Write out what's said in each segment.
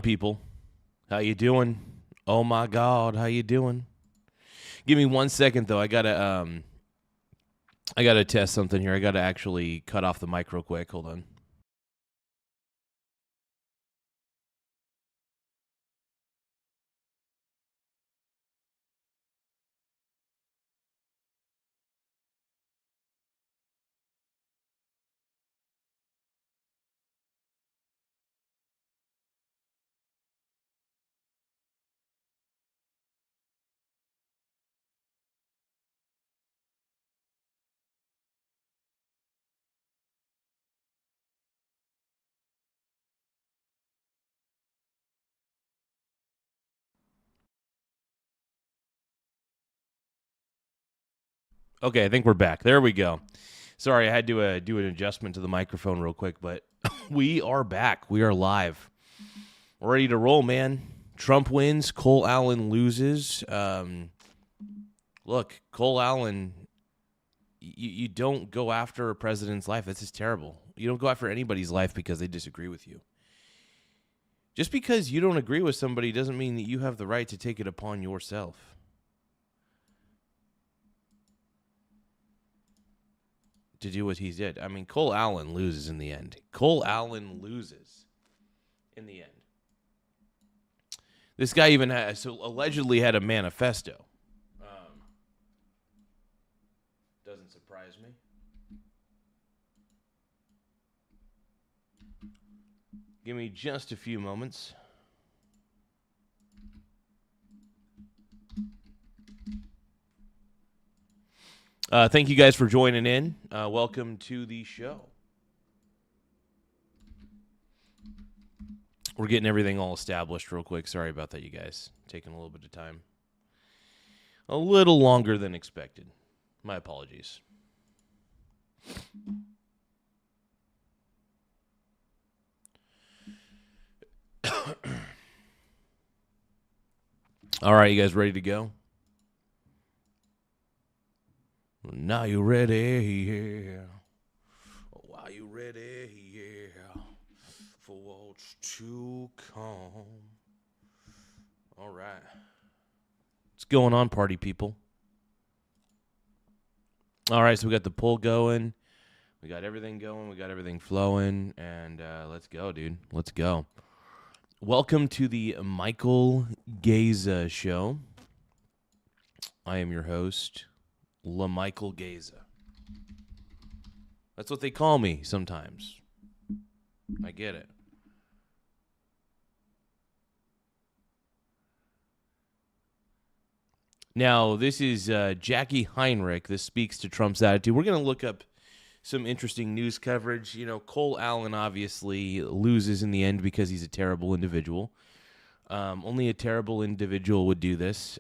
People, how you doing? Oh my God, how you doing? Give me 1 second though. I gotta test something here. I gotta actually cut off the mic real quick. Hold on. Okay, I think we're back. There we go. Sorry, I had to do an adjustment to the microphone real quick, but we are back. We are live. We're ready to roll, man. Trump wins. Cole Allen loses. Look, Cole Allen, you don't go after a president's life. That's just terrible. You don't go after anybody's life because they disagree with you. Just because you don't agree with somebody doesn't mean that you have the right to take it upon yourself. To do what he did. I mean, Cole Allen loses in the end. Cole Allen loses in the end. This guy even allegedly had a manifesto. Doesn't surprise me. Give me just a few moments. Thank you guys for joining in. Welcome to the show. We're getting everything all established real quick. Sorry about that, you guys. Taking a little bit of time. A little longer than expected. My apologies. All right, you guys ready to go? Now you ready? Yeah. Are you ready? Yeah. For what's to come. All right. What's going on, party people? All right, so we got the poll going. We got everything going. We got everything flowing. And let's go, dude. Let's go. Welcome to the Michael Garza Show. I am your host, Michael Garza. That's what they call me sometimes. I get it. Now, this is Jackie Heinrich. This speaks to Trump's attitude. We're going to look up some interesting news coverage. You know, Cole Allen obviously loses in the end because he's a terrible individual. Only a terrible individual would do this.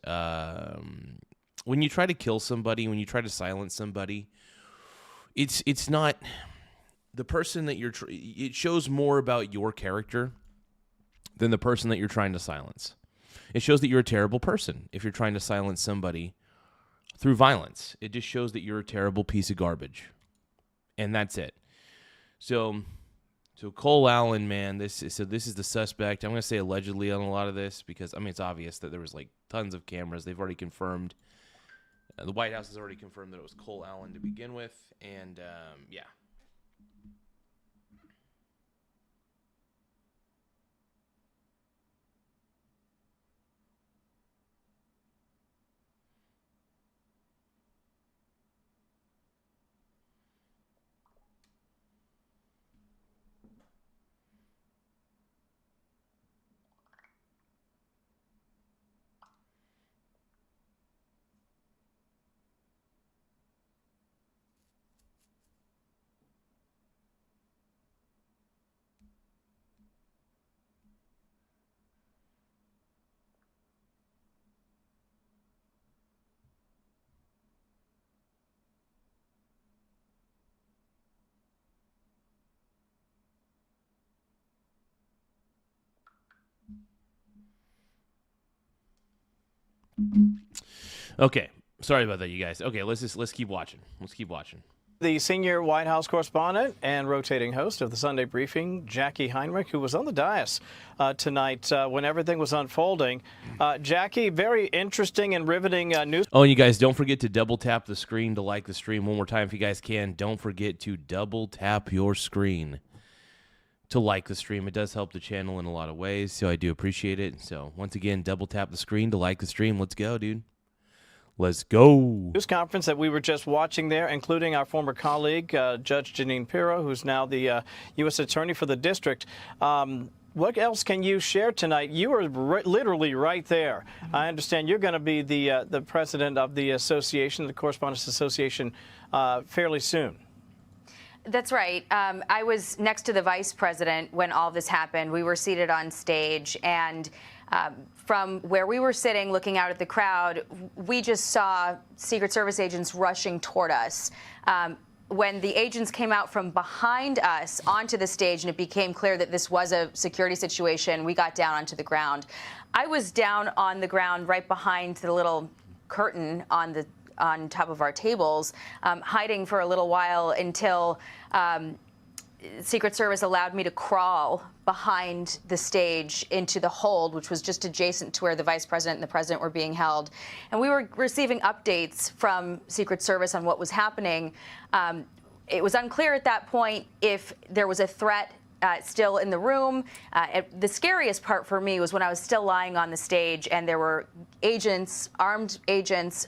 When you try to kill somebody, when you try to silence somebody, it's not the person that you're. It shows more about your character than the person that you're trying to silence. It shows that you're a terrible person if you're trying to silence somebody through violence. It just shows that you're a terrible piece of garbage. And that's it. So Cole Allen, man, this is the suspect. I'm going to say allegedly on a lot of this because, I mean, it's obvious that there was like tons of cameras. They've already confirmed. The White House has already confirmed that it was Cole Allen to begin with. And, yeah. Okay. Sorry about that, you guys. Okay, let's keep watching. Let's keep watching. The senior White House correspondent and rotating host of the Sunday Briefing, Jackie Heinrich, who was on the dais tonight when everything was unfolding. Jackie, very interesting and riveting news. Oh, and you guys, don't forget to double tap the screen to like the stream one more time if you guys can. Don't forget to double tap your screen to like the stream. It does help the channel in a lot of ways, so I do appreciate it. So once again, double tap the screen to like the stream. Let's go, dude. Let's go. News conference that we were just watching there, including our former colleague, Judge Jeanine Pirro, who's now the U.S. Attorney for the district. What else can you share tonight? You are literally right there. I understand you're going to be the president of the association, the Correspondents Association, fairly soon. That's right. I was next to the vice president when all this happened. We were seated on stage, and from where we were sitting looking out at the crowd, we just saw Secret Service agents rushing toward us. When the agents came out from behind us onto the stage and it became clear that this was a security situation, we got down onto the ground. I was down on the ground right behind the little curtain on top of our tables, hiding for a little while until Secret Service allowed me to crawl behind the stage into the hold, which was just adjacent to where the vice president and the president were being held. And we were receiving updates from Secret Service on what was happening. It was unclear at that point if there was a threat still in the room. The scariest part for me was when I was still lying on the stage and there were agents, armed agents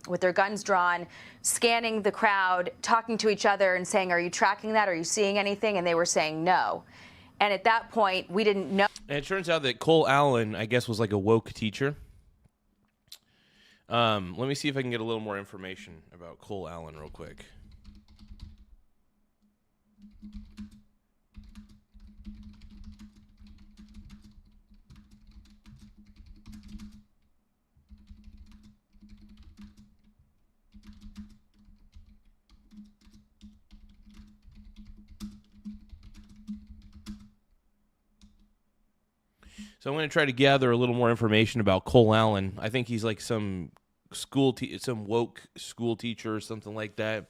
with their guns drawn, scanning the crowd, talking to each other and saying, "Are you tracking that? Are you seeing anything?" And they were saying no. And at that point, we didn't know. And it turns out that Cole Allen, I guess, was like a woke teacher. Let me see if I can get a little more information about Cole Allen real quick. So I'm going to try to gather a little more information about Cole Allen. I think he's like some woke school teacher or something like that,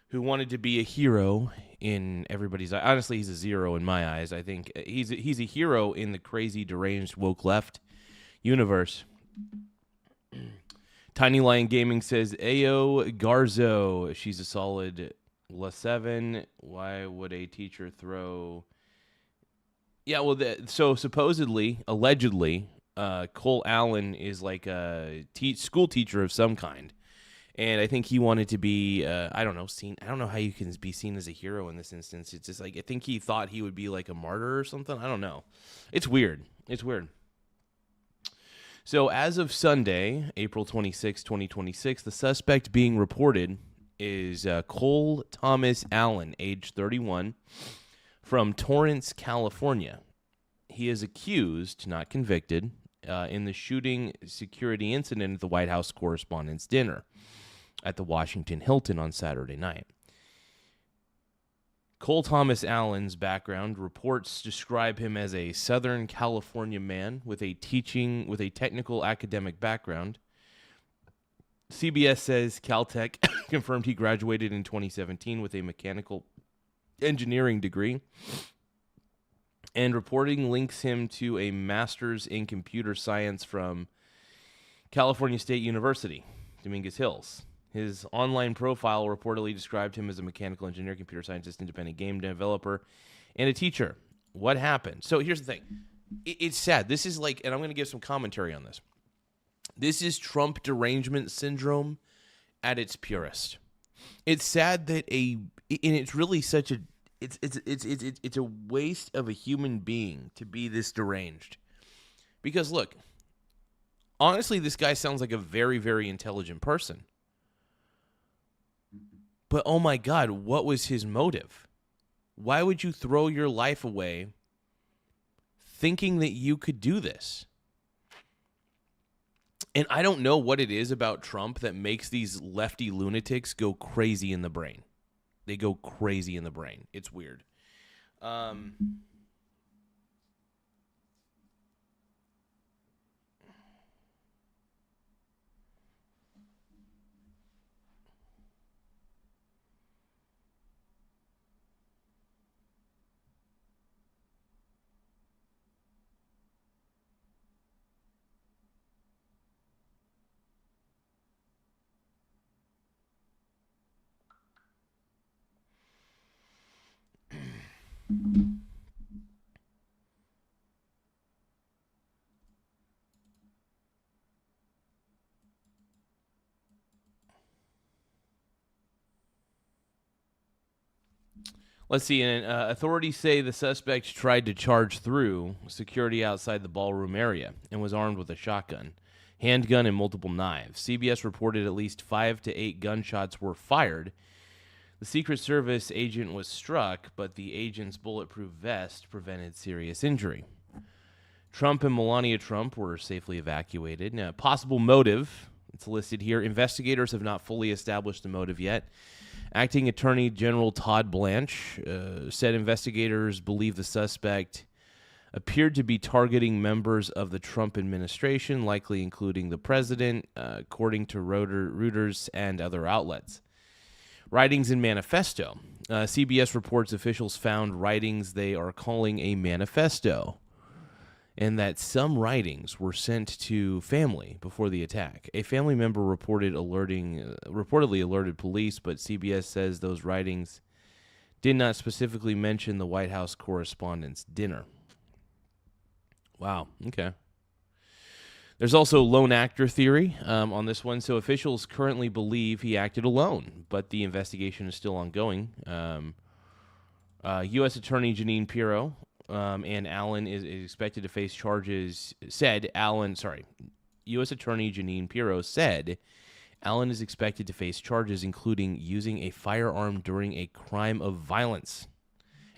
who wanted to be a hero in everybody's eyes. Honestly, he's a zero in my eyes. I think he's a hero in the crazy, deranged, woke left universe. Tiny Lion Gaming says, Ayo Garzo, she's a solid +7. Why would a teacher throw... Yeah, well, so supposedly, allegedly, Cole Allen is like a school teacher of some kind. And I think he wanted to be, I don't know how you can be seen as a hero in this instance. It's just like, I think he thought he would be like a martyr or something. I don't know. It's weird. So as of Sunday, April 26, 2026, the suspect being reported is Cole Thomas Allen, age 31, from Torrance, California. He is accused, not convicted, in the shooting security incident at the White House Correspondents' Dinner at the Washington Hilton on Saturday night. Cole Thomas Allen's background reports describe him as a Southern California man with a technical academic background. CBS says Caltech confirmed he graduated in 2017 with a mechanical engineering degree, and reporting links him to a master's in computer science from California State University, Dominguez Hills. His online profile reportedly described him as a mechanical engineer, computer scientist, independent game developer, and a teacher. What happened? So here's the thing. It's sad. This is like, and I'm going to give some commentary on this. This is Trump derangement syndrome at its purest. It's sad that and it's really such a, it's a waste of a human being to be this deranged. Because look, honestly, this guy sounds like a very, very intelligent person. But oh my God, what was his motive? Why would you throw your life away thinking that you could do this? And I don't know what it is about Trump that makes these lefty lunatics go crazy in the brain. They go crazy in the brain. It's weird. Let's see. Authorities say the suspect tried to charge through security outside the ballroom area and was armed with a shotgun, handgun, and multiple knives. CBS reported at least 5 to 8 gunshots were fired. The Secret Service agent was struck, but the agent's bulletproof vest prevented serious injury. Trump and Melania Trump were safely evacuated. Now, possible motive, it's listed here. Investigators have not fully established the motive yet. Acting Attorney General Todd Blanche said investigators believe the suspect appeared to be targeting members of the Trump administration, likely including the president, according to Reuters and other outlets. Writings in manifesto. CBS reports officials found writings they are calling a manifesto, and that some writings were sent to family before the attack. A family member reportedly alerted police, but CBS says those writings did not specifically mention the White House correspondents' dinner. Wow, okay. There's also lone actor theory on this one. So officials currently believe he acted alone, but the investigation is still ongoing. U.S. Attorney Jeanine Pirro and Allen is expected to face charges, U.S. Attorney Jeanine Pirro said Allen is expected to face charges including using a firearm during a crime of violence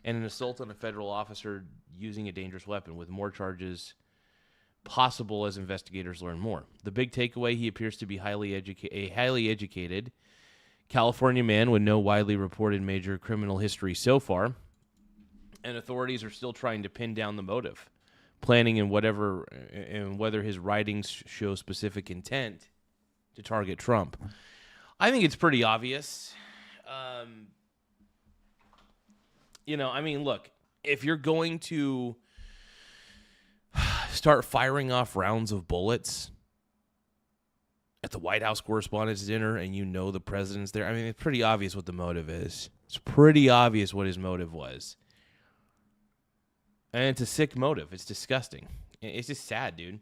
and an assault on a federal officer using a dangerous weapon, with more charges possible as investigators learn more. The big takeaway, he appears to be a highly educated California man with no widely reported major criminal history so far, and authorities are still trying to pin down the motive, planning and whether his writings show specific intent to target Trump. I think it's pretty obvious. Look, if you're going to start firing off rounds of bullets at the White House correspondents' dinner and you know the president's there, it's pretty obvious what the motive is. It's pretty obvious what his motive was. And it's a sick motive. It's disgusting. It's just sad, dude.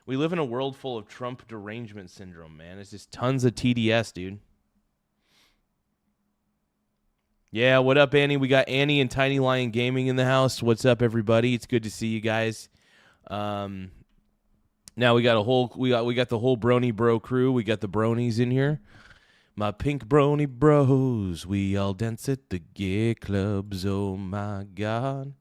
We live in a world full of Trump derangement syndrome, man. It's just tons of TDS, dude. Yeah, what up, Annie? We got Annie and Tiny Lion Gaming in the house. What's up, everybody? It's good to see you guys. Now we got the whole Brony Bro crew. We got the Bronies in here. My pink Brony Bros. We all dance at the gay clubs. Oh my God.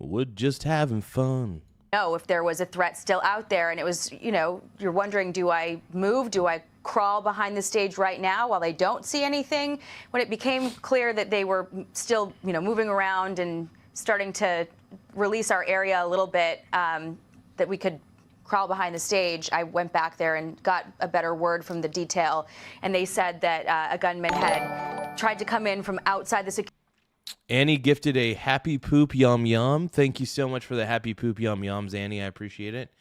We're just having fun. Know if there was a threat still out there, and it was, you're wondering, do I move? Do I crawl behind the stage right now while they don't see anything? When it became clear that they were still, moving around and starting to release our area a little bit, that we could crawl behind the stage, I went back there and got a better word from the detail, and they said that a gunman had tried to come in from outside the security. Annie gifted a happy poop yum yum. Thank you so much for the happy poop yum yums, Annie. I appreciate it.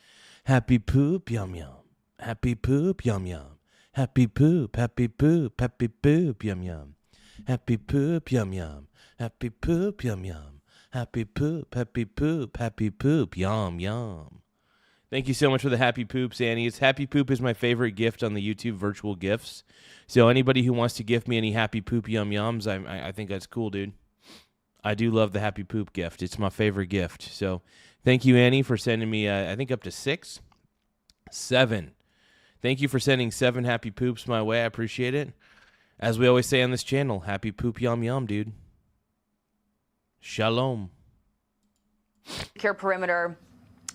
Happy poop yum yum. Happy poop yum yum. Happy poop, happy poop, happy poop yum yum. Happy poop yum yum. Happy poop yum yum. Happy poop, happy poop, happy poop yum yum. Thank you so much for the happy poops, Annie. Happy poop is my favorite gift on the YouTube virtual gifts. So anybody who wants to gift me any happy poop yum yums, I think that's cool, dude. I do love the happy poop gift. It's my favorite gift. So thank you, Annie, for sending me, I think, up to 7. Thank you for sending 7 happy poops my way. I appreciate it. As we always say on this channel, happy poop yum yum, dude. Shalom. Secure perimeter,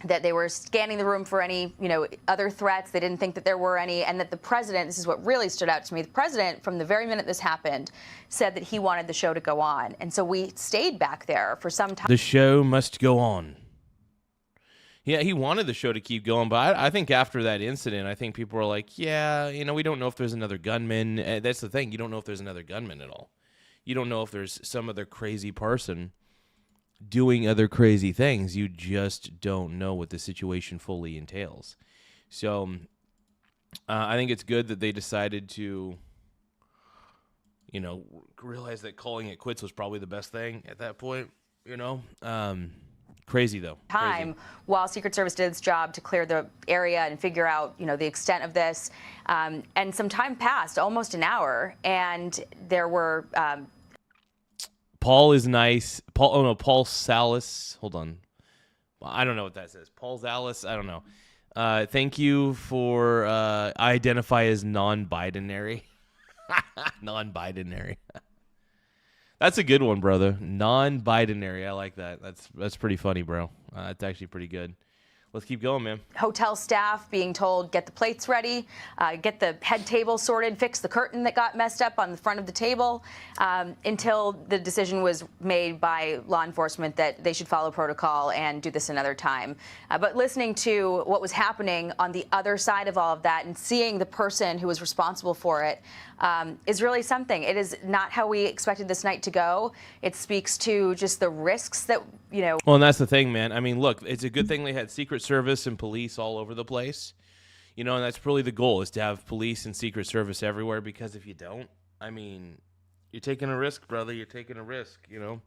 that they were scanning the room for any, other threats. They didn't think that there were any, and that the president, this is what really stood out to me, the president, from the very minute this happened, said that he wanted the show to go on. And so we stayed back there for some time. The show must go on. Yeah, he wanted the show to keep going, but I think after that incident, I think people were like, yeah, we don't know if there's another gunman. That's the thing. You don't know if there's another gunman at all. You don't know if there's some other crazy person doing other crazy things. You just don't know what the situation fully entails. So I think it's good that they decided to, realize that calling it quits was probably the best thing at that point, Crazy, though. Crazy. While Secret Service did its job to clear the area and figure out, the extent of this. And some time passed, almost an hour, and there were... Paul is nice. Paul. Oh no, Paul Salas. Hold on. I don't know what that says. Paul Salas. I don't know. Thank you for identify as non-binary. Non-binary. That's a good one, brother. Non-binary. I like that. That's pretty funny, bro. That's actually pretty good. Let's keep going, man. Hotel staff being told, get the plates ready, get the head table sorted, fix the curtain that got messed up on the front of the table, until the decision was made by law enforcement that they should follow protocol and do this another time. But listening to what was happening on the other side of all of that and seeing the person who was responsible for it is really something. It is not how we expected this night to go. It speaks to just the risks that, you know. Well, and that's the thing, man. I mean, look, it's a good thing they had Secret Service and police all over the place. You know, and that's really the goal, is to have police and Secret Service everywhere, because if you don't, I mean, you're taking a risk, brother. You're taking a risk, you know.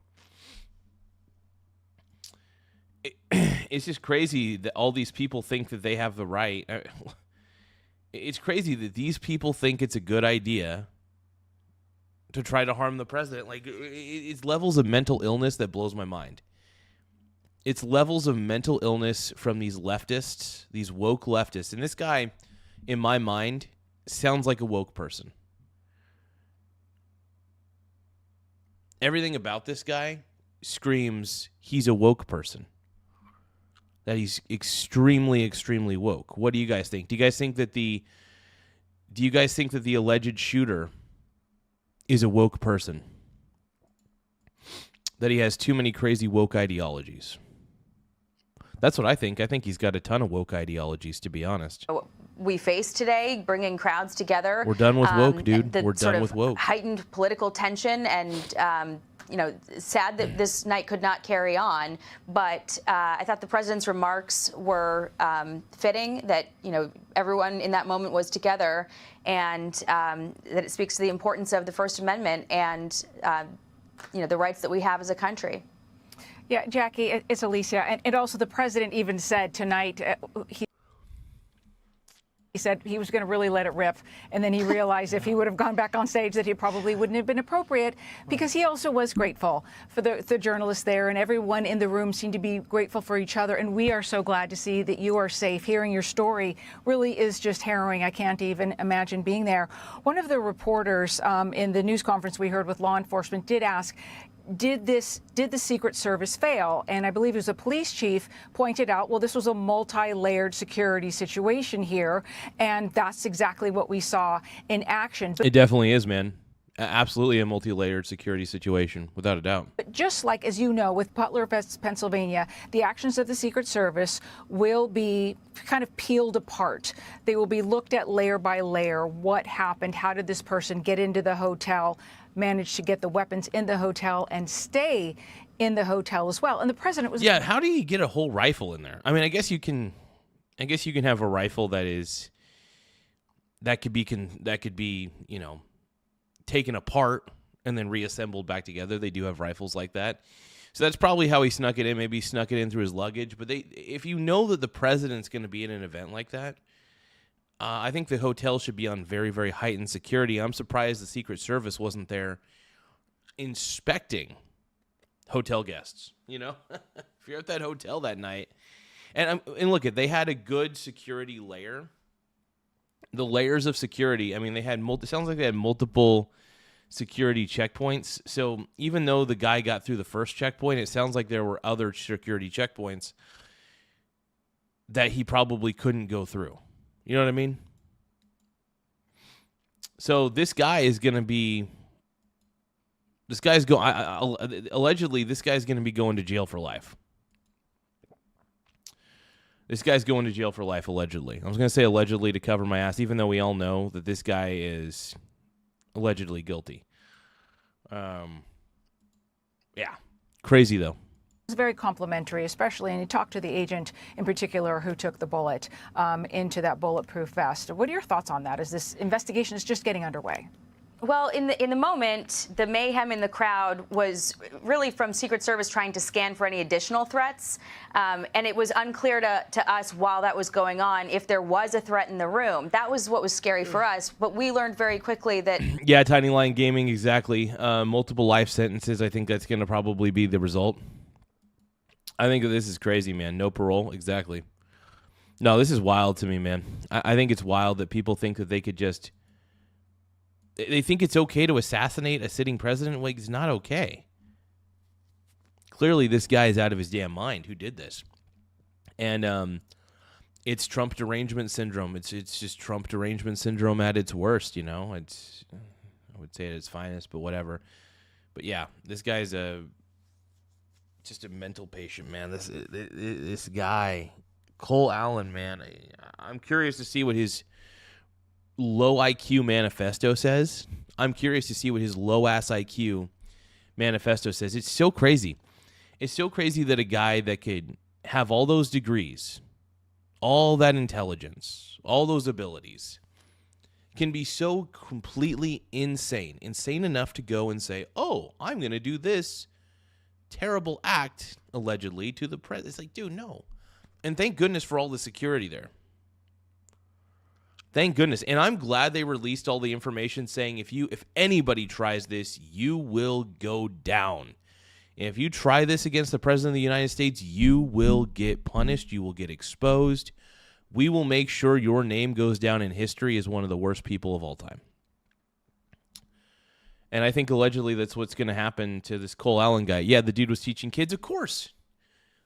It's just crazy that all these people think that they have the right. It's crazy that these people think it's a good idea to try to harm the president. Like, it's levels of mental illness that blows my mind. It's levels of mental illness from these leftists, these woke leftists. And this guy, in my mind, sounds like a woke person. Everything about this guy screams he's a woke person. That he's extremely, extremely woke. What do you guys think? Do you guys think that the alleged shooter is a woke person? That he has too many crazy woke ideologies? That's what I think. I think he's got a ton of woke ideologies, to be honest. We face today, bringing crowds together. We're done with woke, dude. We're done with woke. Heightened political tension and, you know, sad that this night could not carry on. But I thought the president's remarks were fitting, that, you know, everyone in that moment was together, and that it speaks to the importance of the First Amendment and, you know, the rights that we have as a country. Yeah, Jackie, it's Alicia. And also the president even said tonight, he said he was going to really let it rip. And then he realized if he would have gone back on stage that he probably wouldn't have been appropriate, because he also was grateful for the journalists there, and everyone in the room seemed to be grateful for each other. And we are so glad to see that you are safe. Hearing your story really is just harrowing. I can't even imagine being there. One of the reporters in the news conference we heard with law enforcement did ask, did the Secret Service fail? And I believe it was a police chief pointed out, well, this was a multi-layered security situation here, and that's exactly what we saw in action. It definitely is, man. Absolutely a multi-layered security situation, without a doubt. But just like, as you know, with Butler, Pennsylvania, the actions of the Secret Service will be kind of peeled apart. They will be looked at layer by layer. What happened? How did this person get into the hotel, manage to get the weapons in the hotel, and stay in the hotel as well? And the president was... Yeah, how do you get a whole rifle in there? I mean, I guess you can have a rifle that could be, you know, taken apart and then reassembled back together. They do have rifles like that. So that's probably how he snuck it in. Maybe he snuck it in through his luggage. But if you know that the president's going to be in an event like that, I think the hotel should be on very, very heightened security. I'm surprised the Secret Service wasn't there inspecting hotel guests. You know, if you're at that hotel that night, and look, they had a good security layer. The layers of security. I mean, it sounds like they had multiple security checkpoints. So even though the guy got through the first checkpoint, it sounds like there were other security checkpoints that he probably couldn't go through. You know what I mean? So this guy is going to be... allegedly, this guy's going to be going to jail for life. This guy's going to jail for life, allegedly. I was going to say allegedly to cover my ass, even though we all know that this guy is allegedly guilty. Yeah. Crazy, though. It was very complimentary, especially, and you talked to the agent in particular who took the bullet into that bulletproof vest. What are your thoughts on that as this investigation is just getting underway? Well, in the moment, the mayhem in the crowd was really from Secret Service trying to scan for any additional threats, and it was unclear to us while that was going on if there was a threat in the room. That was what was scary for us, but we learned very quickly that... Yeah, Tiny Line Gaming, exactly. Multiple life sentences, I think that's going to probably be the result. I think this is crazy, man. No parole, exactly. No, this is wild to me, man. I think it's wild that people think that they could just... They think it's okay to assassinate a sitting president. Like, it's not okay. Clearly, this guy is out of his damn mind who did this. And it's Trump derangement syndrome. It's just Trump derangement syndrome at its worst, you know? It's, I would say at its finest, but whatever. But yeah, this guy's just a mental patient, man. This guy, Cole Allen, man. I'm curious to see what his low IQ manifesto says. I'm curious to see what his low-ass IQ manifesto says. It's so crazy. It's so crazy that a guy that could have all those degrees, all that intelligence, all those abilities, can be so completely insane enough to go and say, oh, I'm going to do this terrible act, allegedly, to the president. It's like, dude, no. And thank goodness for all the security there. Thank goodness. And I'm glad they released all the information saying if anybody tries this, you will go down. If you try this against the president of the United States, you will get punished. You will get exposed. We will make sure your name goes down in history as one of the worst people of all time. And I think allegedly that's what's going to happen to this Cole Allen guy. Yeah, the dude was teaching kids. Of course.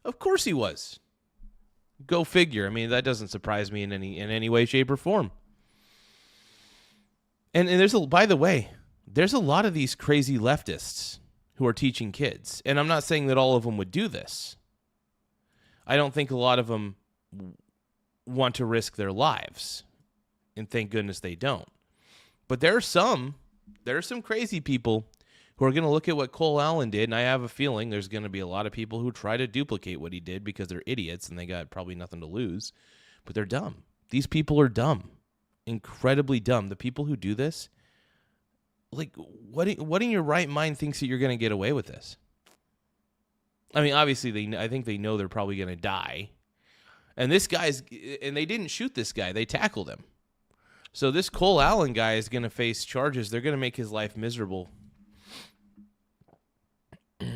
Of course he was. Go figure. I mean, that doesn't surprise me in any way, shape, or form. And by the way, there's a lot of these crazy leftists who are teaching kids. And I'm not saying that all of them would do this. I don't think a lot of them want to risk their lives. And thank goodness they don't. But there are some crazy people who are going to look at what Cole Allen did, and I have a feeling there's going to be a lot of people who try to duplicate what he did because they're idiots and they got probably nothing to lose, but they're dumb. These people are dumb, incredibly dumb. The people who do this, like, what in your right mind thinks that you're going to get away with this? I mean, obviously, I think they know they're probably going to die, and they didn't shoot this guy; they tackled him. So this Cole Allen guy is going to face charges. They're going to make his life miserable.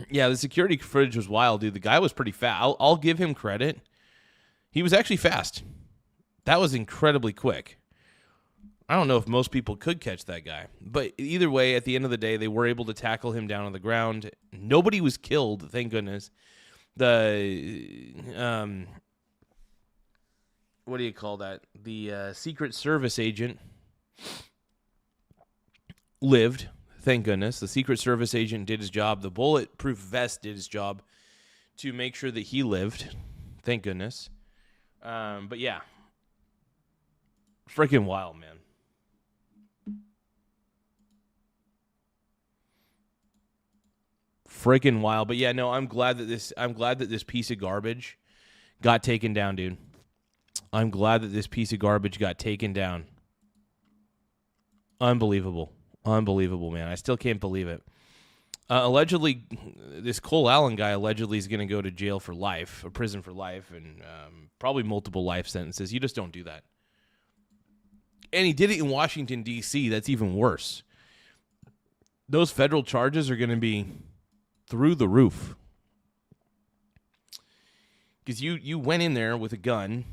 Yeah, the security footage was wild, dude. The guy was pretty fast. I'll give him credit. He was actually fast. That was incredibly quick. I don't know if most people could catch that guy. But either way, at the end of the day, they were able to tackle him down on the ground. Nobody was killed, thank goodness. The, what do you call that? The Secret Service agent lived. Thank goodness. The Secret Service agent did his job. The bulletproof vest did his job to make sure that he lived. Thank goodness. But yeah. Freaking wild, man. Freaking wild. But yeah, no, I'm glad that this piece of garbage got taken down, dude. I'm glad that this piece of garbage got taken down. Unbelievable. Unbelievable, man. I still can't believe it. Allegedly, this Cole Allen guy allegedly is going to go to jail for life, or prison for life, and probably multiple life sentences. You just don't do that. And he did it in Washington, D.C. That's even worse. Those federal charges are going to be through the roof. Because you went in there with a gun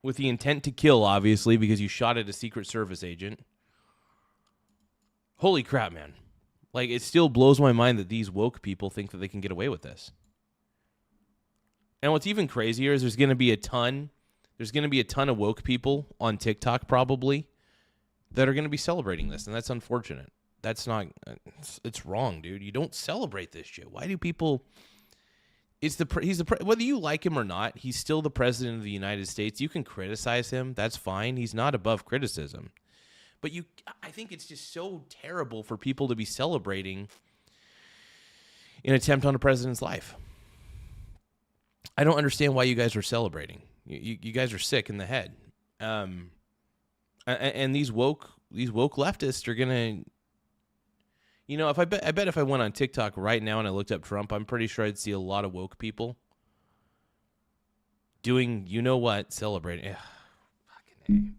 with the intent to kill, obviously, because you shot at a Secret Service agent. Holy crap, man. Like, it still blows my mind that these woke people think that they can get away with this. And what's even crazier is there's going to be a ton of woke people on TikTok probably that are going to be celebrating this, and that's unfortunate. That's not, it's wrong, dude. You don't celebrate this shit. Why do people, whether you like him or not, he's still the president of the United States. You can criticize him. That's fine. He's not above criticism. But I think it's just so terrible for people to be celebrating an attempt on a president's life. I don't understand why you guys are celebrating. You guys are sick in the head. And these woke woke leftists are gonna, I bet if I went on TikTok right now and I looked up Trump, I'm pretty sure I'd see a lot of woke people doing, celebrating. Ugh, fucking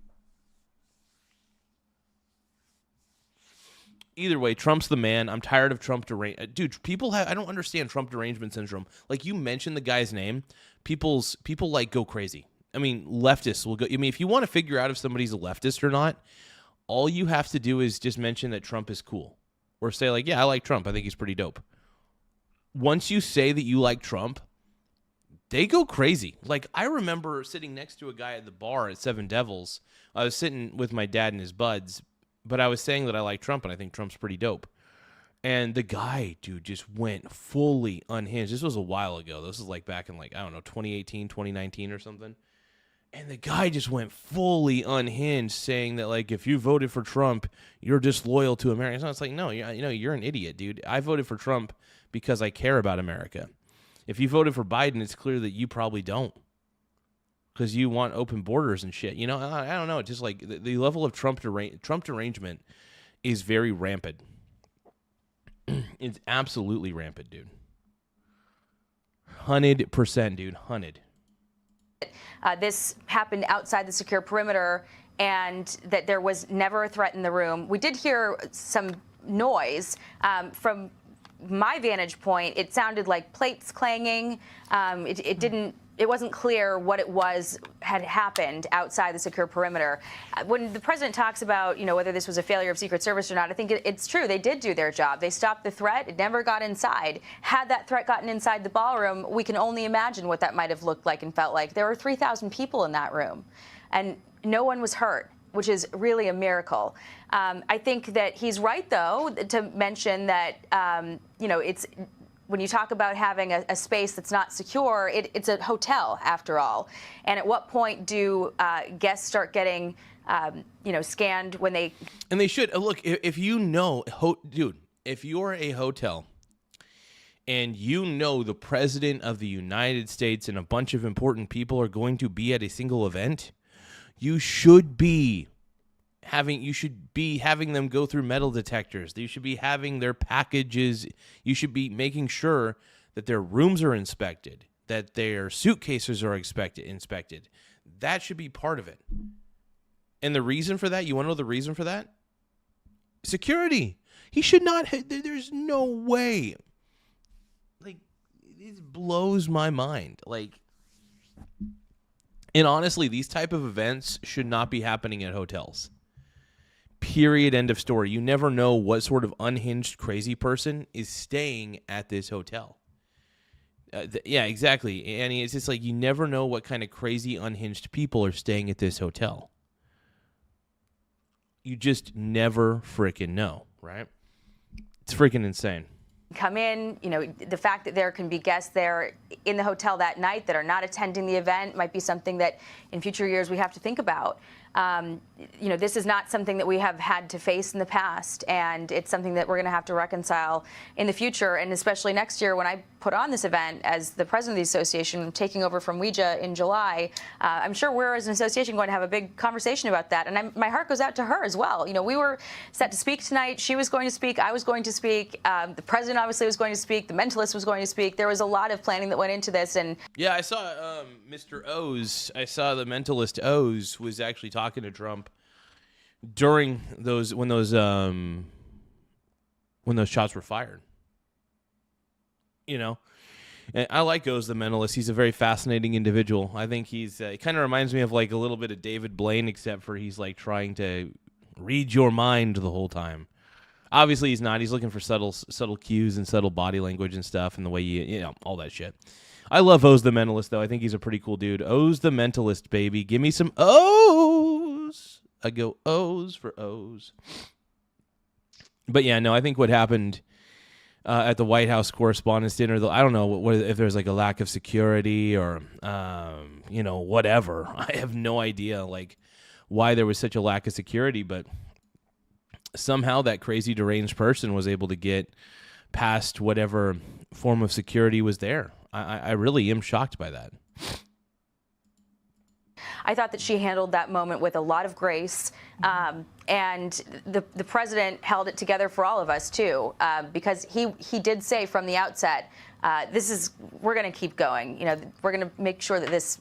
A. Either way, Trump's the man. I'm tired of Trump derangement. Dude, I don't understand Trump derangement syndrome. Like, you mention the guy's name, people like go crazy. I mean, leftists will go. I mean, if you want to figure out if somebody's a leftist or not, all you have to do is just mention that Trump is cool. Or say, like, yeah, I like Trump. I think he's pretty dope. Once you say that you like Trump, they go crazy. Like, I remember sitting next to a guy at the bar at Seven Devils. I was sitting with my dad and his buds, but I was saying that I like Trump and I think Trump's pretty dope. And the guy, dude, just went fully unhinged. This was a while ago. This was like back in 2018, 2019 or something. And the guy just went fully unhinged, saying that, like, if you voted for Trump, you're disloyal to America. So it's like, no, you're an idiot, dude. I voted for Trump because I care about America. If you voted for Biden, it's clear that you probably don't, because you want open borders and shit. I don't know. It's just like the level of Trump derangement is very rampant. It's absolutely rampant, dude. 100%, dude. 100. This happened outside the secure perimeter, and that there was never a threat in the room. We did hear some noise. From my vantage point, it sounded like plates clanging. It wasn't clear what it had happened outside the secure perimeter. When the president talks about, whether this was a failure of Secret Service or not, I think it's true. They did do their job. They stopped the threat. It never got inside. Had that threat gotten inside the ballroom, we can only imagine what that might have looked like and felt like. There were 3,000 people in that room, and no one was hurt, which is really a miracle. I think that he's right, though, to mention that, it's when you talk about having a space that's not secure, it's a hotel, after all. And at what point do guests start getting, scanned when they... And they should. Look, if dude, if you're a hotel and the president of the United States and a bunch of important people are going to be at a single event, you should be having them go through metal detectors. You should be having their packages. You should be making sure that their rooms are inspected, that their suitcases are inspected. That should be part of it. And the reason for that, you want to know the reason for that? Security. He should not. There's no way. Like, it blows my mind. Like, and honestly, these type of events should not be happening at hotels. Period. End of story. You never know what sort of unhinged crazy person is staying at this hotel. Yeah, exactly. Annie, it's just like you never know what kind of crazy unhinged people are staying at this hotel. You just never freaking know, right? It's freaking insane. Come in, the fact that there can be guests there in the hotel that night that are not attending the event might be something that in future years we have to think about. This is not something that we have had to face in the past, and it's something that we're going to have to reconcile in the future, and especially next year when I put on this event as the president of the association, taking over from Ouija in July. I'm sure we're, as an association, going to have a big conversation about that, and my heart goes out to her as well. We were set to speak tonight. She was going to speak. I was going to speak. The president obviously was going to speak. The mentalist was going to speak. There was a lot of planning that went into this, and yeah, I saw Mr. O's. I saw the mentalist O's was actually talking to Trump during when those shots were fired. And I like O's the mentalist. He's a very fascinating individual. I think he kind of reminds me of like a little bit of David Blaine, except for he's like trying to read your mind the whole time. Obviously, he's not. He's looking for subtle cues and subtle body language and stuff, and the way all that shit. I love O's the mentalist, though. I think he's a pretty cool dude. O's the mentalist, baby. Give me some O's. I go O's for O's. But yeah, no, I think what happened at the White House Correspondents' Dinner, I don't know what if there's like a lack of security or whatever. I have no idea like why there was such a lack of security, but somehow that crazy deranged person was able to get past whatever form of security was there. I really am shocked by that. I thought that she handled that moment with a lot of grace. And the president held it together for all of us, too, because he did say from the outset, we're going to keep going. We're going to make sure that this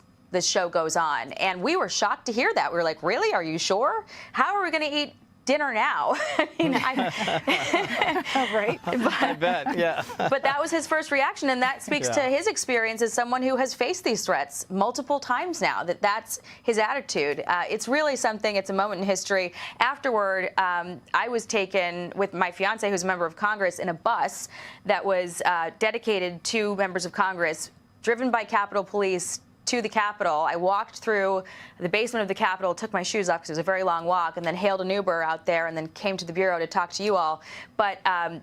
show goes on. And we were shocked to hear that. We were like, really? Are you sure? How are we going to eat dinner now? Right? I bet, yeah. But that was his first reaction, and that speaks to his experience as someone who has faced these threats multiple times now, that's his attitude. It's really something. It's a moment in history. Afterward, I was taken with my fiance, who's a member of Congress, in a bus that was dedicated to members of Congress, driven by Capitol Police to the Capitol. I walked through the basement of the Capitol, took my shoes off because it was a very long walk, and then hailed an Uber out there and then came to the Bureau to talk to you all. But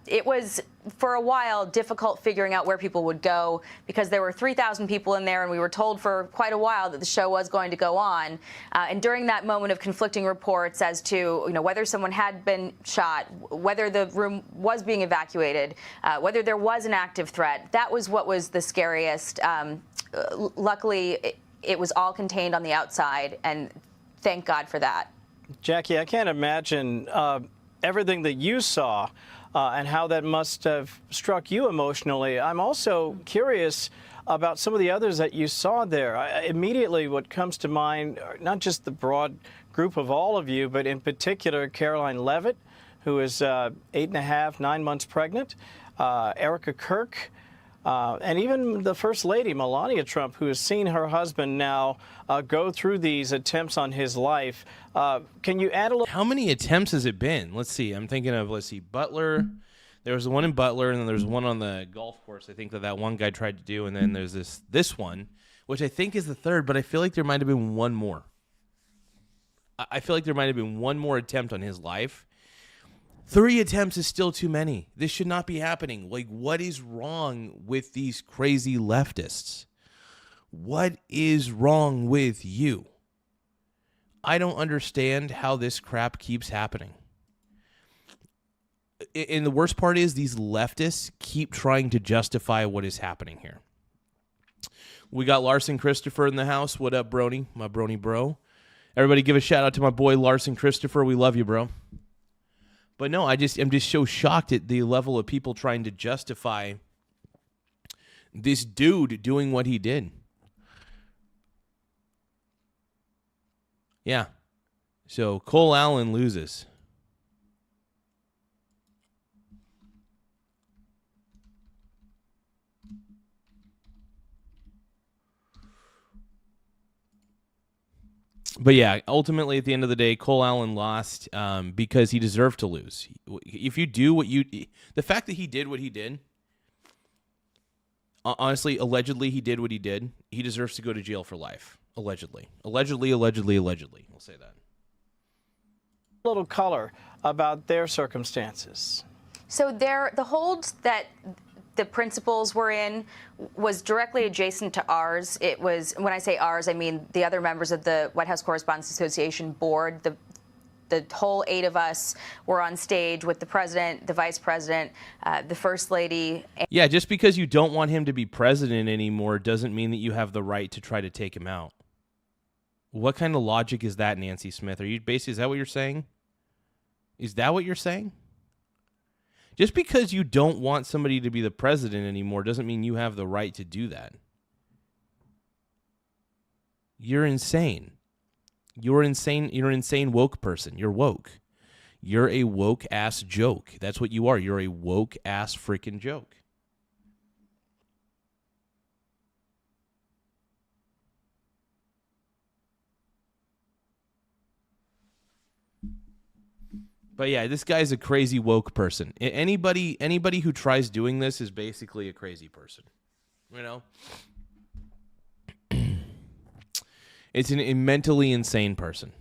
it was, for a while, difficult figuring out where people would go because there were 3,000 people in there, and we were told for quite a while that the show was going to go on. And during that moment of conflicting reports as to whether someone had been shot, whether the room was being evacuated, whether there was an active threat, that was what was the scariest. Luckily, it was all contained on the outside, and thank God for that. Jackie, I can't imagine everything that you saw and how that must have struck you emotionally. I'm also curious about some of the others that you saw there. Immediately, what comes to mind, not just the broad group of all of you, but in particular, Caroline Leavitt, who is 8.5, 9 months pregnant, Erica Kirk, and even the First Lady, Melania Trump, who has seen her husband now go through these attempts on his life. Can you add a little? How many attempts has it been? Let's see. I'm thinking of, Butler. There was the one in Butler, and then there's one on the golf course. I think that one guy tried to do, and then there's this one, which I think is the third, but I feel like there might have been one more. I feel like there might have been one more attempt on his life. 3 attempts is still too many. This should not be happening. What is wrong with these crazy leftists? What is wrong with you? I don't understand how this crap keeps happening. And the worst part is these leftists keep trying to justify what is happening here. We got Larson Christopher in the house. What up, Brony? My Brony bro. Everybody give a shout out to my boy Larson Christopher. We love you, bro. But no, I'm just so shocked at the level of people trying to justify this dude doing what he did. Yeah. So Cole Allen loses. But yeah, ultimately at the end of the day, Cole Allen lost because he deserved to lose. If you do the fact that he did what he did, honestly, allegedly he did what he did, he deserves to go to jail for life. Allegedly. Allegedly. We'll say that. A little color about their circumstances. So the hold that the principals were in was directly adjacent to ours. It was, when I say ours, I mean the other members of the White House Correspondents Association board. The whole 8 of us were on stage with the president, the vice president, the first lady. Yeah, just because you don't want him to be president anymore doesn't mean that you have the right to try to take him out. What kind of logic is that, Nancy Smith? Is that what you're saying? Is that what you're saying? Just because you don't want somebody to be the president anymore doesn't mean you have the right to do that. You're insane. You're insane. You're an insane woke person. You're woke. You're a woke ass joke. That's what you are. You're a woke ass freaking joke. But yeah, this guy's a crazy woke person. Anybody who tries doing this is basically a crazy person. You know? It's a mentally insane person.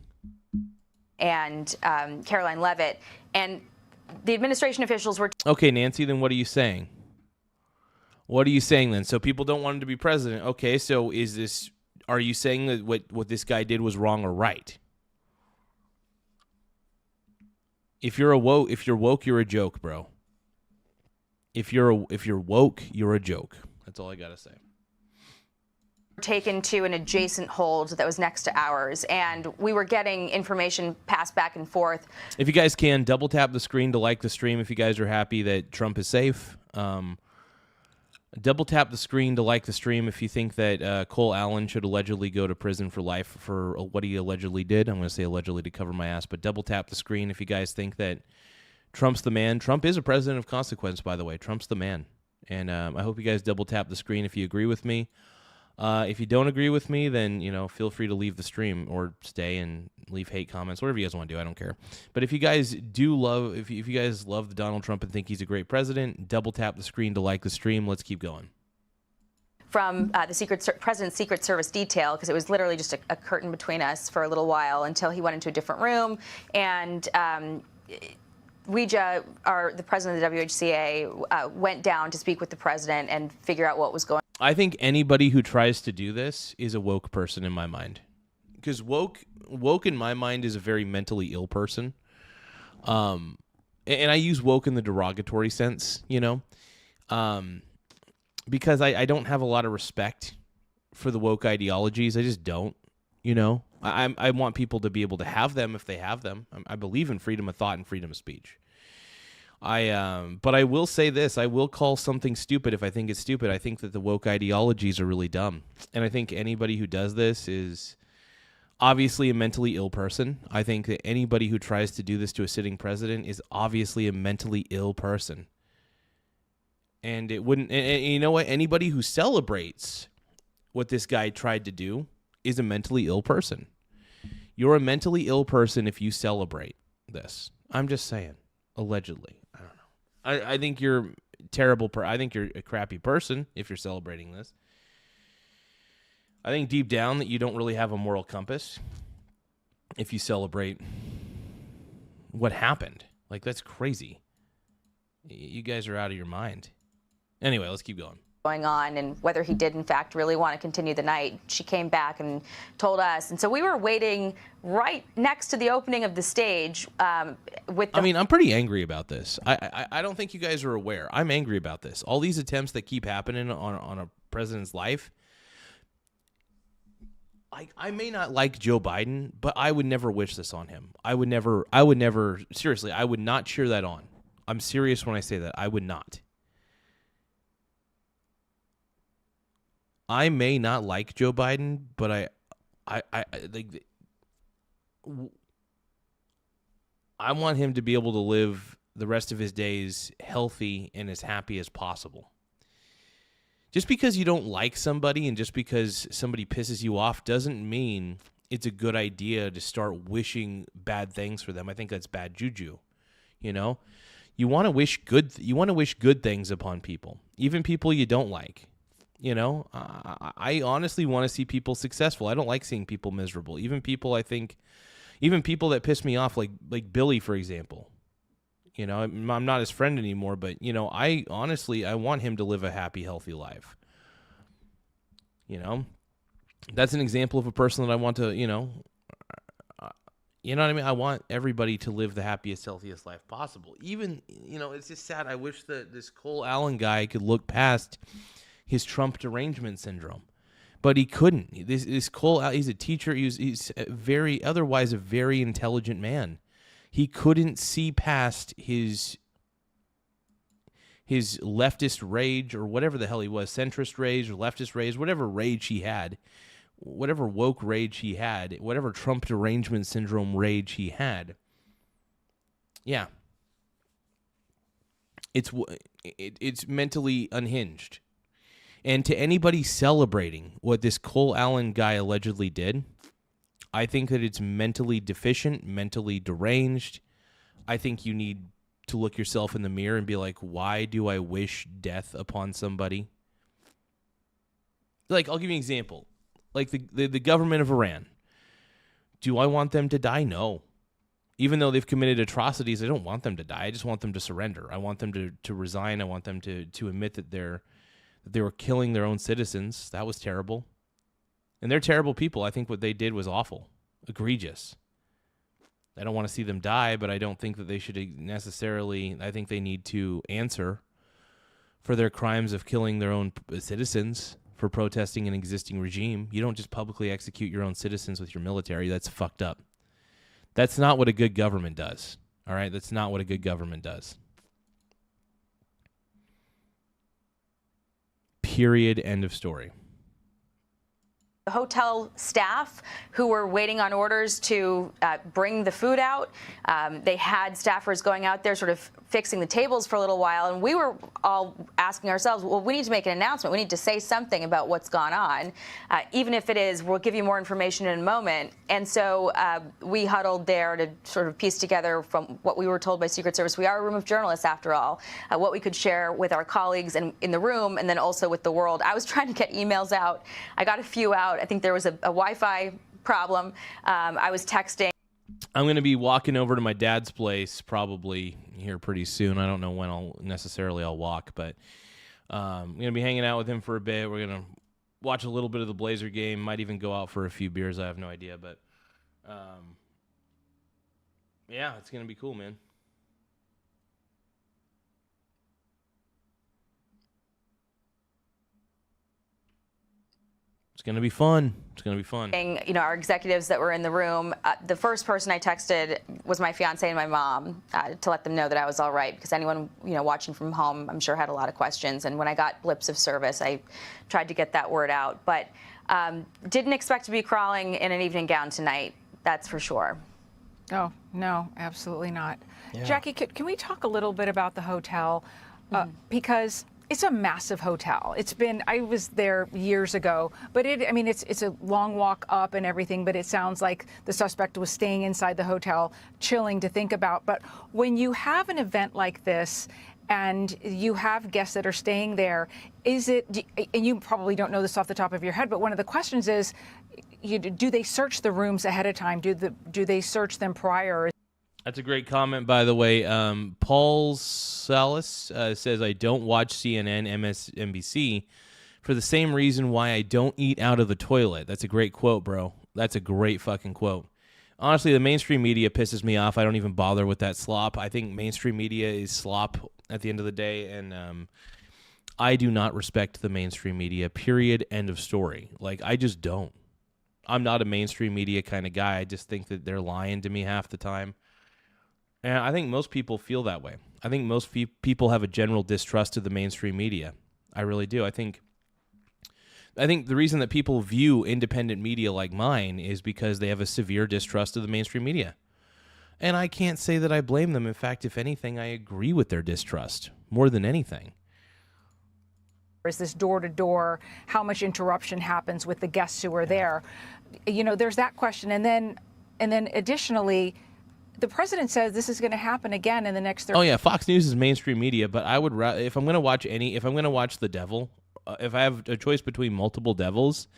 And Caroline Leavitt. And the administration officials were... Okay, Nancy, then what are you saying? What are you saying then? So people don't want him to be president. Okay, so are you saying that what this guy did was wrong or right? If you're woke, you're a joke, bro. If you're woke, you're a joke. That's all I gotta say. taken to an adjacent hold that was next to ours, and we were getting information passed back and forth. If you guys can, double tap the screen to like the stream if you guys are happy that Trump is safe. Double tap the screen to like the stream if you think that Cole Allen should allegedly go to prison for life for what he allegedly did. I'm going to say allegedly to cover my ass, but double tap the screen if you guys think that Trump's the man. Trump is a president of consequence, by the way. Trump's the man. And I hope you guys double tap the screen if you agree with me. If you don't agree with me, then, feel free to leave the stream or stay and leave hate comments, whatever you guys want to do. I don't care. But if you guys if you guys love Donald Trump and think he's a great president, double tap the screen to like the stream. Let's keep going. From the President's Secret Service detail, because it was literally just a curtain between us for a little while until he went into a different room. And the president of the WHCA, went down to speak with the president and figure out what was going on. I think anybody who tries to do this is a woke person in my mind. Because woke in my mind is a very mentally ill person. And I use woke in the derogatory sense, because I don't have a lot of respect for the woke ideologies. I just don't, I want people to be able to have them if they have them. I believe in freedom of thought and freedom of speech. But I will say this, I will call something stupid if I think it's stupid. I think that the woke ideologies are really dumb. And I think anybody who does this is obviously a mentally ill person. I think that anybody who tries to do this to a sitting president is obviously a mentally ill person. And it wouldn't, and you know what? Anybody who celebrates what this guy tried to do is a mentally ill person. You're a mentally ill person if you celebrate this. I'm just saying, allegedly. I don't know. I think you're terrible. I think you're a crappy person if you're celebrating this. I think deep down that you don't really have a moral compass if you celebrate what happened. Like, that's crazy. You guys are out of your mind. Anyway, let's keep going on and whether he did, in fact, really want to continue the night. She came back and told us. And so we were waiting right next to the opening of the stage with the... I'm pretty angry about this. I don't think you guys are aware. I'm angry about this. All these attempts that keep happening on a president's life. I may not like Joe Biden, but I would never wish this on him. I would never, seriously, I would not cheer that on. I'm serious when I say that. I would not. I may not like Joe Biden, but I want him to be able to live the rest of his days healthy and as happy as possible. Just because you don't like somebody and just because somebody pisses you off doesn't mean it's a good idea to start wishing bad things for them. I think that's bad juju. You want to wish good things upon people, even people you don't like. I honestly want to see people successful. I don't like seeing people miserable. Even people that piss me off, like Billy, for example. I'm not his friend anymore, but, I want him to live a happy, healthy life. That's an example of a person that I want to, you know what I mean? I want everybody to live the happiest, healthiest life possible. Even, it's just sad. I wish that this Cole Allen guy could look past his Trump derangement syndrome, but he couldn't. This Cole, he's a teacher. He's otherwise a very intelligent man. He couldn't see past his leftist rage or whatever the hell he was, centrist rage or leftist rage, whatever rage he had, whatever woke rage he had, whatever Trump derangement syndrome rage he had. Yeah. It's mentally unhinged. And to anybody celebrating what this Cole Allen guy allegedly did, I think that it's mentally deficient, mentally deranged. I think you need to look yourself in the mirror and be like, why do I wish death upon somebody? Like, I'll give you an example. Like the government of Iran. Do I want them to die? No. Even though they've committed atrocities, I don't want them to die. I just want them to surrender. I want them to resign. I want them to admit that they were killing their own citizens. That was terrible. And they're terrible people. I think what they did was awful, egregious. I don't want to see them die, but I don't think that they should necessarily, I think they need to answer for their crimes of killing their own citizens, for protesting an existing regime. You don't just publicly execute your own citizens with your military. That's fucked up. That's not what a good government does. All right? That's not what a good government does. Period. End of story. The hotel staff who were waiting on orders to bring the food out. They had staffers going out there sort of fixing the tables for a little while, and we were all asking ourselves, well, we need to make an announcement. We need to say something about what's gone on, even if it is, we'll give you more information in a moment. And so we huddled there to sort of piece together from what we were told by Secret Service. We are a room of journalists, after all, what we could share with our colleagues in the room and then also with the world. I was trying to get emails out. I got a few out. I think there was a Wi-Fi problem. I was texting. I'm going to be walking over to my dad's place probably here pretty soon. I don't know when I'll walk, but I'm going to be hanging out with him for a bit. We're going to watch a little bit of the Blazer game. Might even go out for a few beers. I have no idea, but yeah, it's going to be cool, man. It's going to be fun. It's going to be fun. You know, our executives that were in the room, the first person I texted was my fiance and my mom to let them know that I was all right, because anyone, you know, watching from home, I'm sure had a lot of questions. And when I got blips of service, I tried to get that word out. But didn't expect to be crawling in an evening gown tonight, that's for sure. Oh, no, absolutely not. Yeah. Jackie, can we talk a little bit about the hotel? Because it's a massive hotel. I was there years ago, but it's a long walk up and everything, but it sounds like the suspect was staying inside the hotel, chilling to think about. But when you have an event like this and you have guests that are staying there, and you probably don't know this off the top of your head, but one of the questions is, do they search the rooms ahead of time? Do they search them prior? That's a great comment, by the way. Paul Salas says, I don't watch CNN, MSNBC for the same reason why I don't eat out of the toilet. That's a great quote, bro. That's a great fucking quote. Honestly, the mainstream media pisses me off. I don't even bother with that slop. I think mainstream media is slop at the end of the day, and I do not respect the mainstream media, period, end of story. Like, I just don't. I'm not a mainstream media kind of guy. I just think that they're lying to me half the time. And I think most people feel that way. I think most people have a general distrust of the mainstream media. I really do. I think the reason that people view independent media like mine is because they have a severe distrust of the mainstream media. And I can't say that I blame them. In fact, if anything, I agree with their distrust more than anything. Is this door-to-door, how much interruption happens with the guests who are there? You know, there's that question. And then additionally, the president says this is going to happen again in the next 30 Oh yeah, Fox News is mainstream media, but I would if I'm going to watch The Devil, if I have a choice between multiple devils,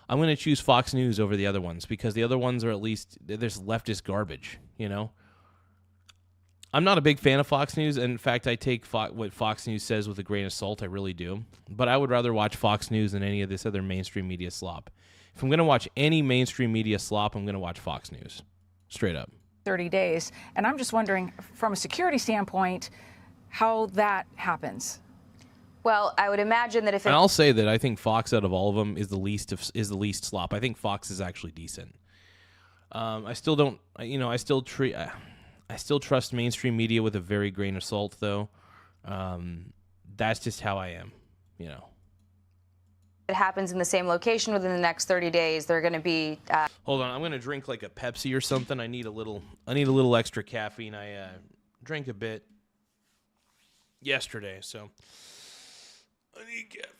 I'm going to choose Fox News over the other ones, because the other ones are at least there's leftist garbage, you know. I'm not a big fan of Fox News. In fact, I take what Fox News says with a grain of salt. I really do. But I would rather watch Fox News than any of this other mainstream media slop. If I'm going to watch any mainstream media slop, I'm going to watch Fox News. Straight up. 30 days. And I'm just wondering, from a security standpoint, how that happens. Well, I would imagine that if and I'll say that I think Fox, out of all of them, is the least slop. I think Fox is actually decent. I still don't, I still trust mainstream media with a very grain of salt, though. That's just how I am, you know. it happens in the same location within the next 30 days, they're going to be. Hold on, I'm going to drink like a Pepsi or something. I need a little extra caffeine. I drank a bit yesterday, so I need caffeine.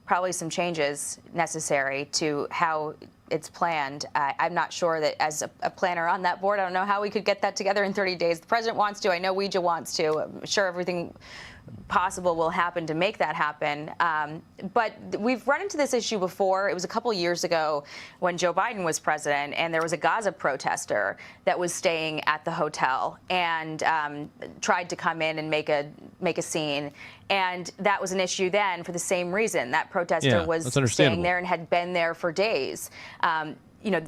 probably some changes necessary to how it's planned. I'm not sure that as a planner on that board, I don't know how we could get that together in 30 days. The president wants to. I know Ouija wants to. I'm sure everything possible will happen to make that happen. But we've run into this issue before. It was a couple years ago when Joe Biden was president, and there was a Gaza protester that was staying at the hotel and tried to come in and make a scene. And that was an issue then for the same reason. That protester was staying there and had been there for days. You know,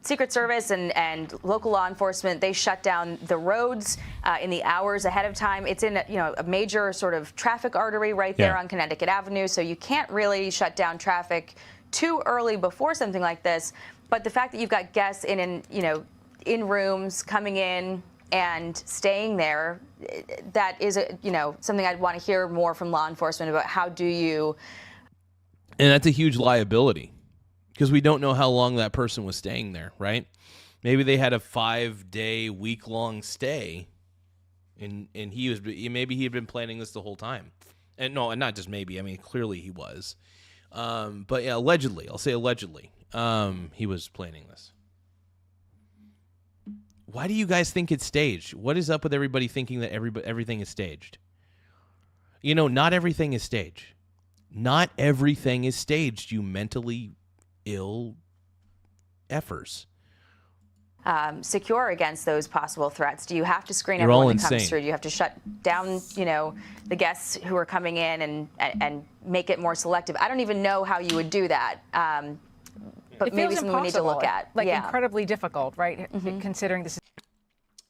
Secret Service and local law enforcement, they shut down the roads in the hours ahead of time. It's in a major sort of traffic artery right there on Connecticut Avenue, so you can't really shut down traffic too early before something like this. But the fact that you've got guests in rooms coming in and staying there, that is something I'd want to hear more from law enforcement about. How do you? And that's a huge liability. Because we don't know how long that person was staying there, right? Maybe they had a 5-day, week-long stay, and maybe he had been planning this the whole time. And no, and not just maybe. I mean, clearly he was. But yeah, allegedly, I'll say allegedly, he was planning this. Why do you guys think it's staged? What is up with everybody thinking that everything is staged? Not everything is staged. Not everything is staged, you mentally ill effers. Secure against those possible threats? Do you have to screen everyone that comes through? Do you have to shut down, the guests who are coming in and make it more selective? I don't even know how you would do that. But it maybe something we need to look at. Incredibly difficult, right? Considering this.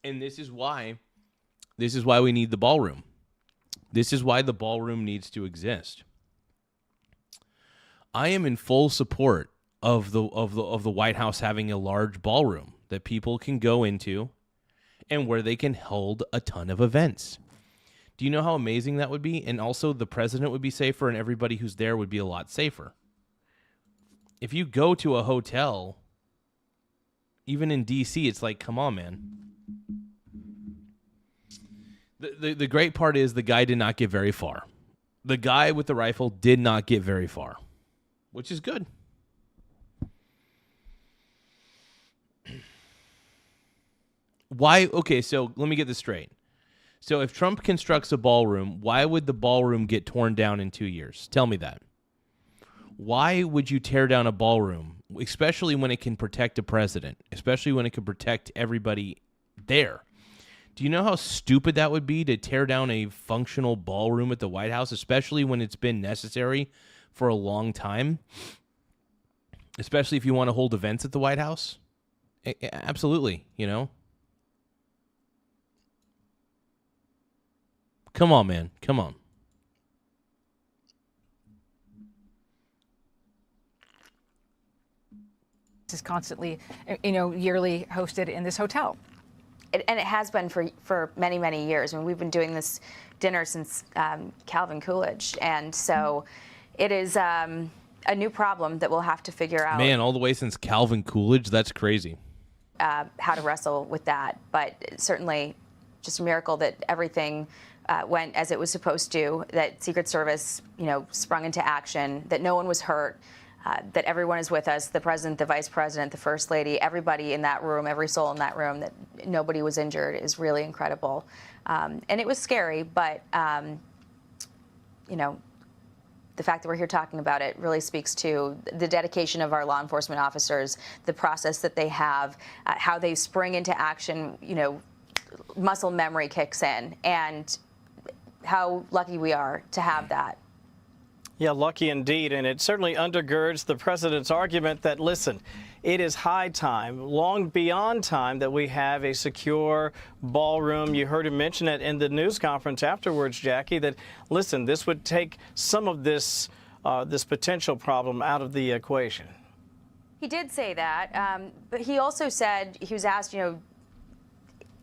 And this is why we need the ballroom. This is why the ballroom needs to exist. I am in full support of the White House having a large ballroom that people can go into and where they can hold a ton of events. Do you know how amazing that would be? And also the president would be safer and everybody who's there would be a lot safer. If you go to a hotel, even in D.C., it's like, come on, man. The great part is the guy did not get very far. The guy with the rifle did not get very far, which is good. Why? Okay, so let me get this straight. So if Trump constructs a ballroom, why would the ballroom get torn down in 2 years? Tell me that. Why would you tear down a ballroom, especially when it can protect a president, especially when it can protect everybody there? Do you know how stupid that would be to tear down a functional ballroom at the White House, especially when it's been necessary for a long time, especially if you want to hold events at the White House? Absolutely, Come on, man. Come on. This is constantly, yearly hosted in this hotel. And it has been for many, many years. I mean, we've been doing this dinner since Calvin Coolidge. And so it is a new problem that we'll have to figure out. Man, all the way since Calvin Coolidge? That's crazy. How to wrestle with that. But certainly just a miracle that everything went as it was supposed to, that Secret Service, sprung into action, that no one was hurt, that everyone is with us, the president, the vice president, the first lady, everybody in that room, every soul in that room, that nobody was injured is really incredible. And it was scary, but, the fact that we're here talking about it really speaks to the dedication of our law enforcement officers, the process that they have, how they spring into action, muscle memory kicks in, and how lucky we are to have that. Yeah, lucky indeed. And it certainly undergirds the president's argument that, listen, it is high time, long beyond time, that we have a secure ballroom. You heard him mention it in the news conference afterwards, Jackie, that, listen, this would take some of this potential problem out of the equation. He did say that, but he also said, he was asked,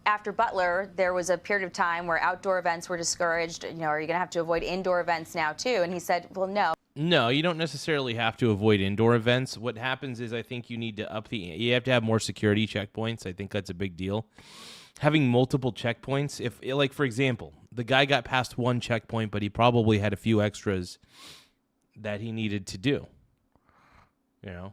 after Butler, there was a period of time where outdoor events were discouraged. Are you going to have to avoid indoor events now, too? And he said, well, no. No, you don't necessarily have to avoid indoor events. What happens is I think you need to you have to have more security checkpoints. I think that's a big deal. Having multiple checkpoints, for example, the guy got past one checkpoint, but he probably had a few extras that he needed to do. You know?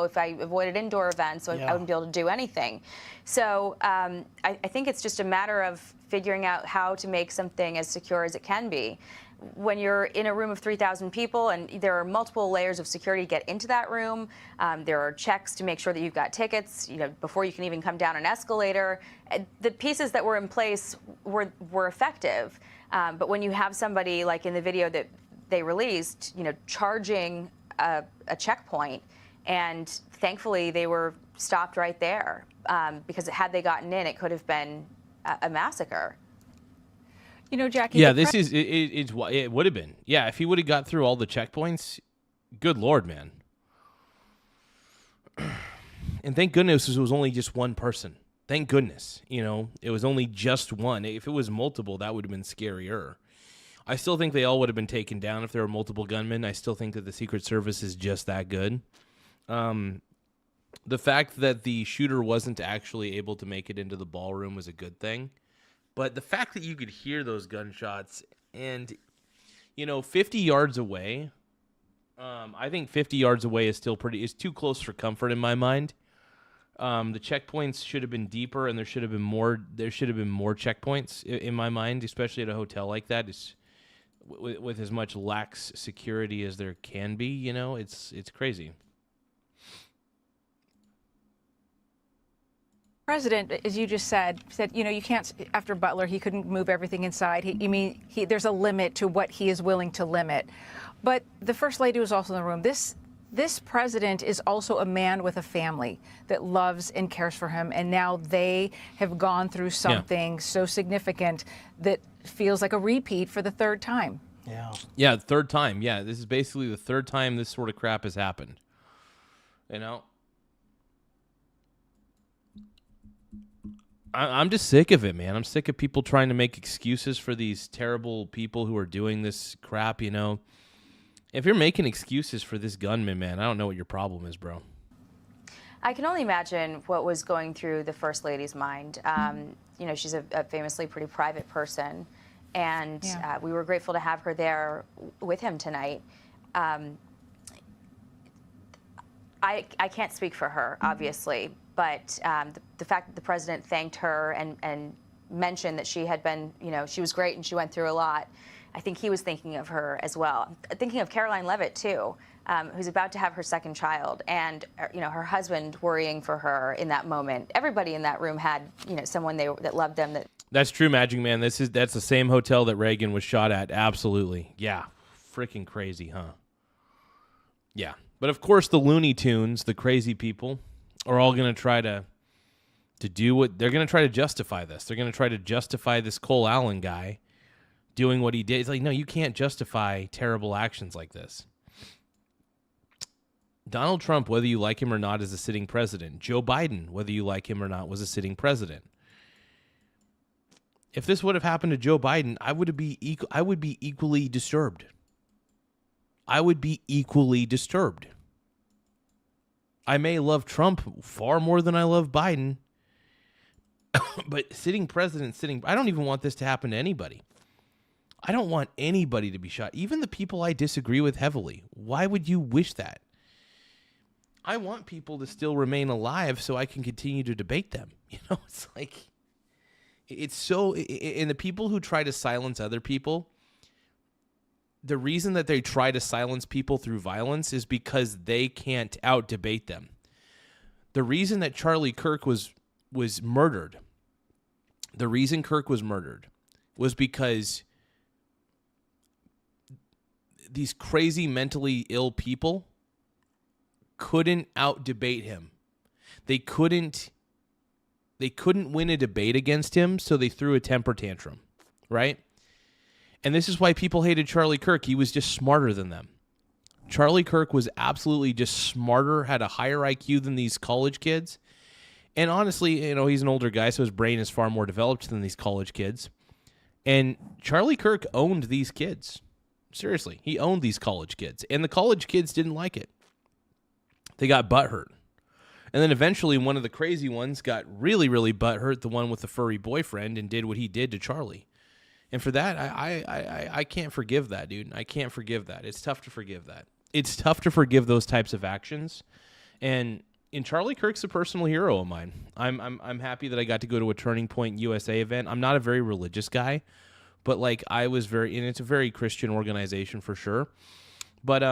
If I avoided indoor events, I wouldn't be able to do anything. So I think it's just a matter of figuring out how to make something as secure as it can be. When you're in a room of 3,000 people and there are multiple layers of security to get into that room, there are checks to make sure that you've got tickets, before you can even come down an escalator. The pieces that were in place were effective. But when you have somebody like in the video that they released, charging a checkpoint, and thankfully they were stopped right there, because had they gotten in, it could have been a massacre. Jackie. Yeah, it would have been. Yeah, if he would have got through all the checkpoints, good Lord, man. And thank goodness it was only just one person. Thank goodness, it was only just one. If it was multiple, that would have been scarier. I still think they all would have been taken down if there were multiple gunmen. I still think that the Secret Service is just that good. The fact that the shooter wasn't actually able to make it into the ballroom was a good thing. But the fact that you could hear those gunshots and, 50 yards away, I think 50 yards away is still is too close for comfort in my mind. The checkpoints should have been deeper, and there should have been more checkpoints in my mind, especially at a hotel like that. With as much lax security as there can be, it's crazy. President, as you just said, you can't, after Butler, he couldn't move everything inside. There's a limit to what he is willing to limit. But the First Lady was also in the room. This president is also a man with a family that loves and cares for him. And now they have gone through something so significant that feels like a repeat for the third time. Yeah, third time. Yeah, this is basically the third time this sort of crap has happened. I'm just sick of it, man. I'm sick of people trying to make excuses for these terrible people who are doing this crap, If you're making excuses for this gunman, man, I don't know what your problem is, bro. I can only imagine what was going through the First Lady's mind. She's a famously pretty private person, and we were grateful to have her there with him tonight. I can't speak for her, obviously, but the fact that the president thanked her and mentioned that she had been, she was great and she went through a lot, I think he was thinking of her as well. Thinking of Caroline Leavitt, too, who's about to have her second child, and, her husband worrying for her in that moment. Everybody in that room had, someone that loved them. That's true, Magic Man. That's the same hotel that Reagan was shot at. Absolutely. Yeah. Freaking crazy, huh? Yeah. But, of course, the Looney Tunes, the crazy people, are all going to try to do what they're going to try to justify this. They're going to try to justify this Cole Allen guy doing what he did. It's like, no, you can't justify terrible actions like this. Donald Trump, whether you like him or not, is a sitting president. Joe Biden, whether you like him or not, was a sitting president. If this would have happened to Joe Biden, I would be equally disturbed. I would be equally disturbed. I may love Trump far more than I love Biden, but sitting president, I don't even want this to happen to anybody. I don't want anybody to be shot, even the people I disagree with heavily. Why would you wish that? I want people to still remain alive so I can continue to debate them. It's like, it's so, and the people who try to silence other people, the reason that they try to silence people through violence is because they can't out-debate them. The reason that Charlie Kirk was murdered, the reason Kirk was murdered was because these crazy mentally ill people couldn't out-debate him. They couldn't win a debate against him, so they threw a temper tantrum, right? And this is why people hated Charlie Kirk. He was just smarter than them. Charlie Kirk was absolutely just smarter, had a higher IQ than these college kids. And honestly, he's an older guy, so his brain is far more developed than these college kids. And Charlie Kirk owned these kids. Seriously, he owned these college kids. And the college kids didn't like it. They got butthurt. And then eventually one of the crazy ones got really, really butthurt, the one with the furry boyfriend, and did what he did to Charlie. And for that, I can't forgive that, dude. I can't forgive that. It's tough to forgive that. It's tough to forgive those types of actions. And Charlie Kirk's a personal hero of mine. I'm happy that I got to go to a Turning Point USA event. I'm not a very religious guy, but like I was and it's a very Christian organization for sure. But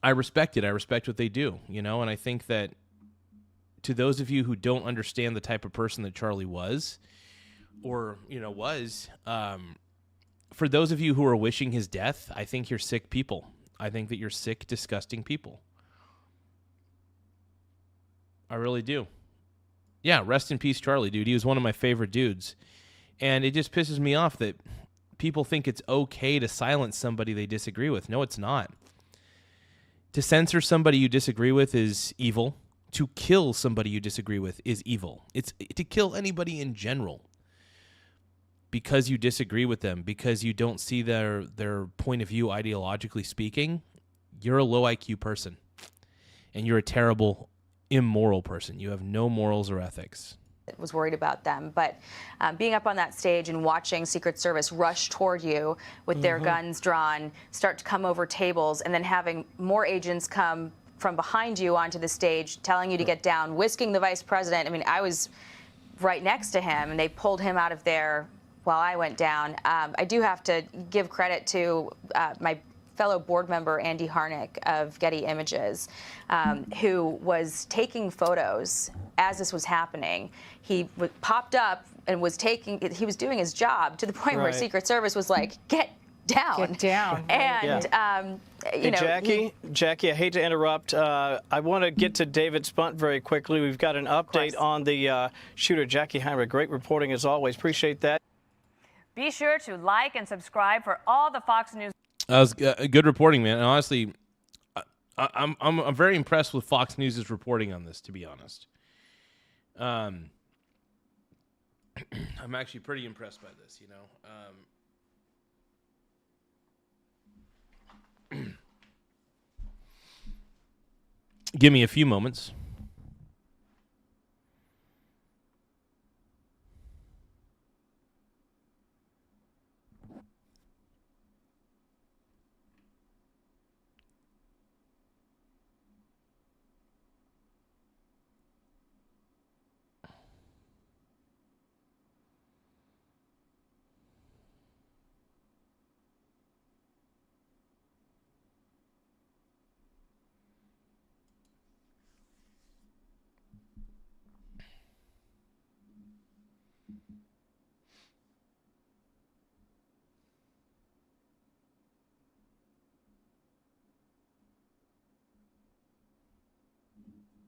I respect it. I respect what they do, and I think that to those of you who don't understand the type of person that Charlie was, or, for those of you who are wishing his death, I think you're sick people. I think that you're sick, disgusting people. I really do. Yeah, rest in peace, Charlie, dude. He was one of my favorite dudes. And it just pisses me off that people think it's okay to silence somebody they disagree with. No, it's not. To censor somebody you disagree with is evil. To kill somebody you disagree with is evil. It's to kill anybody in general because you disagree with them, because you don't see their point of view ideologically speaking. You're a low IQ person, and you're a terrible, immoral person. You have no morals or ethics. Was worried about them, but being up on that stage and watching Secret Service rush toward you with their guns drawn, start to come over tables, and then having more agents come from behind you onto the stage, telling you to get down, whisking the vice president. I mean, I was right next to him, and they pulled him out of there while I went down. I do have to give credit to my fellow board member, Andy Harnick of Getty Images, who was taking photos as this was happening. He popped up and he was doing his job to the point where Secret Service was like, get down. Get down. And, Jackie, I hate to interrupt. I want to get to David Spunt very quickly. We've got an update on the shooter, Jackie Heinrich. Great reporting as always. Appreciate that. Be sure to like and subscribe for all the Fox News. That was good reporting, man. And honestly, I'm very impressed with Fox News' reporting on this, to be honest. I'm actually pretty impressed by this, Give me a few moments.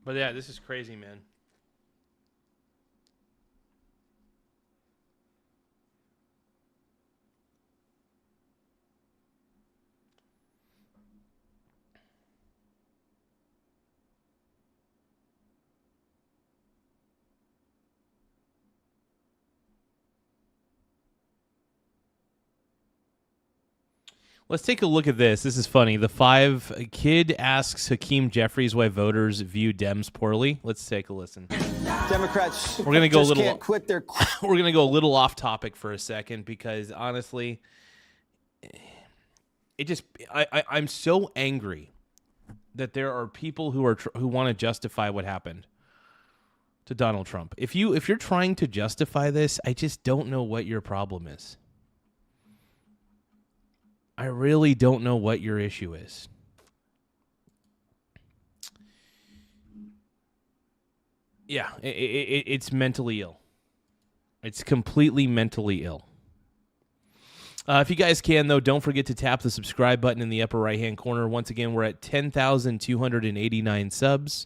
But yeah, this is crazy, man. Let's take a look at this. This is funny. The kid asks Hakeem Jeffries why voters view Dems poorly. Let's take a listen. Democrats we're gonna go just a little can't quit their. We're gonna go a little off topic for a second because honestly, I'm so angry that there are people who want to justify what happened to Donald Trump. If you're trying to justify this, I just don't know what your problem is. I really don't know what your issue is. Yeah, it's mentally ill. It's completely mentally ill. If you guys can, though, don't forget to tap the subscribe button in the upper right-hand corner. Once again, we're at 10,289 subs,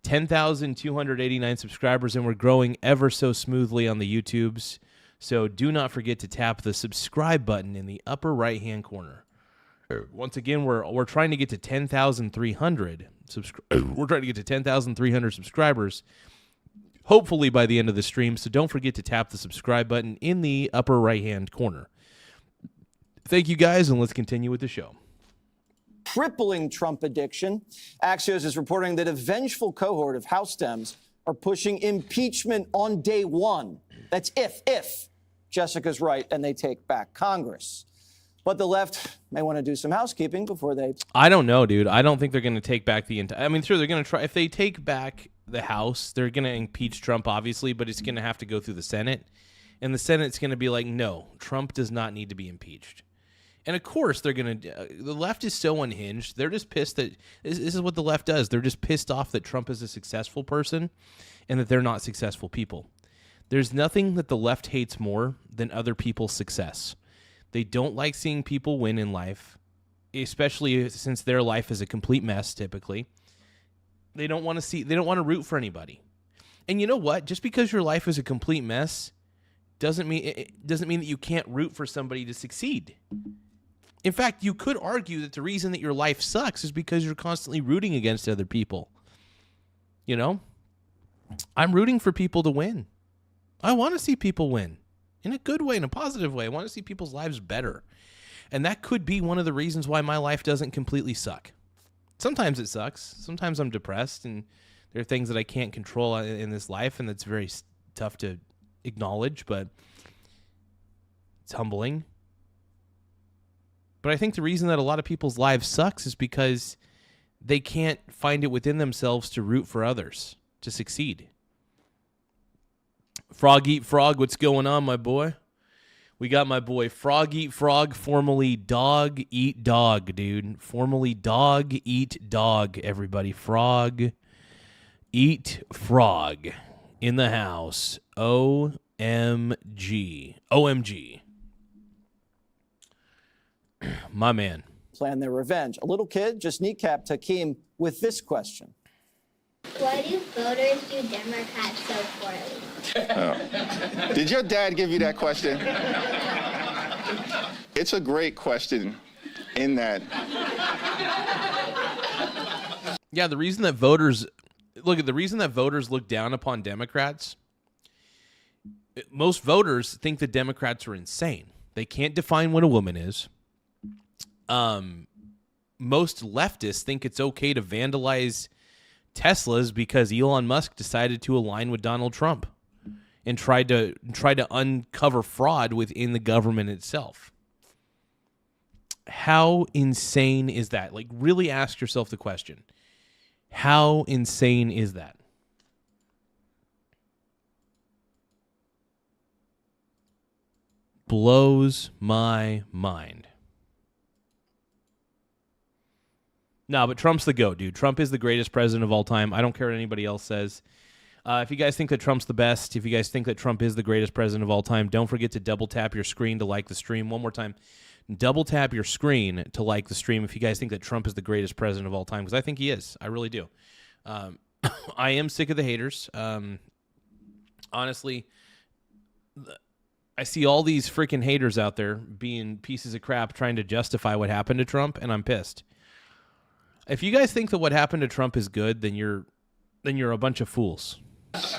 10,289 subscribers, and we're growing ever so smoothly on the YouTubes. So do not forget to tap the subscribe button in the upper right-hand corner. Once again, we're trying to get to 10,300 we're trying to get to 10,300 subscribers, hopefully by the end of the stream. So don't forget to tap the subscribe button in the upper right-hand corner. Thank you, guys, and let's continue with the show. Crippling Trump addiction. Axios is reporting that a vengeful cohort of House Dems are pushing impeachment on day one. That's if Jessica's right and they take back Congress. But the left may want to do some housekeeping before they... I don't know, dude. I don't think they're going to take back the entire... I mean, sure, they're going to try... If they take back the House, they're going to impeach Trump, obviously, but it's going to have to go through the Senate. And the Senate's going to be like, no, Trump does not need to be impeached. And of course, they're going to... the left is so unhinged. They're just pissed that... This is what the left does. They're just pissed off that Trump is a successful person and that they're not successful people. There's nothing that the left hates more than other people's success. They don't like seeing people win in life, especially since their life is a complete mess, typically. They don't want to root for anybody. And you know what? Just because your life is a complete mess doesn't mean that you can't root for somebody to succeed. In fact, you could argue that the reason that your life sucks is because you're constantly rooting against other people. You know? I'm rooting for people to win. I want to see people win. In a good way, in a positive way. I want to see people's lives better. And that could be one of the reasons why my life doesn't completely suck. Sometimes it sucks. Sometimes I'm depressed, and there are things that I can't control in this life, and that's very tough to acknowledge, but it's humbling. But I think the reason that a lot of people's lives sucks is because they can't find it within themselves to root for others to succeed. Frog Eat Frog, what's going on, my boy? We got my boy Frog Eat Frog, formerly Dog Eat Dog, dude. Formerly Dog Eat Dog, everybody. Frog Eat Frog in the house. OMG. OMG. My man. Plan their revenge. A little kid just kneecapped Hakeem with this question. Why do voters do Democrats so poorly? Oh. Did your dad give you that question? It's a great question in that. Yeah, the reason that voters look down upon Democrats, most voters think that Democrats are insane. They can't define what a woman is. Most leftists think it's okay to vandalize Teslas because Elon Musk decided to align with Donald Trump and tried to uncover fraud within the government itself. How insane is that? Like, really ask yourself the question. How insane is that? Blows my mind. No, but Trump's the GOAT, dude. Trump is the greatest president of all time. I don't care what anybody else says. If you guys think that Trump's the best, if you guys think that Trump is the greatest president of all time, don't forget to double tap your screen to like the stream. One more time. Double tap your screen to like the stream if you guys think that Trump is the greatest president of all time, because I think he is. I really do. I am sick of the haters. Honestly, I see all these freaking haters out there being pieces of crap trying to justify what happened to Trump, and I'm pissed. If you guys think that what happened to Trump is good, then you're a bunch of fools. I'm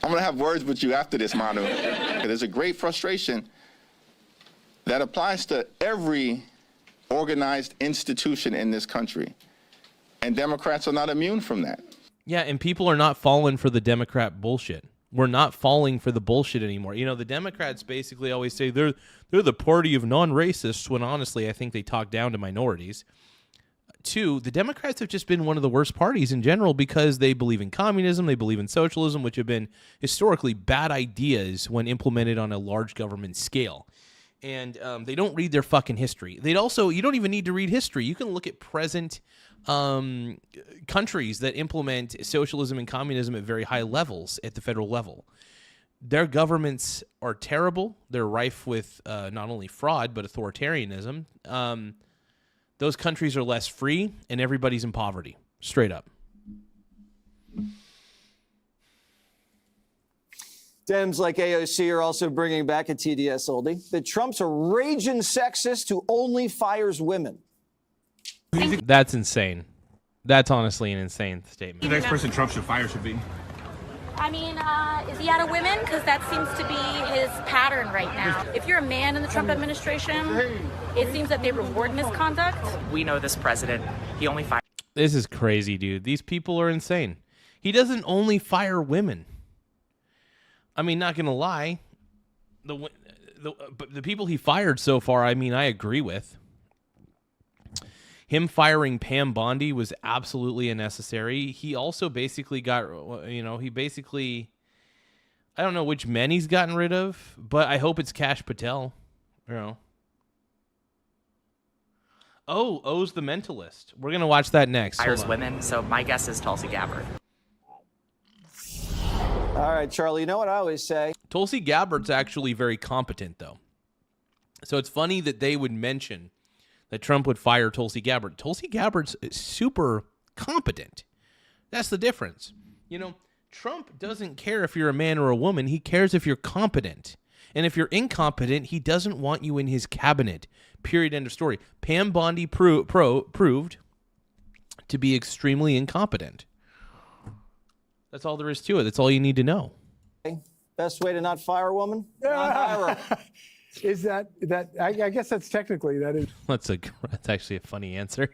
going to have words with you after this, Manu. There's a great frustration that applies to every organized institution in this country. And Democrats are not immune from that. Yeah, and people are not falling for the Democrat bullshit. We're not falling for the bullshit anymore. You know, the Democrats basically always say they're the party of non-racists, when honestly I think they talk down to minorities. Two, the Democrats have just been one of the worst parties in general because they believe in communism, they believe in socialism, which have been historically bad ideas when implemented on a large government scale. And they don't read their fucking history. You don't even need to read history. You can look at present countries that implement socialism and communism at very high levels at the federal level. Their governments are terrible. They're rife with not only fraud, but authoritarianism. Those countries are less free, and everybody's in poverty. Straight up. Dems like AOC are also bringing back a TDS oldie that Trump's a raging sexist who only fires women. That's insane. That's honestly an insane statement. The next person Trump should fire should be? I mean, is he out of women? Because that seems to be his pattern right now. If you're a man in the Trump administration, it seems that they reward misconduct. We know this president. He only fires. This is crazy, dude. These people are insane. He doesn't only fire women. I mean, not gonna lie, but the people he fired so far, I mean, I agree with. Him firing Pam Bondi was absolutely unnecessary. He also basically got, I don't know which men he's gotten rid of, but I hope it's Kash Patel. O's the Mentalist. We're going to watch that next. Fires women, so my guess is Tulsi Gabbard. All right, Charlie, you know what I always say? Tulsi Gabbard's actually very competent, though. So it's funny that they would mention that Trump would fire Tulsi Gabbard. Tulsi Gabbard's super competent. That's the difference. Trump doesn't care if you're a man or a woman. He cares if you're competent. And if you're incompetent, he doesn't want you in his cabinet. Period. End of story. Pam Bondi proved to be extremely incompetent. That's all there is to it. That's all you need to know. Best way to not fire a woman? Not hire her. Is that I guess that's technically that is. That's actually a funny answer.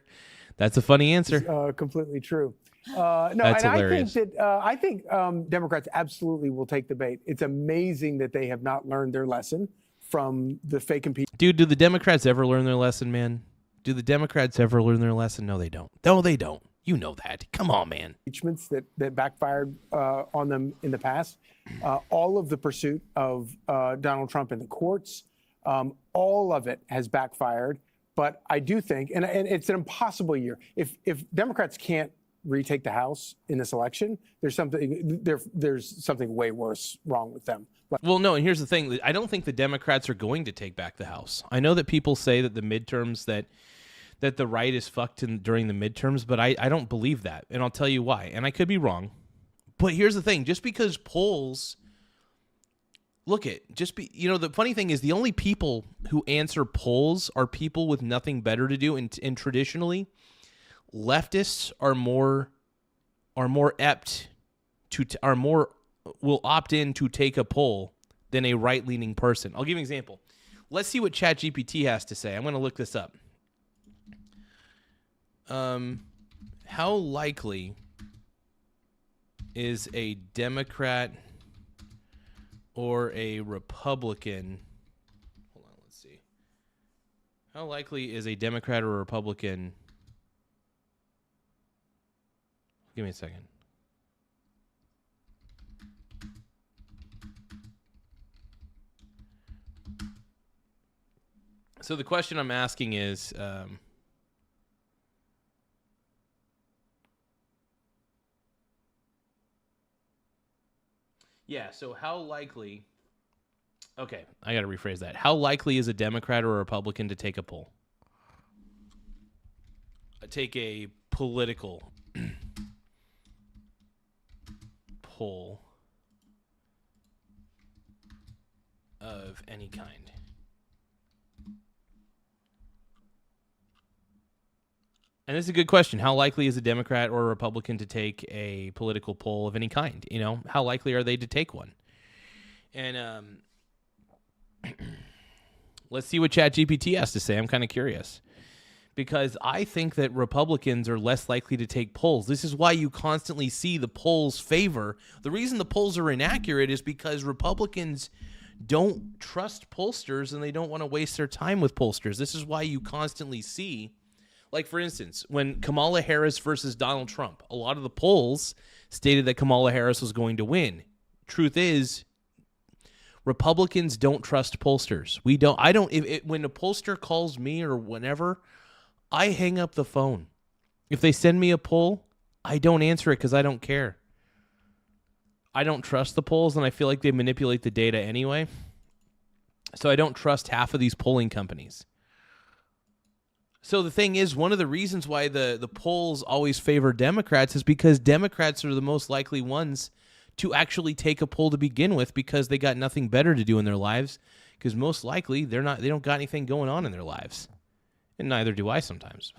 That's a funny answer. Completely true. No, that's and hilarious. I think Democrats absolutely will take the bait. It's amazing that they have not learned their lesson from the fake impeachment. Dude, do the Democrats ever learn their lesson, man? Do the Democrats ever learn their lesson? No, they don't. No, they don't. You know that. Come on, man. Impeachments that backfired on them in the past. All of the pursuit of Donald Trump in the courts, all of it has backfired. But I do think, and it's an impossible year. If Democrats can't retake the House in this election, there's something way worse wrong with them. Well, no, and here's the thing. I don't think the Democrats are going to take back the House. I know that people say that the midterms, that the right is fucked during the midterms, but I don't believe that, and I'll tell you why. And I could be wrong, but here's the thing: just because polls, the funny thing is the only people who answer polls are people with nothing better to do, and traditionally, leftists are more apt to will opt in to take a poll than a right-leaning person. I'll give you an example. Let's see what ChatGPT has to say. I'm going to look this up. How likely is a Democrat or a Republican? Hold on, let's see. How likely is a Democrat or a Republican? Give me a second. So the question I'm asking is, so how likely, okay, I got to rephrase that. How likely is a Democrat or a Republican to take a poll? Take a political poll of any kind. And this is a good question. How likely is a Democrat or a Republican to take a political poll of any kind? How likely are they to take one? And let's see what ChatGPT has to say. I'm kind of curious. Because I think that Republicans are less likely to take polls. This is why you constantly see the polls favor. The reason the polls are inaccurate is because Republicans don't trust pollsters and they don't want to waste their time with pollsters. This is why you constantly see, like, for instance, when Kamala Harris versus Donald Trump, a lot of the polls stated that Kamala Harris was going to win. Truth is, Republicans don't trust pollsters. When a pollster calls me or whenever, I hang up the phone. If they send me a poll, I don't answer it because I don't care. I don't trust the polls, and I feel like they manipulate the data anyway. So I don't trust half of these polling companies. So the thing is, one of the reasons why the polls always favor Democrats is because Democrats are the most likely ones to actually take a poll to begin with because they got nothing better to do in their lives, because most likely they don't got anything going on in their lives. And neither do I sometimes.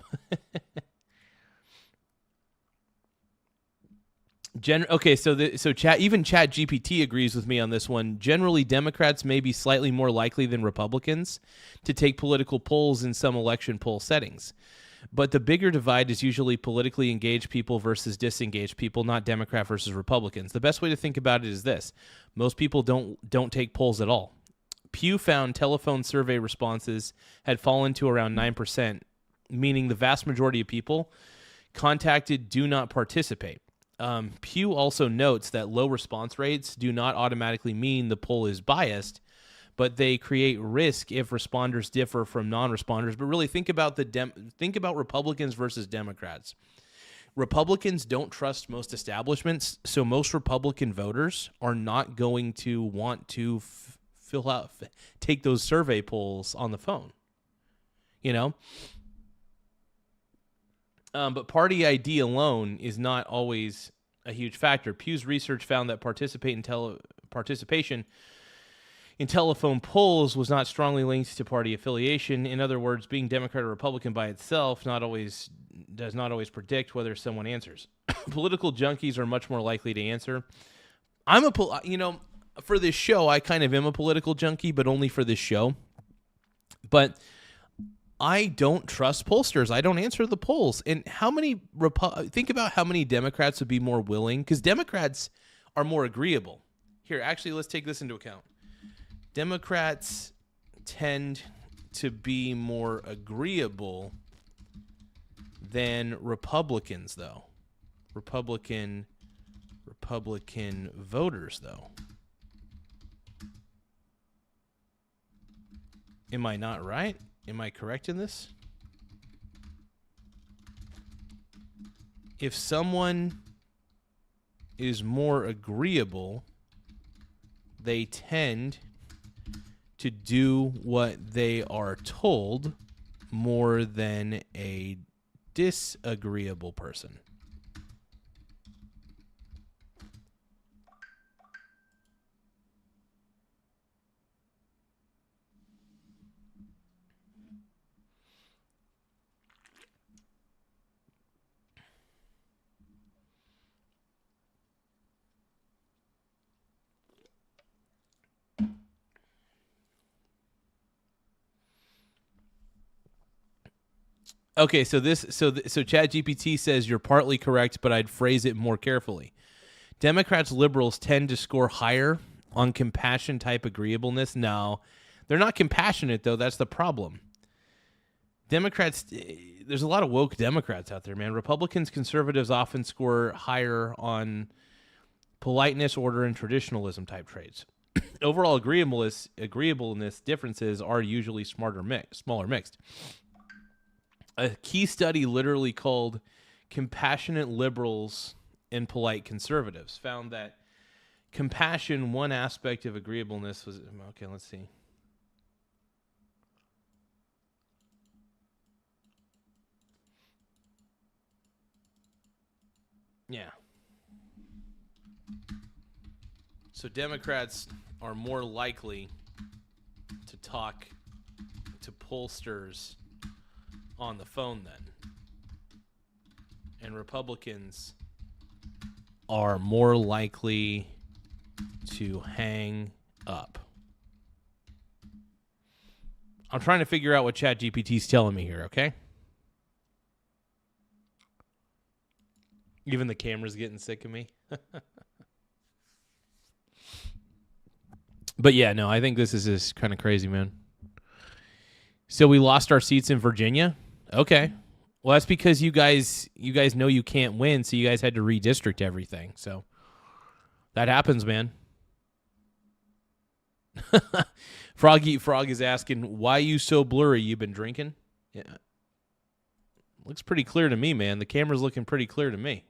Okay, so even Chat GPT agrees with me on this one. Generally, Democrats may be slightly more likely than Republicans to take political polls in some election poll settings. But the bigger divide is usually politically engaged people versus disengaged people, not Democrat versus Republicans. The best way to think about it is this. Most people don't take polls at all. Pew found telephone survey responses had fallen to around 9%, meaning the vast majority of people contacted do not participate. Pew also notes that low response rates do not automatically mean the poll is biased, but they create risk if responders differ from non-responders. But really, think about Republicans versus Democrats. Republicans don't trust most establishments, so most Republican voters are not going to want to take those survey polls on the phone. But party ID alone is not always a huge factor. Pew's research found that participation in telephone polls was not strongly linked to party affiliation. In other words, being Democrat or Republican by itself does not always predict whether someone answers. Political junkies are much more likely to answer. For this show, I kind of am a political junkie, but only for this show. But I don't trust pollsters. I don't answer the polls. And think about how many Democrats would be more willing, because Democrats are more agreeable. Here, actually, let's take this into account. Democrats tend to be more agreeable than Republicans, though. Republican voters, though. Am I not right? Am I correct in this? If someone is more agreeable, they tend to do what they are told more than a disagreeable person. Okay, so ChatGPT says you're partly correct, but I'd phrase it more carefully. Democrats, liberals tend to score higher on compassion type agreeableness. No, they're not compassionate, though. That's the problem. Democrats, there's a lot of woke Democrats out there, man. Republicans, conservatives often score higher on politeness, order, and traditionalism type traits. Overall agreeableness differences are usually smaller mixed. A key study literally called Compassionate Liberals and Polite Conservatives found that compassion, one aspect of agreeableness was... Okay, let's see. Yeah. So Democrats are more likely to talk to pollsters on the phone then. And Republicans are more likely to hang up. I'm trying to figure out what ChatGPT is telling me here, okay? Even the camera's getting sick of me. But yeah, no, I think this is just kind of crazy, man. So we lost our seats in Virginia? Okay. Well, that's because you guys know you can't win, so you guys had to redistrict everything. So that happens, man. Frog is asking, why you so blurry? You been drinking? Yeah. Looks pretty clear to me, man. The camera's looking pretty clear to me.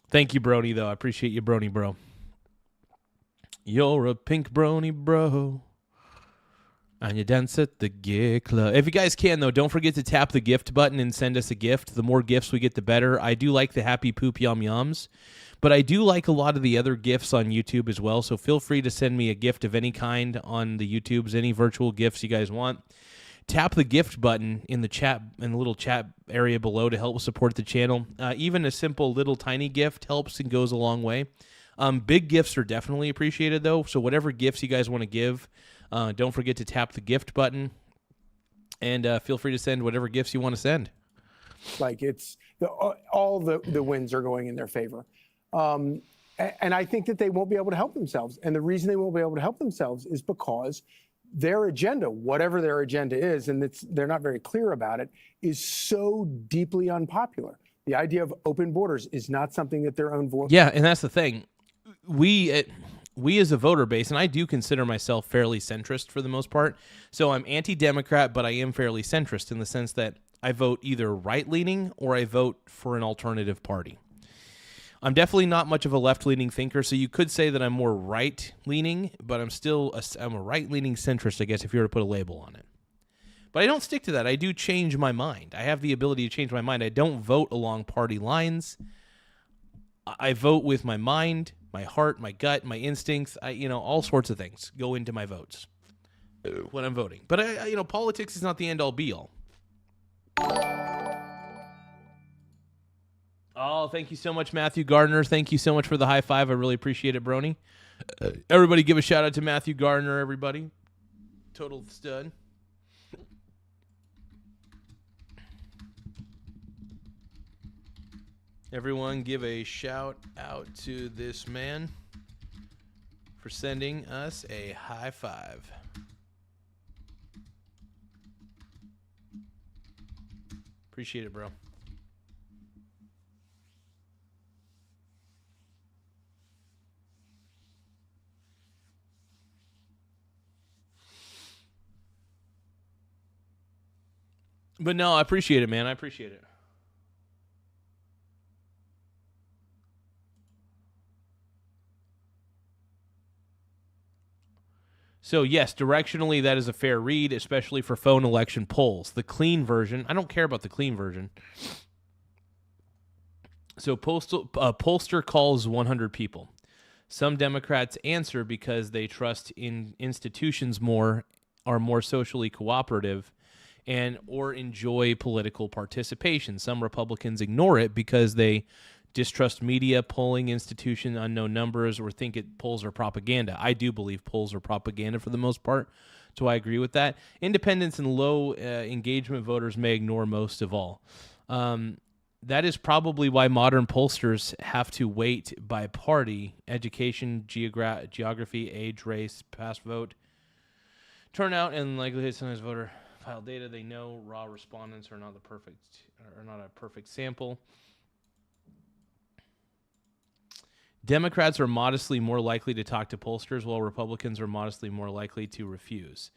Thank you, Brony, though. I appreciate you, Brony, bro. You're a pink brony, bro. And you dance at the gift club. If you guys can, though, don't forget to tap the gift button and send us a gift. The more gifts we get, the better. I do like the happy poop yum yums, but I do like a lot of the other gifts on YouTube as well, so feel free to send me a gift of any kind on the YouTubes, any virtual gifts you guys want. Tap the gift button in the chat, in the little chat area below to help support the channel. Even a simple little tiny gift helps and goes a long way. Big gifts are definitely appreciated, though, so whatever gifts you guys want to give, don't forget to tap the gift button, and feel free to send whatever gifts you want to send. Like all the wins are going in their favor. And I think that they won't be able to help themselves. And the reason they won't be able to help themselves is because their agenda, whatever their agenda is, and they're not very clear about it, is so deeply unpopular. The idea of open borders is not something that their own voice. Yeah, and that's the thing. We as a voter base, and I do consider myself fairly centrist for the most part, so I'm anti-Democrat, but I am fairly centrist in the sense that I vote either right-leaning or I vote for an alternative party. I'm definitely not much of a left-leaning thinker, so you could say that I'm more right-leaning, but I'm a right-leaning centrist, I guess, if you were to put a label on it. But I don't stick to that. I do change my mind. I have the ability to change my mind. I don't vote along party lines. I vote with my mind, my heart, my gut, my instincts. All sorts of things go into my votes when I'm voting. But politics is not the end-all be-all. Oh, thank you so much, Matthew Gardner. Thank you so much for the high five. I really appreciate it, Brony. Everybody give a shout out to Matthew Gardner, everybody. Total stud. Everyone give a shout out to this man for sending us a high five. Appreciate it, bro. But no, I appreciate it, man. I appreciate it. So, yes, directionally, that is a fair read, especially for phone election polls. The clean version, I don't care about the clean version. So, pollster calls 100 people. Some Democrats answer because they trust in institutions more, are more socially cooperative, and or enjoy political participation. Some Republicans ignore it because they distrust media, polling institution, unknown numbers, or think polls are propaganda. I do believe polls are propaganda for the most part, so I agree with that. Independents and low engagement voters may ignore most of all. That is probably why modern pollsters have to weight by party, education, geography, age, race, past vote, turnout, and likelihood sometimes voter file data. They know raw respondents are not a perfect sample. Democrats are modestly more likely to talk to pollsters, while Republicans are modestly more likely to refuse.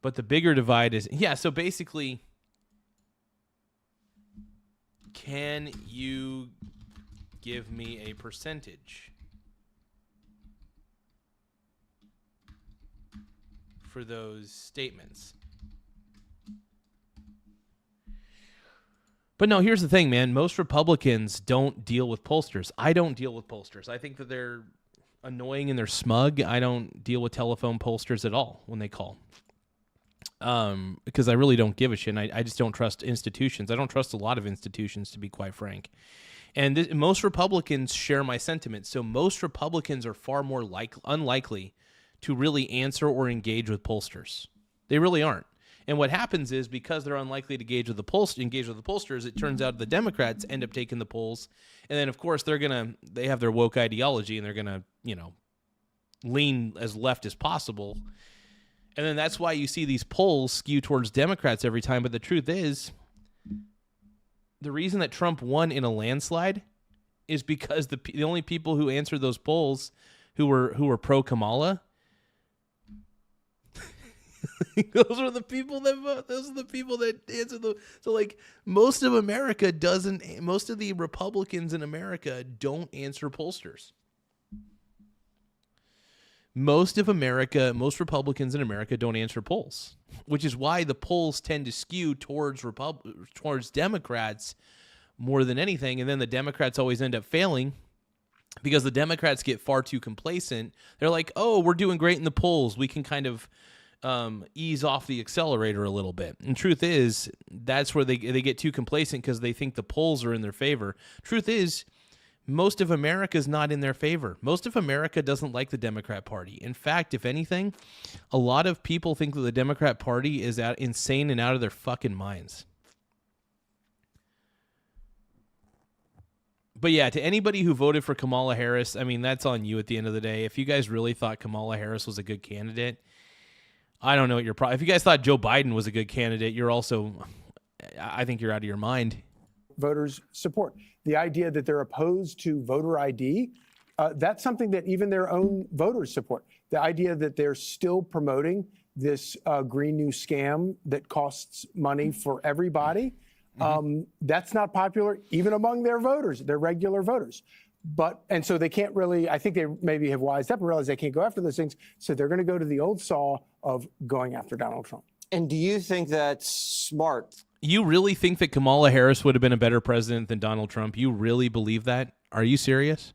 But the bigger divide is, so basically, can you give me a percentage for those statements? But no, here's the thing, man. Most Republicans don't deal with pollsters. I don't deal with pollsters. I think that they're annoying and they're smug. I don't deal with telephone pollsters at all when they call. Because I really don't give a shit. And I just don't trust institutions. I don't trust a lot of institutions, to be quite frank. And most Republicans share my sentiment. So most Republicans are far more unlikely to really answer or engage with pollsters. They really aren't. And what happens is, because they're unlikely to engage with the pollsters, it turns out the Democrats end up taking the polls. And then, of course, they have their woke ideology, and they're going to, lean as left as possible. And then that's why you see these polls skew towards Democrats every time. But the truth is, the reason that Trump won in a landslide is because the only people who answered those polls who were pro-Kamala, those are the people that vote. Those are the people that answer the. So, like, most of the Republicans in America don't answer pollsters. most Republicans in America don't answer polls, which is why the polls tend to skew towards Democrats more than anything. And then the Democrats always end up failing because the Democrats get far too complacent. They're like, oh, we're doing great in the polls. We can kind of ease off the accelerator a little bit. And truth is, that's where they get too complacent because they think the polls are in their favor. Truth is, most of America is not in their favor. Most of America doesn't like the Democrat Party. In fact, if anything, a lot of people think that the Democrat Party is insane and out of their fucking minds. But yeah, to anybody who voted for Kamala Harris, I mean, that's on you at the end of the day. If you guys really thought Kamala Harris was a good candidate, I don't know what your problem. If you guys thought Joe Biden was a good candidate, I think you're out of your mind. Voters support the idea that they're opposed to voter ID. That's something that even their own voters support. The idea that they're still promoting this green new scam that costs money for everybody. That's not popular even among their voters, their regular voters. And so they can't really, I think they maybe have wised up and realized they can't go after those things. So they're going to go to the old saw of going after Donald Trump. And do you think that's smart? You really think that Kamala Harris would have been a better president than Donald Trump? You really believe that? Are you serious?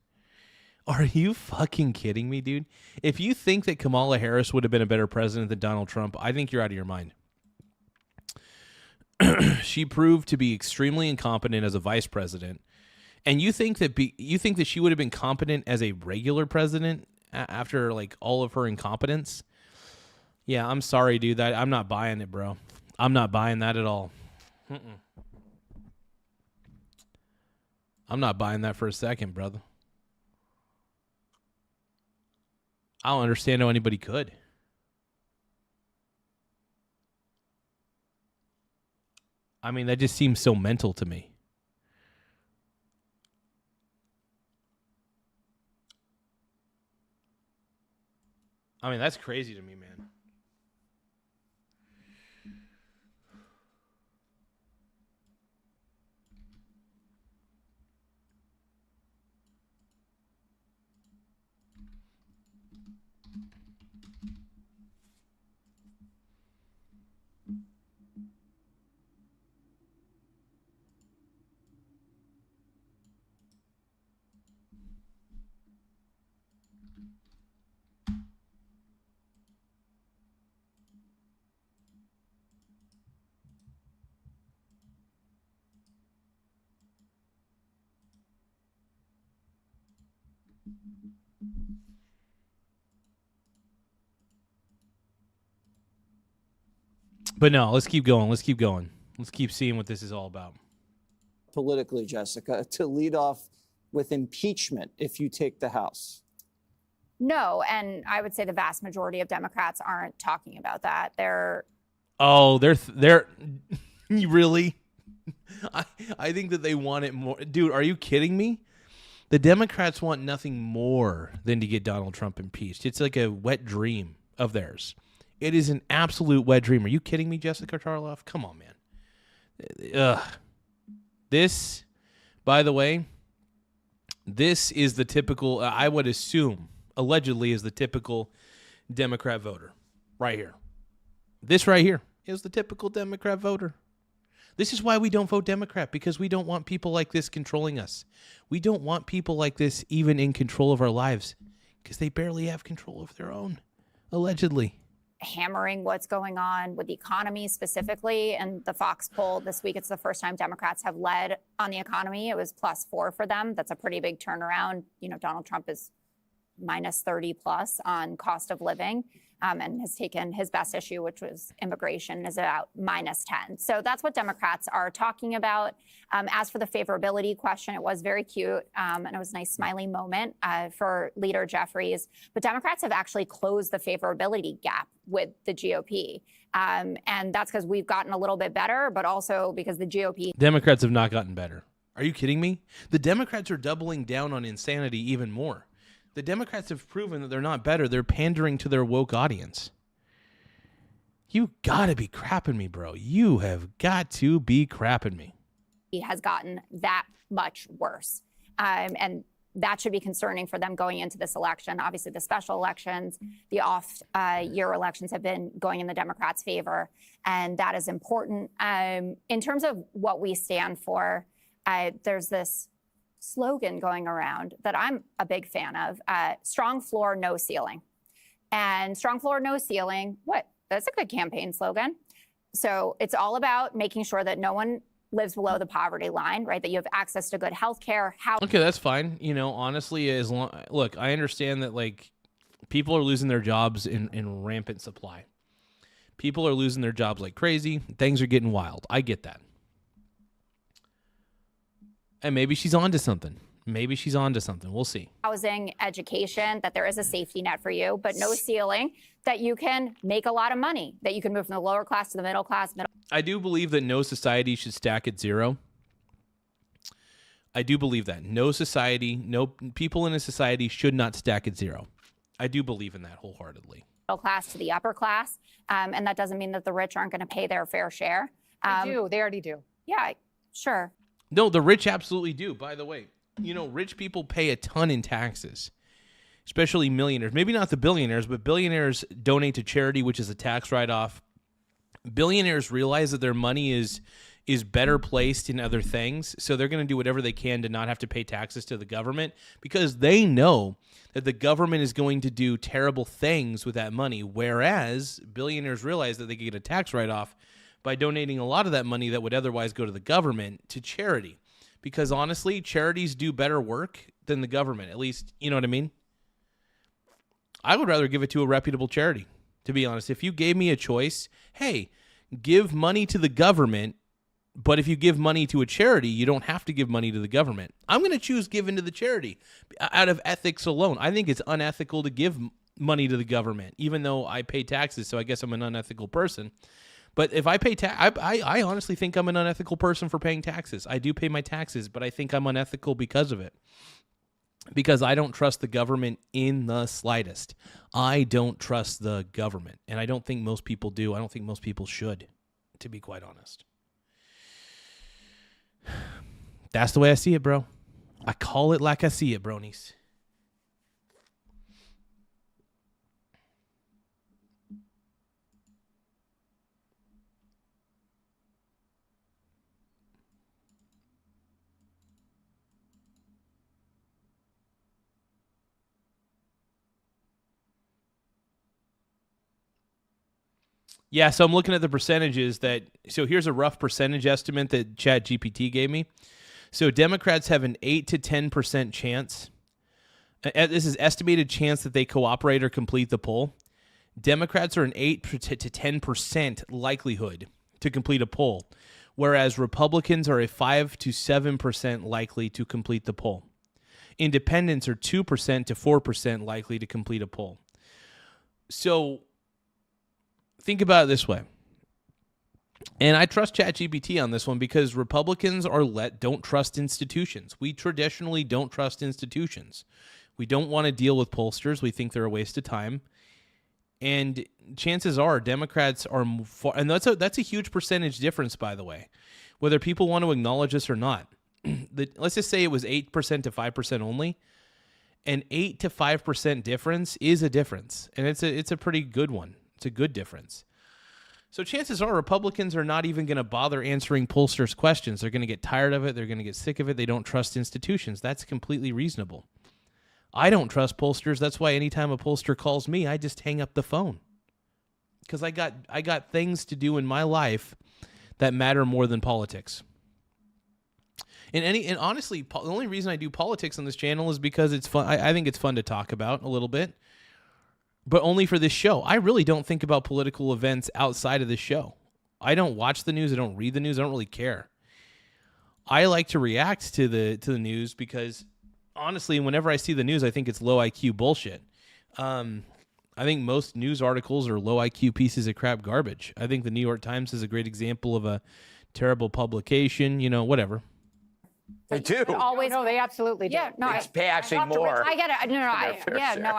Are you fucking kidding me, dude? If you think that Kamala Harris would have been a better president than Donald Trump, I think you're out of your mind. She proved to be extremely incompetent as a vice president. And you think that she would have been competent as a regular president after like all of her incompetence? Yeah, I'm sorry, dude. I'm not buying it, bro. I'm not buying that at all. I'm not buying that for a second, brother. I don't understand how anybody could. I mean, that just seems so mental to me. I mean, that's crazy to me, man. But no, let's keep going. Let's keep going. Let's keep seeing what this is all about. Politically, Jessica, to lead off with impeachment if you take the House. No, and I would say the vast majority of Democrats aren't talking about that. They're really? I think that they want it more. Dude, are you kidding me? The Democrats want nothing more than to get Donald Trump impeached. It's like a wet dream of theirs. It is an absolute wet dream. Are you kidding me, Jessica Charloff? Come on, man. This, by the way, this is the typical, I would assume, allegedly is the typical Democrat voter right here. This right here is the typical Democrat voter. This is why we don't vote Democrat, because we don't want people like this controlling us. We don't want people like this even in control of our lives, because they barely have control of their own, allegedly. Hammering what's going on with the economy specifically. And the Fox poll this week, it's the first time Democrats have led on the economy. It was +4 for them. That's a pretty big turnaround. You know, Donald Trump is -30 plus on cost of living, and has taken his best issue, which was immigration, is about -10. So that's what Democrats are talking about. As for the favorability question, it was very cute, and it was a nice smiley moment for Leader Jeffries. But Democrats have actually closed the favorability gap with the GOP. And that's because we've gotten a little bit better, but also because the GOP... Democrats have not gotten better. Are you kidding me? The Democrats are doubling down on insanity even more. The Democrats have proven that they're not better. They're pandering to their woke audience. You gotta be crapping me, bro. You have got to be crapping me. He has gotten that much worse. And that should be concerning for them going into this election. Obviously, the special elections, the off-year elections have been going in the Democrats' favor, and that is important. In terms of what we stand for, there's this slogan going around that I'm a big fan of, strong floor, no ceiling. And strong floor, no ceiling, that's a good campaign slogan. So it's all about making sure that no one lives below the poverty line, right? That you have access to good health care. Okay, that's fine. Honestly, look, I understand that, people are losing their jobs in rampant supply. People are losing their jobs like crazy. Things are getting wild. I get that. And maybe she's on to something. We'll see. Housing, education, that there is a safety net for you, but no ceiling, that you can make a lot of money, that you can move from the lower class to the middle class. I do believe that no society should stack at zero. I do believe that. No people in a society should not stack at zero. I do believe in that wholeheartedly. Middle class to the upper class, and that doesn't mean that the rich aren't going to pay their fair share. They do. They already do. Yeah, sure. No, the rich absolutely do, by the way. Rich people pay a ton in taxes, especially millionaires. Maybe not the billionaires, but billionaires donate to charity, which is a tax write-off. Billionaires realize that their money is better placed in other things, so they're going to do whatever they can to not have to pay taxes to the government because they know that the government is going to do terrible things with that money, whereas billionaires realize that they can get a tax write-off by donating a lot of that money that would otherwise go to the government to charity. Because honestly, charities do better work than the government. At least, you know what I mean? I would rather give it to a reputable charity, to be honest. If you gave me a choice, hey, give money to the government, but if you give money to a charity, you don't have to give money to the government. I'm going to choose giving to the charity out of ethics alone. I think it's unethical to give money to the government, even though I pay taxes, so I guess I'm an unethical person. But if I pay I honestly think I'm an unethical person for paying taxes. I do pay my taxes, but I think I'm unethical because of it. Because I don't trust the government in the slightest. I don't trust the government. And I don't think most people do. I don't think most people should, to be quite honest. That's the way I see it, bro. I call it like I see it, bronies. Yeah, so I'm looking at the percentages so here's a rough percentage estimate that ChatGPT gave me. So Democrats have an 8 to 10% chance. This is estimated chance that they cooperate or complete the poll. Democrats are an 8 to 10% likelihood to complete a poll, whereas Republicans are a 5 to 7% likely to complete the poll. Independents are 2% to 4% likely to complete a poll. So think about it this way. And I trust ChatGPT on this one because Republicans don't trust institutions. We traditionally don't trust institutions. We don't want to deal with pollsters. We think they're a waste of time. And chances are Democrats are and that's a huge percentage difference, by the way, whether people want to acknowledge this or not. Let's just say it was 8% to 5% only. An 8 to 5% difference is a difference, and it's a pretty good one. It's a good difference. So chances are Republicans are not even going to bother answering pollsters' questions. They're going to get tired of it. They're going to get sick of it. They don't trust institutions. That's completely reasonable. I don't trust pollsters. That's why anytime a pollster calls me, I just hang up the phone. Because I got things to do in my life that matter more than politics. And honestly, the only reason I do politics on this channel is because it's fun. I think it's fun to talk about a little bit. But only for this show. I really don't think about political events outside of this show. I don't watch the news. I don't read the news. I don't really care. I like to react to the news because, honestly, whenever I see the news, I think it's low IQ bullshit. I think most news articles are low IQ pieces of crap garbage. I think the New York Times is a great example of a terrible publication. Whatever. They do. Always, no, they absolutely do. yeah, no, It's actually I talked to Rich. more. I get it. No, their fair yeah, share. no,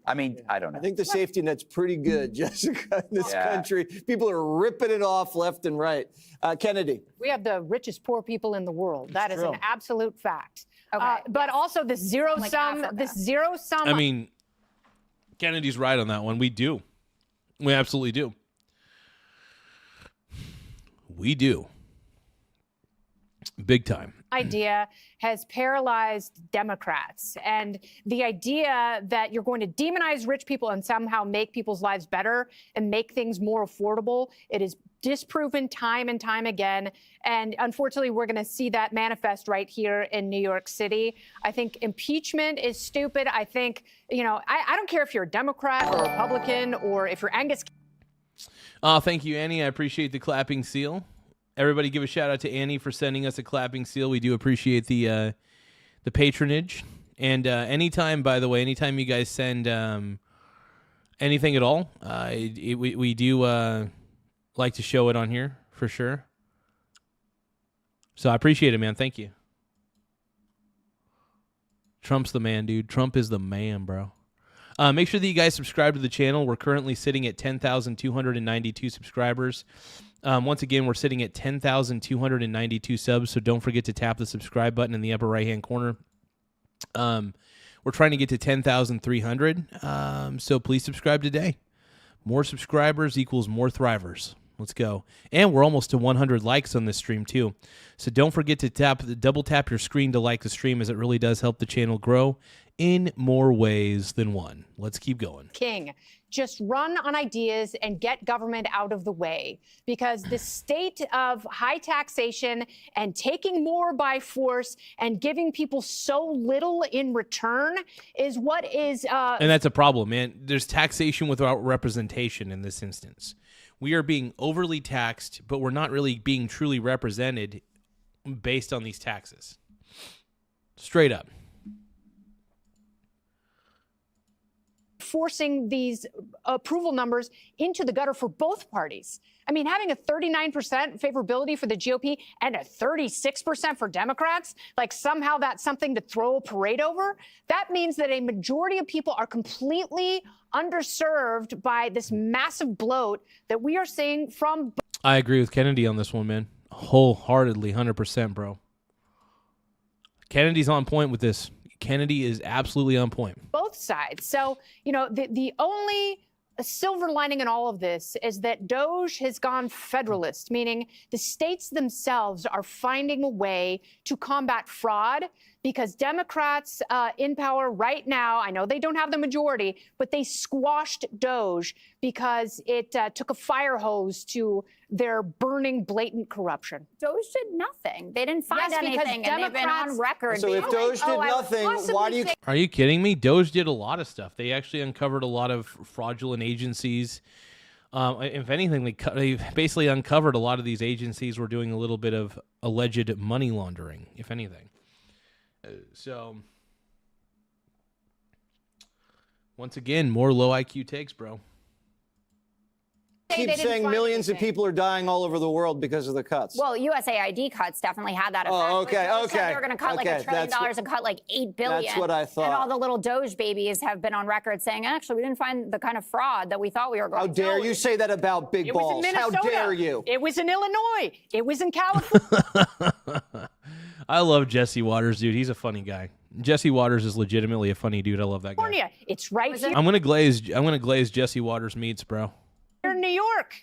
I mean, I don't know. I think the safety net's pretty good, Jessica, in this Yeah. country. People are ripping it off left and right. Kennedy. We have the richest poor people in the world. That is true. an absolute fact. Okay, But also this zero Like sum, Africa. this zero sum. I mean, Kennedy's right on that one. We do. We absolutely do. We do. Big time. idea has paralyzed Democrats. And the idea that you're going to demonize rich people and somehow make people's lives better and make things more affordable, it is disproven time and time again. And unfortunately, we're going to see that manifest right here in New York City. I think impeachment is stupid. I think, you know, I don't care if you're a Democrat or a Republican or if you're Angus. Thank you, Annie. I appreciate the clapping seal. Everybody give a shout out to Annie for sending us a clapping seal. We do appreciate the patronage. And anytime, by the way, anytime you guys send anything at all, we do like to show it on here for sure. So I appreciate it, man. Thank you. Trump's the man, dude. Trump is the man, bro. Make sure that you guys subscribe to the channel. We're currently sitting at 10,292 subscribers. Once again, we're sitting at 10,292 subs, so don't forget to tap the subscribe button in the upper right-hand corner. We're trying to get to 10,300, so please subscribe today. More subscribers equals more thrivers. Let's go. And we're almost to 100 likes on this stream, too. So don't forget to double tap your screen to like the stream, as it really does help the channel grow in more ways than one. Let's keep going. King, just run on ideas and get government out of the way, because the state of high taxation and taking more by force and giving people so little in return is what is... And that's a problem, man. There's taxation without representation in this instance. We are being overly taxed, but we're not really being truly represented based on these taxes. Straight up. Forcing these approval numbers into the gutter for both parties. I mean, having a 39% favorability for the GOP and a 36% for Democrats, like somehow that's something to throw a parade over. That means that a majority of people are completely underserved by this massive bloat that we are seeing from... I agree with Kennedy on this one, man. Wholeheartedly, 100%, bro. Kennedy's on point with this. Kennedy is absolutely on point. Both sides. So, you know, the only silver lining in all of this is that DOJ has gone federalist, meaning the states themselves are finding a way to combat fraud, because Democrats in power right now, I know they don't have the majority, but they squashed DOJ because it took a fire hose to their burning, blatant corruption. DOJ did nothing. They didn't find Yes, because anything, and they've been on Democrats- record. So if being DOJ did nothing, why do you... Are you kidding me? DOJ did a lot of stuff. They actually uncovered a lot of fraudulent agencies. If anything, they basically uncovered a lot of these agencies were doing a little bit of alleged money laundering, if anything. So, once again, more low IQ takes, bro. Keep saying millions of people are dying all over the world because of the cuts. Well, USAID cuts definitely had that effect. Oh, okay, Like, okay. They were going to cut like $1 trillion and cut like $8 billion. That's what I thought. And all the little Doge babies have been on record saying, actually, we didn't find the kind of fraud that we thought we were going to. How dare you say that about big It was in balls? How Minnesota. dare you? It was in Illinois. It was in California. I love Jesse Waters, dude. He's a funny guy. Jesse Waters is legitimately a funny dude. I love that guy. It's right here. I'm gonna glaze Jesse Waters meats, bro. Here in New York.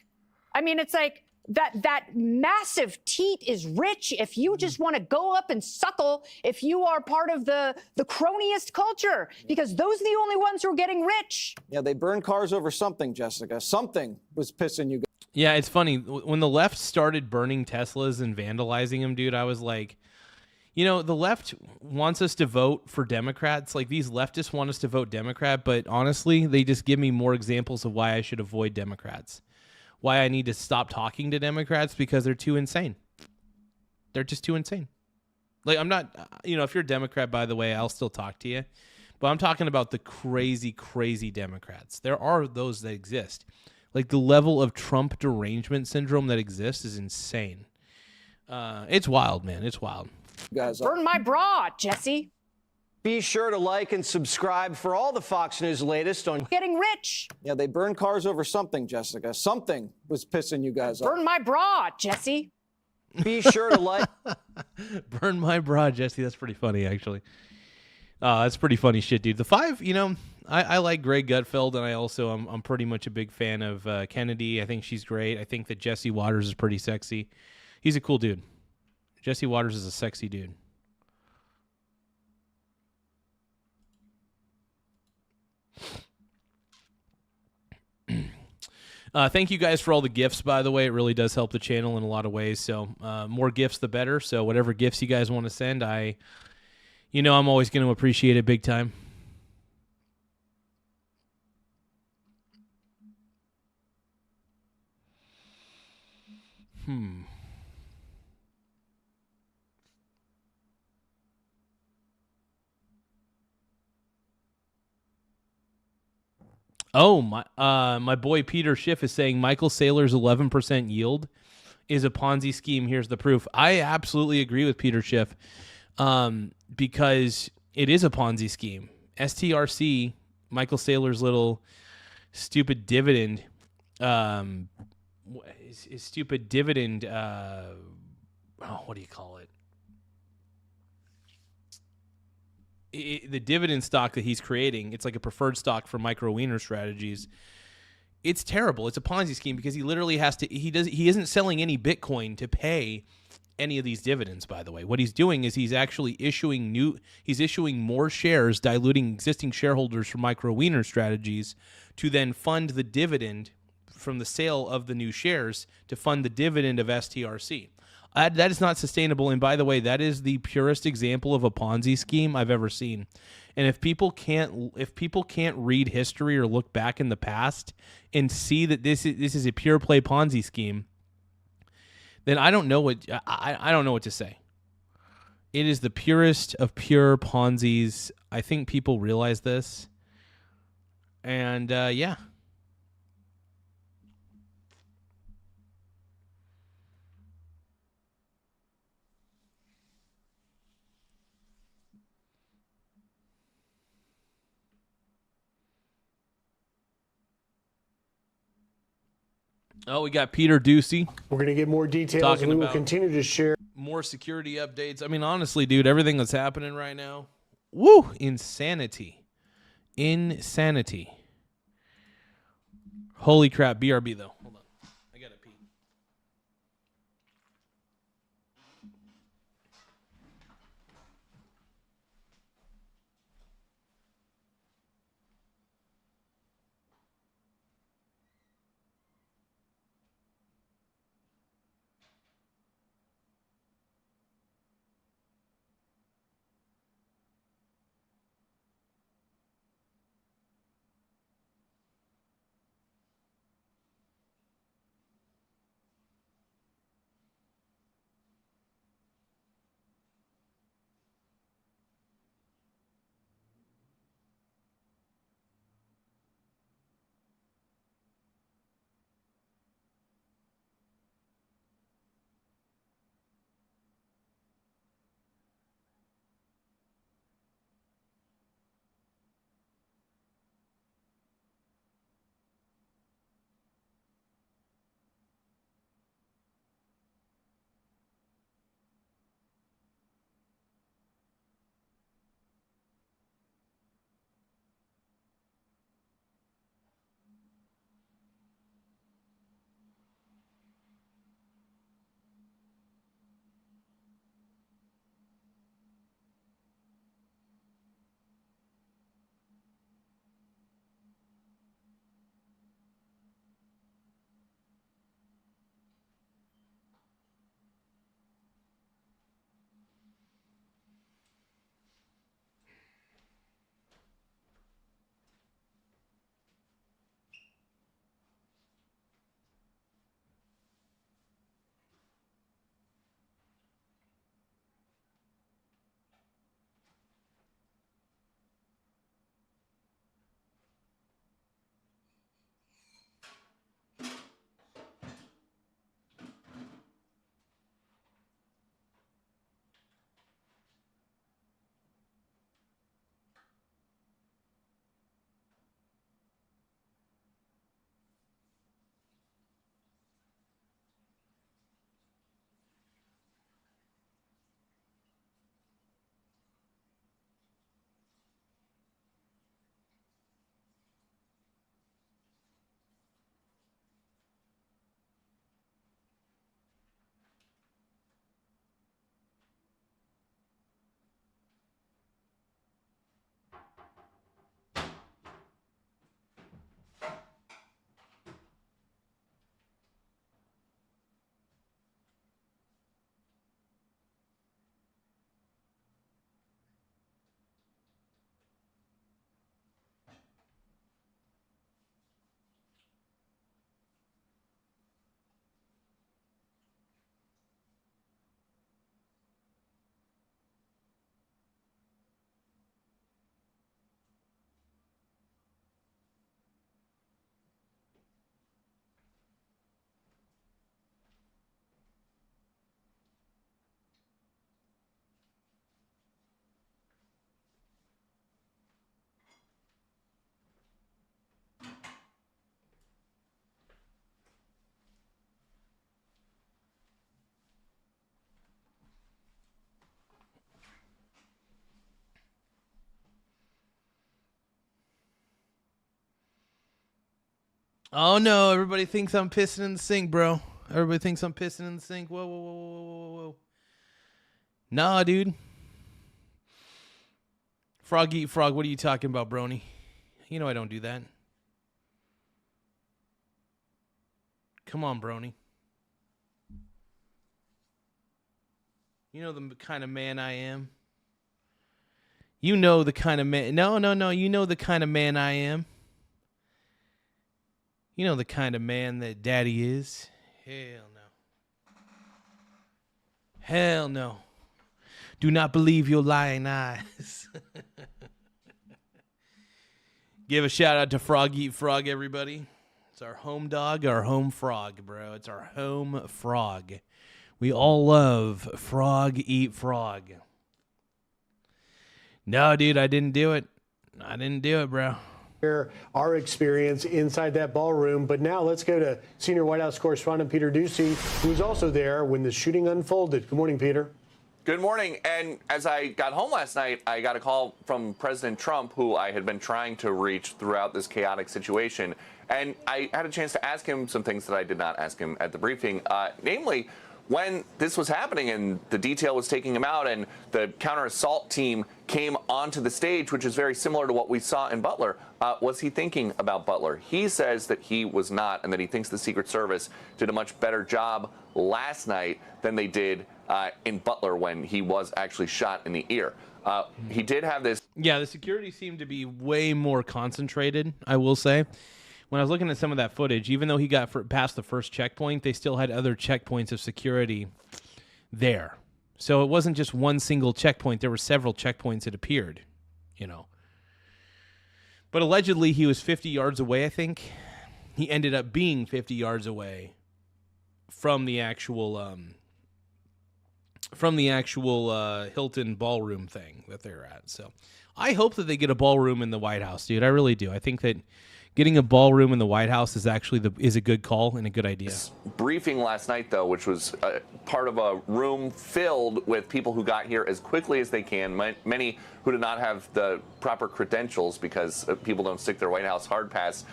I mean, it's like that massive teat is rich if you just want to go up and suckle if you are part of the cronyist culture, because those are the only ones who are getting rich. Yeah, they burned cars over something, Jessica. Something was pissing you guys. Yeah, it's funny. When the left started burning Teslas and vandalizing them, dude, I was like, you know, the left wants us to vote for Democrats. Like, these leftists want us to vote Democrat, but honestly, they just give me more examples of why I should avoid Democrats. Why I need to stop talking to Democrats, because they're too insane. They're just too insane. Like, I'm not, you know, if you're a Democrat, by the way, I'll still talk to you. But I'm talking about the crazy, crazy Democrats. There are those that exist. Like, the level of Trump derangement syndrome that exists is insane. It's wild, man. It's wild. You guys Burn my bra, Jesse. Be sure to like and subscribe for all the Fox News latest on Getting rich. Yeah, they burned cars over something, Jessica. Something was pissing you guys off. Burn my bra, Jesse. Be sure to like. Burn my bra, Jesse. That's pretty funny, actually. That's pretty funny shit, dude. The Five, I like Greg Gutfeld, and I'm pretty much a big fan of Kennedy. I think she's great. I think that Jesse Waters is pretty sexy. He's a cool dude. Jesse Waters is a sexy dude. Thank you guys for all the gifts, by the way. It really does help the channel in a lot of ways. So more gifts, the better. So whatever gifts you guys want to send, I'm always going to appreciate it big time. Oh, my boy Peter Schiff is saying Michael Saylor's 11% yield is a Ponzi scheme. Here's the proof. I absolutely agree with Peter Schiff because it is a Ponzi scheme. STRC, Michael Saylor's little stupid dividend, his stupid dividend, what do you call it? The dividend stock that he's creating, it's like a preferred stock for micro wiener strategies. It's terrible. It's a Ponzi scheme because he literally he isn't selling any Bitcoin to pay any of these dividends, by the way. What he's doing is he's actually issuing more shares, diluting existing shareholders for micro wiener strategies to then fund the dividend from the sale of the new shares to fund the dividend of STRC. That is not sustainable. And by the way, that is the purest example of a Ponzi scheme I've ever seen. And if people can't read history or look back in the past and see that this is a pure play Ponzi scheme, then I don't know what to say. It is the purest of pure Ponzi's. I think people realize this. And yeah. Oh, we got Peter Ducey. We're going to get more details, and we will continue to share more security updates. I mean, honestly, dude, everything that's happening right now, woo, insanity. Holy crap, BRB, though. Hold on. I got to pee. Oh, no. Everybody thinks I'm pissing in the sink, bro. Everybody thinks I'm pissing in the sink. Whoa, whoa, whoa, whoa, whoa, whoa. Nah, dude. Frog eat frog. What are you talking about, Brony? You know I don't do that. Come on, Brony. You know the kind of man I am. You know the kind of man. No. You know the kind of man I am. You know the kind of man that Daddy is. Hell no. Hell no. Do not believe your lying eyes. Give a shout out to Frog Eat Frog, everybody. It's our home dog, our home frog, bro. It's our home frog. We all love Frog Eat Frog. No, dude, I didn't do it. I didn't do it, bro. Our experience inside that ballroom. But now let's go to senior White House correspondent Peter Doocy, who was also there when the shooting unfolded. Good morning, Peter. Good morning. And as I got home last night, I got a call from President Trump, who I had been trying to reach throughout this chaotic situation. And I had a chance to ask him some things that I did not ask him at the briefing, namely, when this was happening and the detail was taking him out and the counter-assault team came onto the stage, which is very similar to what we saw in Butler, was he thinking about Butler? He says that he was not, and that he thinks the Secret Service did a much better job last night than they did in Butler when he was actually shot in the ear. He did have this. Yeah, the security seemed to be way more concentrated, I will say. When I was looking at some of that footage, even though he got past the first checkpoint, they still had other checkpoints of security there. So it wasn't just one single checkpoint. There were several checkpoints, it appeared, you know. But allegedly, he was 50 yards away, I think. He ended up being 50 yards away from the actual Hilton ballroom thing that they're at. So I hope that they get a ballroom in the White House, dude. I really do. I think that getting a ballroom in the White House is actually is a good call and a good idea. Briefing last night, though, which was part of a room filled with people who got here as quickly as they can, many who did not have the proper credentials because people don't stick their White House hard pass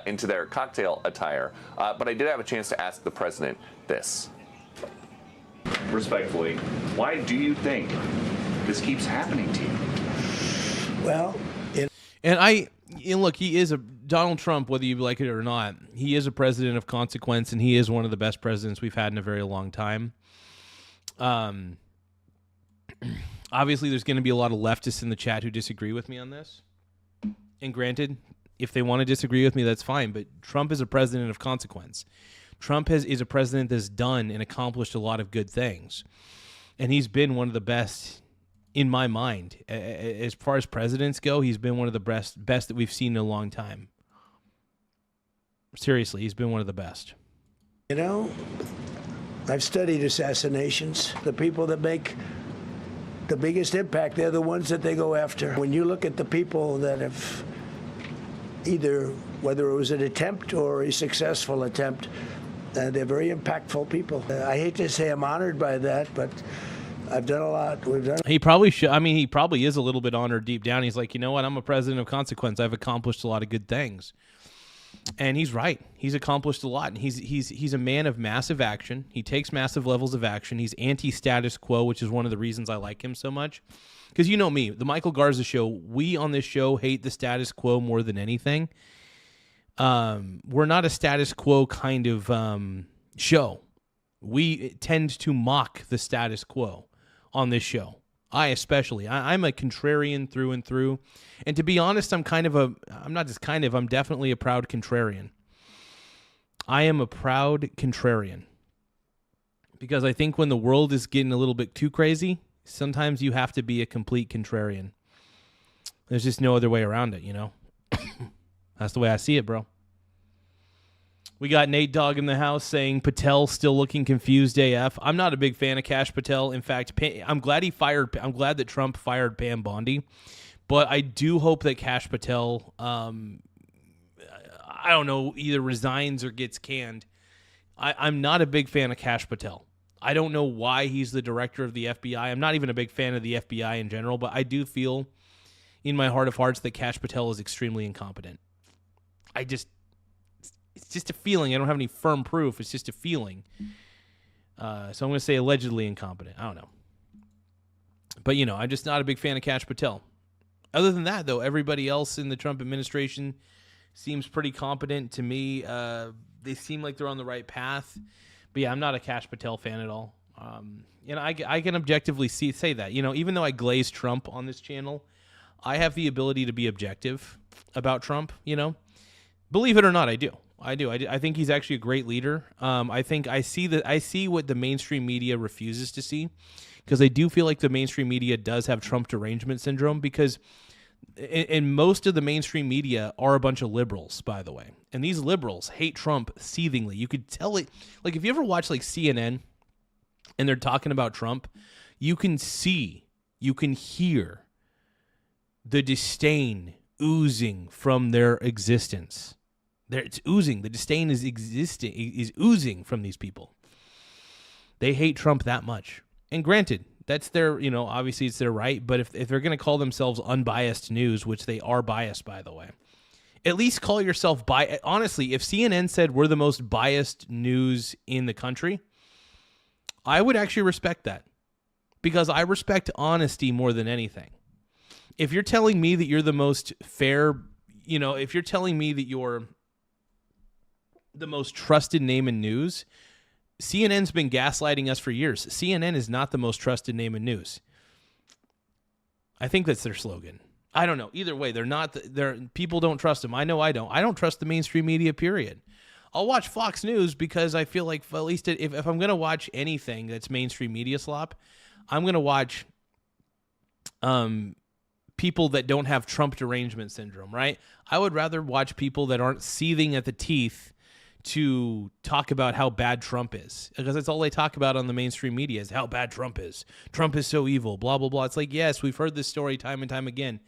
into their cocktail attire. But I did have a chance to ask the president this. Respectfully, why do you think this keeps happening to you? Well, look, he is Donald Trump, whether you like it or not, he is a president of consequence, and he is one of the best presidents we've had in a very long time. Obviously, there's going to be a lot of leftists in the chat who disagree with me on this. And granted, if they want to disagree with me, that's fine. But Trump is a president of consequence. Trump is a president that's done and accomplished a lot of good things. And he's been one of the best, in my mind. As far as presidents go, he's been one of the best that we've seen in a long time. Seriously, he's been one of the best. You know, I've studied assassinations. The people that make the biggest impact, they're the ones that they go after. When you look at the people that have either, whether it was an attempt or a successful attempt, they're very impactful people. I hate to say I'm honored by that, but I've done a lot. We've done. He probably should. I mean, he probably is a little bit honored deep down. He's like, you know what? I'm a president of consequence. I've accomplished a lot of good things. And he's right. He's accomplished a lot. And he's a man of massive action. He takes massive levels of action. He's anti-status quo, which is one of the reasons I like him so much. Because you know me, the Michael Garza show, we on this show hate the status quo more than anything. We're not a status quo kind of show. We tend to mock the status quo on this show. I'm a contrarian through and through. And to be honest, I'm definitely a proud contrarian. I am a proud contrarian. Because I think when the world is getting a little bit too crazy, sometimes you have to be a complete contrarian. There's just no other way around it, you know? That's the way I see it, bro. We got Nate Dogg in the house saying Patel still looking confused AF. I'm not a big fan of Kash Patel. In fact, I'm glad that Trump fired Pam Bondi, but I do hope that Kash Patel, I don't know, either resigns or gets canned. I'm not a big fan of Kash Patel. I don't know why he's the director of the FBI. I'm not even a big fan of the FBI in general, but I do feel in my heart of hearts that Kash Patel is extremely incompetent. It's just a feeling. I don't have any firm proof. It's just a feeling. So I'm going to say allegedly incompetent. I don't know. But, I'm just not a big fan of Kash Patel. Other than that, though, everybody else in the Trump administration seems pretty competent to me. They seem like they're on the right path. But, yeah, I'm not a Kash Patel fan at all. I can objectively say that. Even though I glaze Trump on this channel, I have the ability to be objective about Trump, Believe it or not, I do. I think he's actually a great leader. I think I see what the mainstream media refuses to see, because I do feel like the mainstream media does have Trump derangement syndrome, because and most of the mainstream media are a bunch of liberals, by the way. And these liberals hate Trump seethingly. You could tell it. Like, if you ever watch like CNN and they're talking about Trump, you can hear the disdain oozing from their existence. It's oozing. The disdain is oozing from these people. They hate Trump that much. And granted, that's their, obviously it's their right, but if they're going to call themselves unbiased news, which they are biased, by the way, at least call yourself biased. Honestly, if CNN said we're the most biased news in the country, I would actually respect that, because I respect honesty more than anything. If you're telling me that you're the most fair, if you're telling me that you're the most trusted name in news, CNN's been gaslighting us for years. CNN is not the most trusted name in news. I think that's their slogan. I don't know. Either way, they're not. People don't trust them. I know I don't. I don't trust the mainstream media, period. I'll watch Fox News because I feel like, at least if I'm going to watch anything that's mainstream media slop, I'm going to watch people that don't have Trump derangement syndrome, right? I would rather watch people that aren't seething at the teeth to talk about how bad Trump is, because that's all they talk about on the mainstream media is how bad Trump is. Trump is so evil, blah, blah, blah. It's like, yes, we've heard this story time and time again.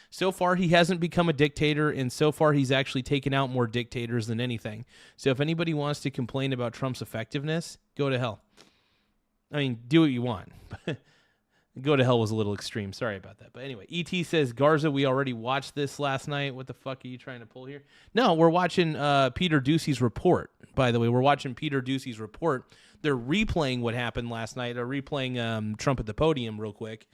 So far, he hasn't become a dictator, and so far, he's actually taken out more dictators than anything. So if anybody wants to complain about Trump's effectiveness, go to hell. I mean, do what you want. Go to hell was a little extreme. Sorry about that. But anyway, ET says, Garza, we already watched this last night. What the fuck are you trying to pull here? No, we're watching Peter Doocy's report, by the way. We're watching Peter Doocy's report. They're replaying what happened last night, or replaying Trump at the podium real quick.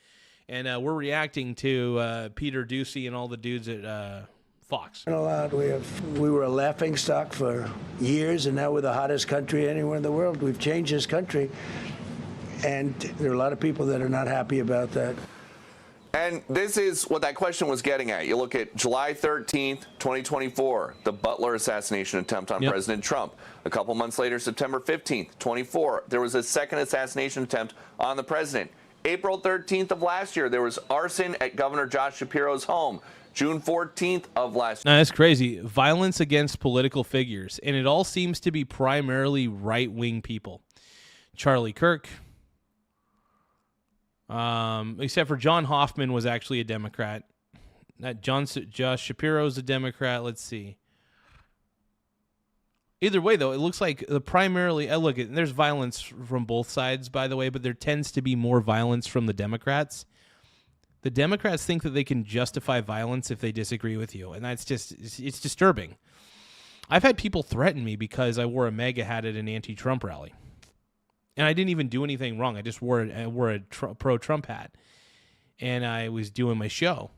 And we're reacting to Peter Doocy and all the dudes at Fox. We were a laughingstock for years, and now we're the hottest country anywhere in the world. We've changed this country. And there are a lot of people that are not happy about that. And this is what that question was getting at. You look at July 13th, 2024, the Butler assassination attempt on President Trump. A couple months later, September 15th, 24, there was a second assassination attempt on the president. April 13th of last year, there was arson at Governor Josh Shapiro's home. June 14th of last year. Now, that's crazy. Violence against political figures. And it all seems to be primarily right-wing people. Charlie Kirk. Except for John Hoffman was actually a Democrat. Josh Shapiro's a Democrat. Let's see. Either way, though, it looks like there's violence from both sides, by the way, but there tends to be more violence from the Democrats. The Democrats think that they can justify violence if they disagree with you, and it's disturbing. I've had people threaten me because I wore a MAGA hat at an anti-Trump rally. And I didn't even do anything wrong. I just wore a pro-Trump hat. And I was doing my show.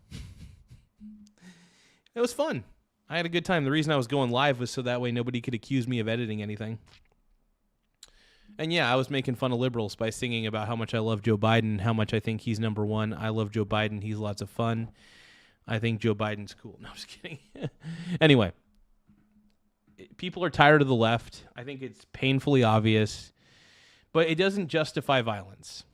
It was fun. I had a good time. The reason I was going live was so that way nobody could accuse me of editing anything. And yeah, I was making fun of liberals by singing about how much I love Joe Biden, how much I think he's number one. I love Joe Biden. He's lots of fun. I think Joe Biden's cool. No, I'm just kidding. Anyway, people are tired of the left. I think it's painfully obvious. But it doesn't justify violence.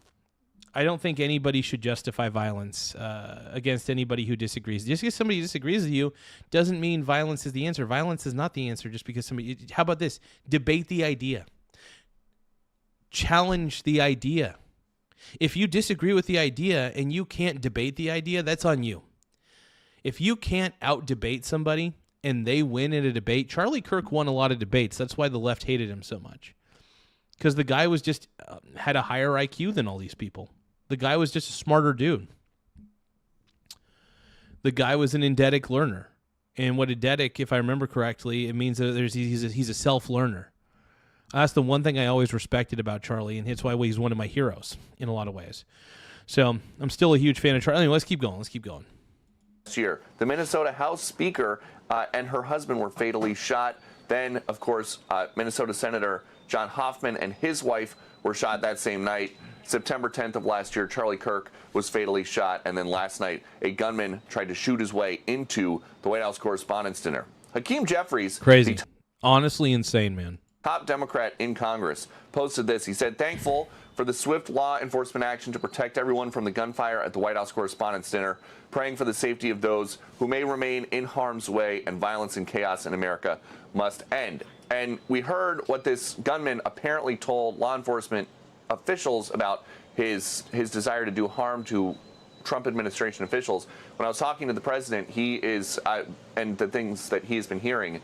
I don't think anybody should justify violence against anybody who disagrees. Just because somebody disagrees with you doesn't mean violence is the answer. Violence is not the answer just because somebody... How about this? Debate the idea. Challenge the idea. If you disagree with the idea and you can't debate the idea, that's on you. If you can't out-debate somebody and they win in a debate... Charlie Kirk won a lot of debates. That's why the left hated him so much. Because the guy was just had a higher IQ than all these people. The guy was just a smarter dude. The guy was an eidetic learner. And what eidetic, if I remember correctly, it means that he's a self-learner. That's the one thing I always respected about Charlie, and it's why he's one of my heroes in a lot of ways. So I'm still a huge fan of Charlie. Anyway, let's keep going. Last year, the Minnesota House Speaker and her husband were fatally shot. Then, of course, Minnesota Senator John Hoffman and his wife were shot that same night. September 10th of last year, Charlie Kirk was fatally shot. And then last night, a gunman tried to shoot his way into the White House Correspondents' Dinner. Hakeem Jeffries, Crazy. Honestly insane, man. Top Democrat in Congress, posted this. He said, thankful for the swift law enforcement action to protect everyone from the gunfire at the White House Correspondents' Dinner, praying for the safety of those who may remain in harm's way, and violence and chaos in America must end. And we heard what this gunman apparently told law enforcement officials about his desire to do harm to Trump administration officials. When I was talking to the president, he is, and the things that he has been hearing,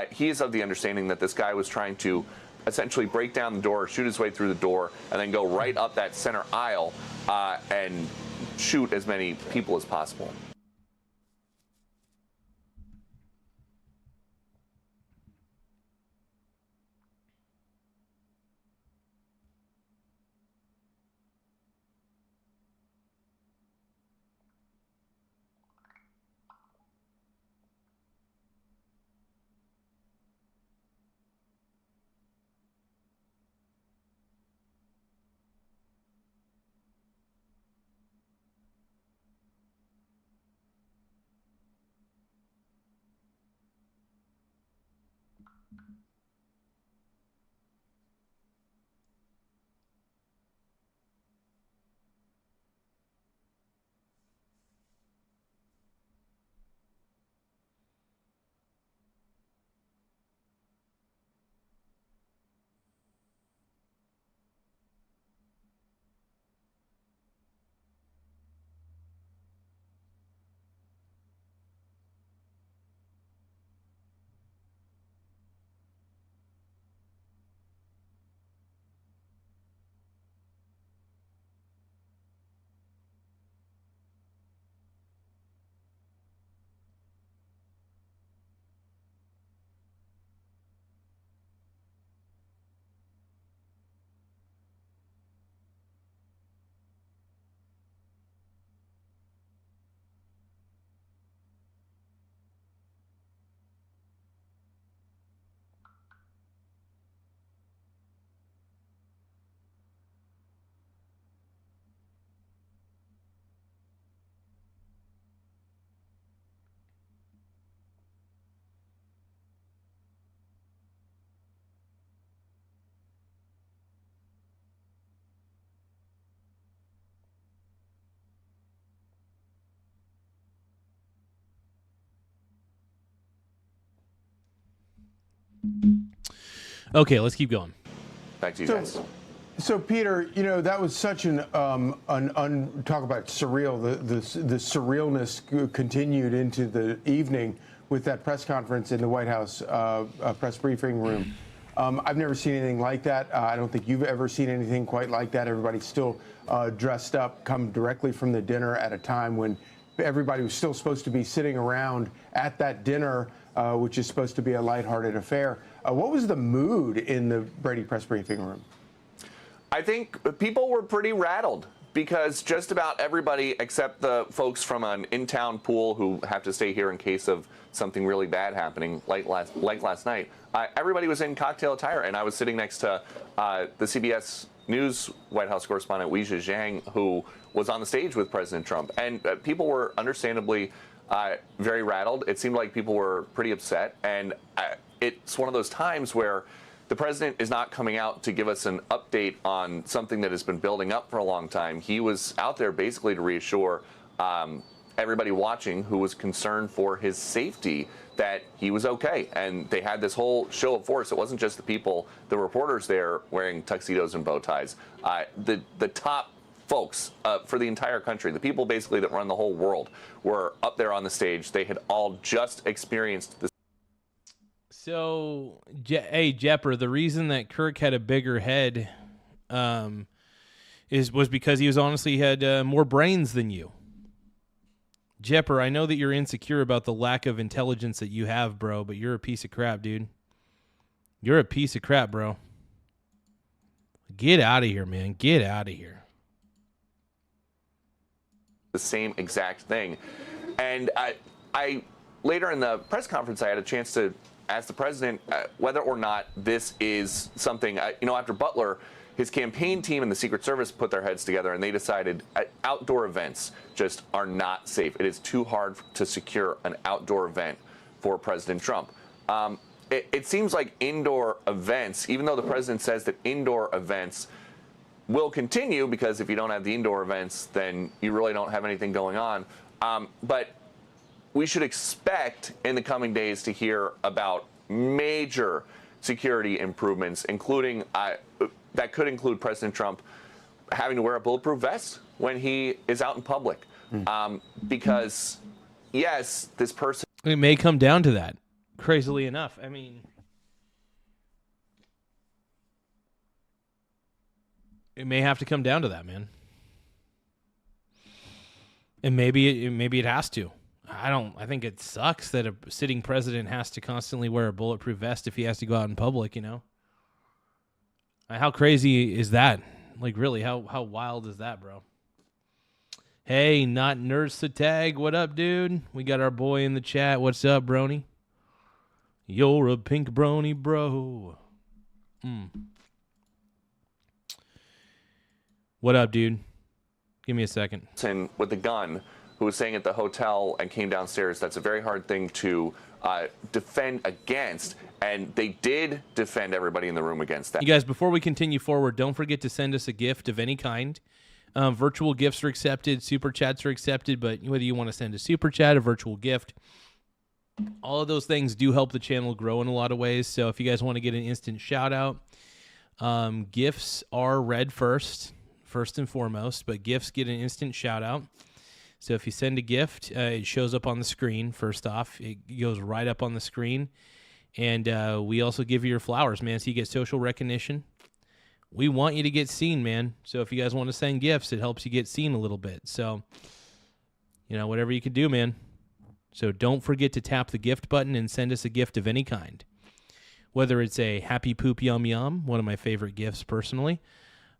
he is of the understanding that this guy was trying to essentially break down the door, shoot his way through the door, and then go right up that center aisle and shoot as many people as possible. Okay, let's keep going. Back to you guys. So, Peter, you know, that was such talk about surreal. The surrealness continued into the evening with that press conference in the White House press briefing room. I've never seen anything like that. I don't think you've ever seen anything quite like that. Everybody's still dressed up, come directly from the dinner at a time when everybody was still supposed to be sitting around at that dinner, which is supposed to be a lighthearted affair. What was the mood in the Brady press briefing room? I think people were pretty rattled because just about everybody except the folks from an in-town pool who have to stay here in case of something really bad happening like last night, everybody was in cocktail attire, and I was sitting next to the CBS News White House correspondent Weijia Zhang, who was on the stage with President Trump, and people were understandably very rattled. It seemed like people were pretty upset, and it's one of those times where the president is not coming out to give us an update on something that has been building up for a long time. He was out there basically to reassure everybody watching who was concerned for his safety that he was okay. And they had this whole show of force. It wasn't just the people, the reporters there wearing tuxedos and bow ties. The top folks for the entire country, the people basically that run the whole world, were up there on the stage. They had all just experienced this. So, hey, Jepper, the reason that Kirk had a bigger head was because he was honestly had more brains than you. Jepper, I know that you're insecure about the lack of intelligence that you have, bro, but you're a piece of crap, dude. You're a piece of crap, bro. Get out of here, man. Get out of here. The same exact thing. And I later in the press conference, I had a chance to ask the president whether or not this is something, after Butler, his campaign team and the Secret Service put their heads together and they decided outdoor events just are not safe. It is too hard to secure an outdoor event for President Trump. It seems like indoor events, even though the president says that indoor events will continue, because if you don't have the indoor events, then you really don't have anything going on. But we should expect in the coming days to hear about major security improvements, including that could include President Trump having to wear a bulletproof vest when he is out in public. Because, yes, this person... It may come down to that, crazily enough. I mean... It may have to come down to that, man. And maybe it has to. I think it sucks that a sitting president has to constantly wear a bulletproof vest if he has to go out in public, How crazy is that? Like, really, how wild is that, bro? Hey, not Nurse Tag. What up, dude? We got our boy in the chat. What's up, brony? You're a pink brony, bro. What up, dude? Give me a second. With the gun, who was staying at the hotel and came downstairs. That's a very hard thing to defend against, and they did defend everybody in the room against that. You guys, before we continue forward, don't forget to send us a gift of any kind. Virtual gifts are accepted, super chats are accepted, but whether you want to send a super chat, a virtual gift, all of those things do help the channel grow in a lot of ways. So if you guys want to get an instant shout out, gifts are read first and foremost, but gifts get an instant shout out. So if you send a gift, it shows up on the screen. First off, it goes right up on the screen. And we also give you your flowers, man, so you get social recognition. We want you to get seen, man. So if you guys want to send gifts, it helps you get seen a little bit. So, whatever you can do, man. So don't forget to tap the gift button and send us a gift of any kind. Whether it's a happy poop yum yum, one of my favorite gifts personally.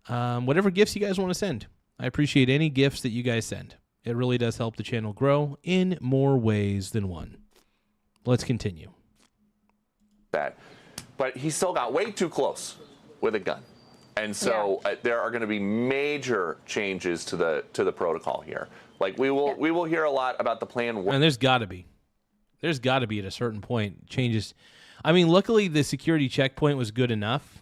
Whatever gifts you guys want to send. I appreciate any gifts that you guys send. It really does help the channel grow in more ways than one. Let's continue. But he still got way too close with a gun. And so there are going to be major changes to the protocol here. Like we will hear a lot about the plan. And there's got to be at a certain point changes. I mean, luckily the security checkpoint was good enough,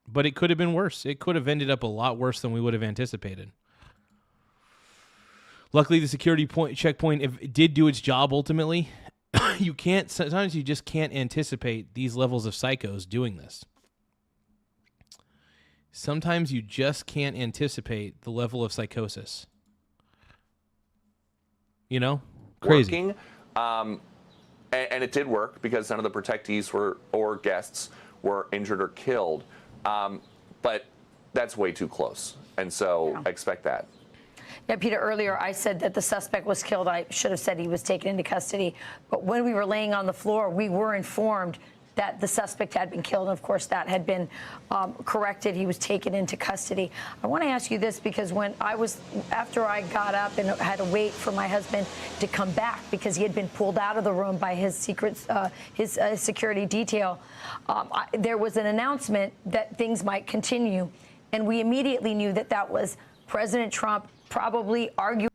but it could have been worse. It could have ended up a lot worse than we would have anticipated. Luckily, the security checkpoint, if it did do its job ultimately, sometimes you just can't anticipate these levels of psychos doing this. Sometimes you just can't anticipate the level of psychosis. Crazy. Working, and it did work because none of the protectees or guests were injured or killed. But that's way too close. And so I expect that. Yeah, Peter, earlier I said that the suspect was killed. I should have said he was taken into custody. But when we were laying on the floor, we were informed that the suspect had been killed. And of course, that had been corrected. He was taken into custody. I want to ask you this because after I got up and had to wait for my husband to come back because he had been pulled out of the room by his security detail, there was an announcement that things might continue. And we immediately knew that was President Trump probably arguing.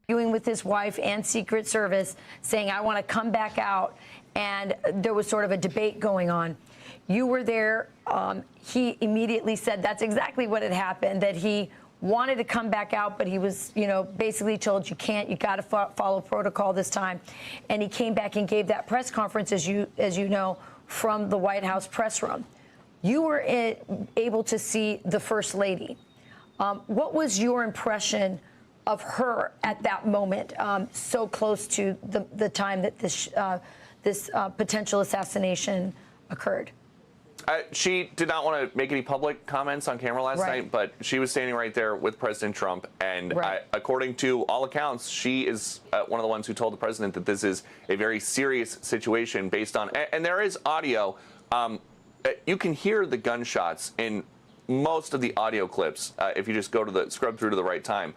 with his wife and Secret Service, saying, I want to come back out. And there was sort of a debate going on. You were there. He immediately said that's exactly what had happened, that he wanted to come back out, but he was, basically told you can't, you got to follow protocol this time. And he came back and gave that press conference, as you know, from the White House press room. You were able to see the First Lady. What was your impression of her at that moment, so close to the time that this potential assassination occurred? She did not want to make any public comments on camera last night, but she was standing right there with President Trump. And according to all accounts, she is one of the ones who told the president that this is a very serious situation based on, and there is audio. You can hear the gunshots in most of the audio clips if you just go to scrub through to the right time.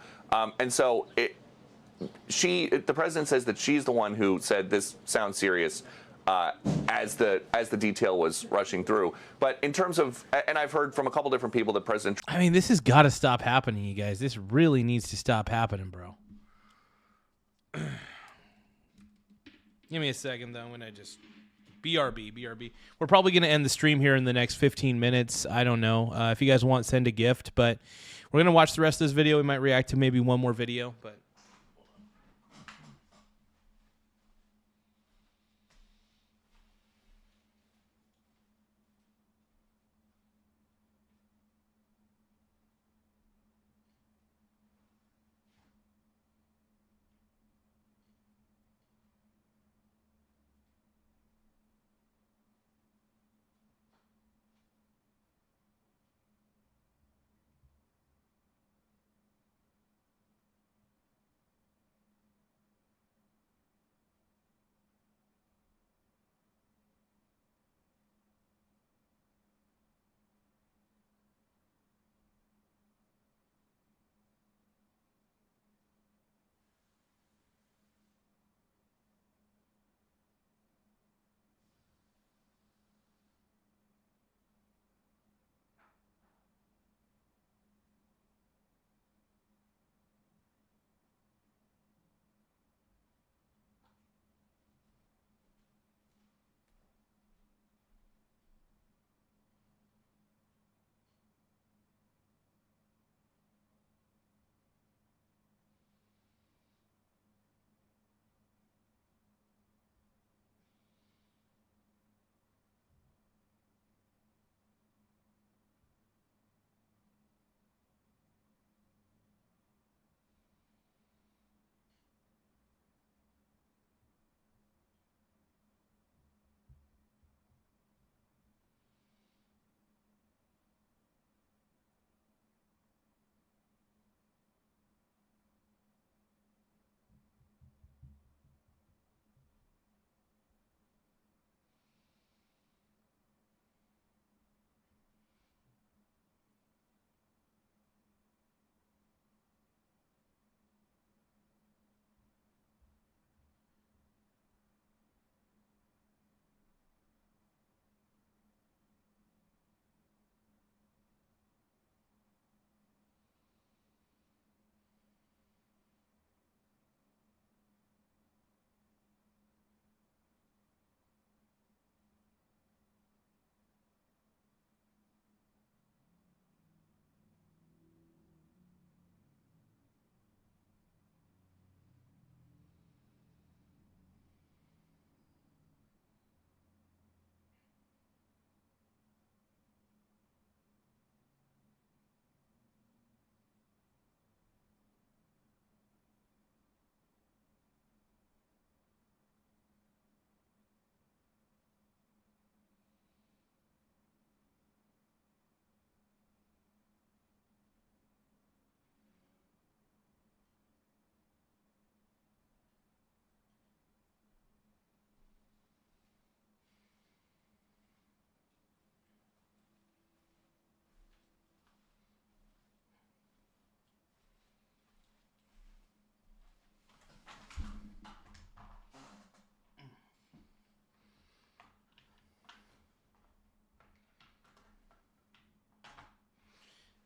And so the president says that she's the one who said this sounds serious as the detail was rushing through. But in terms of, and I've heard from a couple different people that President Trump, I mean, this has got to stop happening, you guys. This really needs to stop happening, bro. Give me a second, though, when I just... BRB. We're probably going to end the stream here in the next 15 minutes. I don't know. If you guys want, send a gift. But we're going to watch the rest of this video. We might react to maybe one more video. But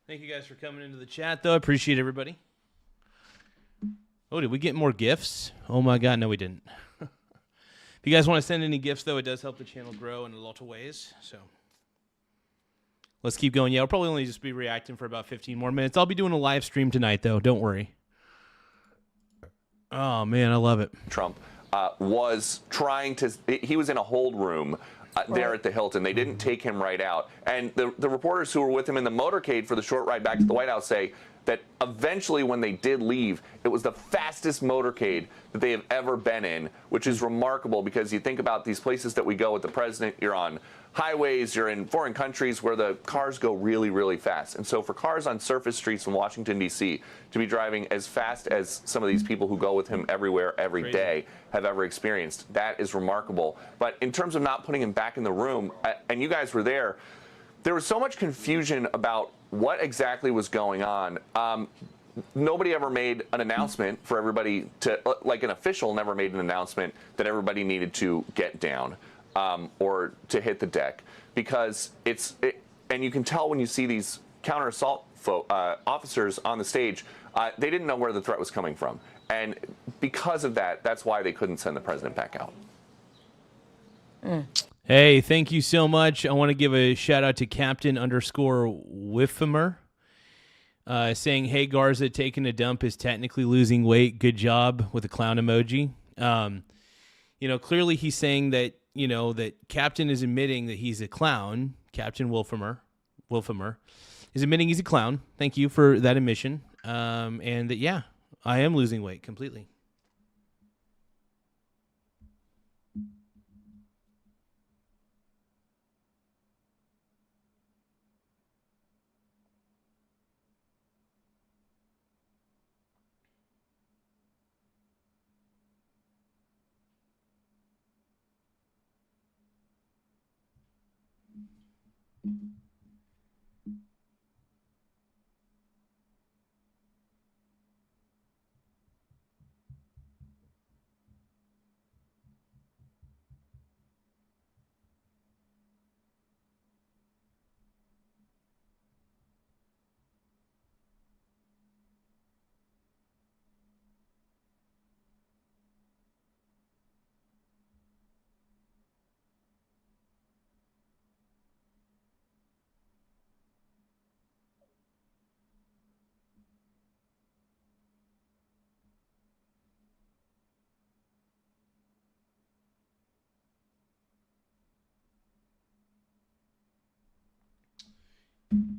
thank you guys for coming into the chat, though. I appreciate everybody. Oh, did we get more gifts? Oh my God, no, we didn't. If you guys want to send any gifts, though, it does help the channel grow in a lot of ways. So let's keep going. Yeah, I'll probably only just be reacting for about 15 more minutes. I'll be doing a live stream tonight, though. Don't worry. Oh, man, I love it. Trump was trying to, he was in a hold room there at the Hilton. They didn't take him right out. And the reporters who were with him in the motorcade for the short ride back to the White House say that eventually when they did leave, it was the fastest motorcade that they have ever been in, which is remarkable because you think about these places that we go with the president, you're on highways, you're in foreign countries where the cars go really, really fast. And so for cars on surface streets in Washington, D.C. to be driving as fast as some of these people who go with him everywhere every day have ever experienced, that is remarkable. But in terms of not putting him back in the room, and you guys were there was so much confusion about what exactly was going on. Nobody ever made an announcement for everybody to, like an official never made an announcement that everybody needed to get down or to hit the deck, because and you can tell when you see these counter assault officers on the stage, they didn't know where the threat was coming from. And because of that, that's why they couldn't send the president back out. Hey, thank you so much. I want to give a shout out to Captain_Whiffimer saying, hey, Garza, taking a dump is technically losing weight. Good job, with a clown emoji. Clearly he's saying that, that Captain is admitting that he's a clown. Captain Wilfimer is admitting he's a clown. Thank you for that admission. And that, yeah, I am losing weight completely.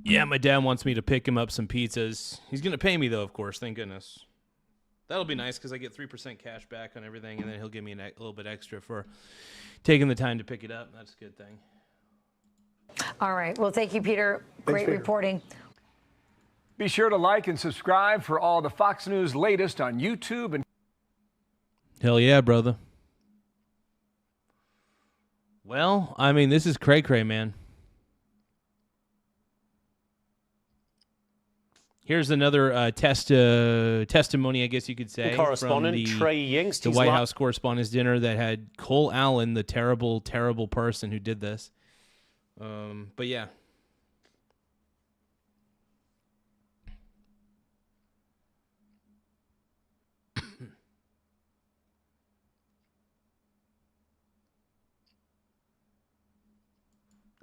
Yeah, my dad wants me to pick him up some pizzas. He's going to pay me, though, of course. Thank goodness. That'll be nice because I get 3% cash back on everything, and then he'll give me a little bit extra for taking the time to pick it up. That's a good thing. All right. Well, thank you, Peter. Great reporting. Be sure to like and subscribe for all the Fox News latest on YouTube. And hell yeah, brother. Well, I mean, this is cray-cray, man. Here's another testimony, I guess you could say, correspondent from Trey Yingst. The White House Correspondents' Dinner that had Cole Allen, the terrible, terrible person who did this. But yeah.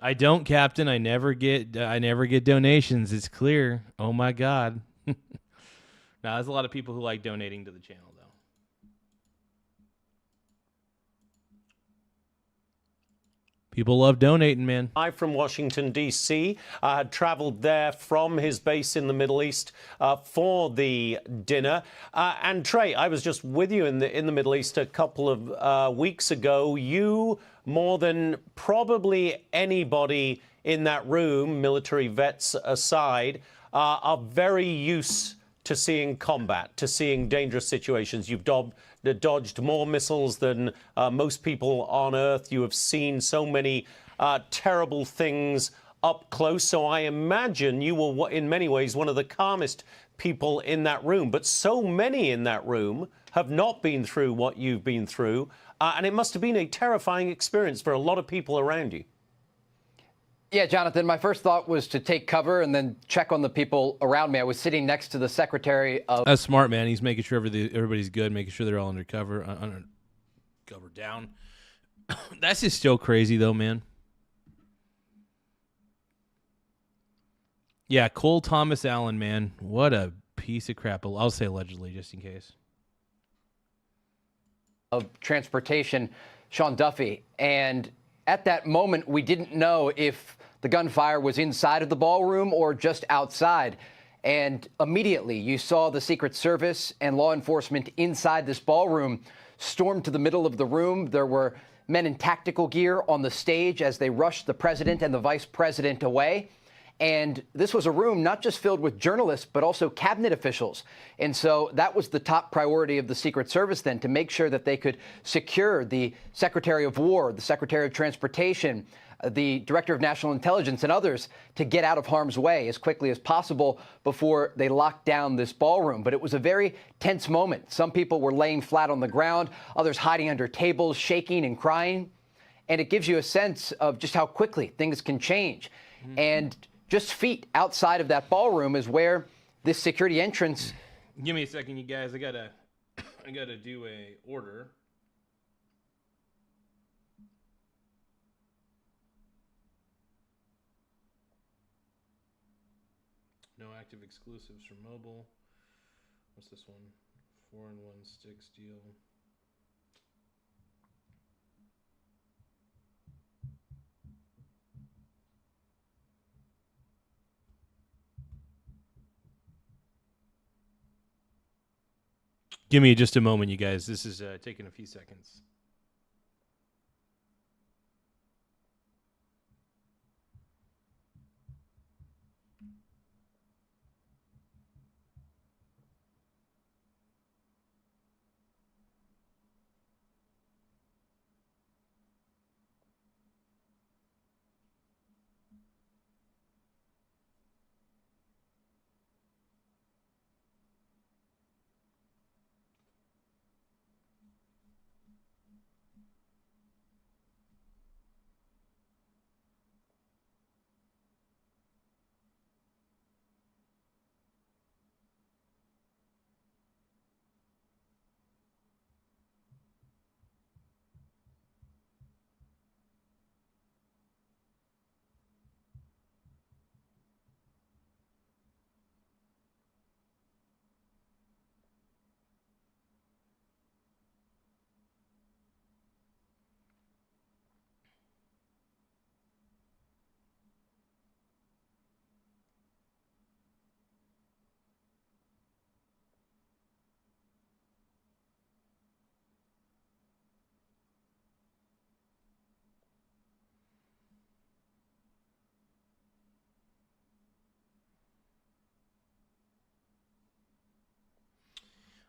I don't, Captain. I never get donations. It's clear. Oh my God. Now, there's a lot of people who like donating to the channel, though. People love donating, man. I'm from Washington, D.C. I had traveled there from his base in the Middle East for the dinner. And Trey, I was just with you in the Middle East a couple of weeks ago. You, more than probably anybody in that room, military vets aside, are very used to seeing combat, to seeing dangerous situations. You've dodged more missiles than most people on Earth. You have seen so many terrible things up close. So I imagine you were, in many ways, one of the calmest people in that room. But so many in that room have not been through what you've been through. And it must have been a terrifying experience for a lot of people around you. Yeah, Jonathan, my first thought was to take cover and then check on the people around me. I was sitting next to the Secretary of... That's smart, man. He's making sure everybody's good, making sure they're all undercover, covered down. That's just still crazy, though, man. Yeah, Cole Thomas Allen, man. What a piece of crap. I'll say allegedly, just in case. Of Transportation, Sean Duffy. And at that moment, we didn't know if the gunfire was inside of the ballroom or just outside. And immediately you saw the Secret Service and law enforcement inside this ballroom storm to the middle of the room. There were men in tactical gear on the stage as they rushed the president and the vice president away. And this was a room not just filled with journalists, but also cabinet officials. And so that was the top priority of the Secret Service then, to make sure that they could secure the Secretary of War, the Secretary of Transportation, the Director of National Intelligence, and others to get out of harm's way as quickly as possible before they locked down this ballroom. But it was a very tense moment. Some people were laying flat on the ground, others hiding under tables, shaking and crying. And it gives you a sense of just how quickly things can change. And just feet outside of that ballroom is where this security entrance... Give me a second, you guys. I gotta do a order. No active exclusives for mobile. What's this one? 4-in-1 sticks deal. Give me just a moment, you guys. This is taking a few seconds.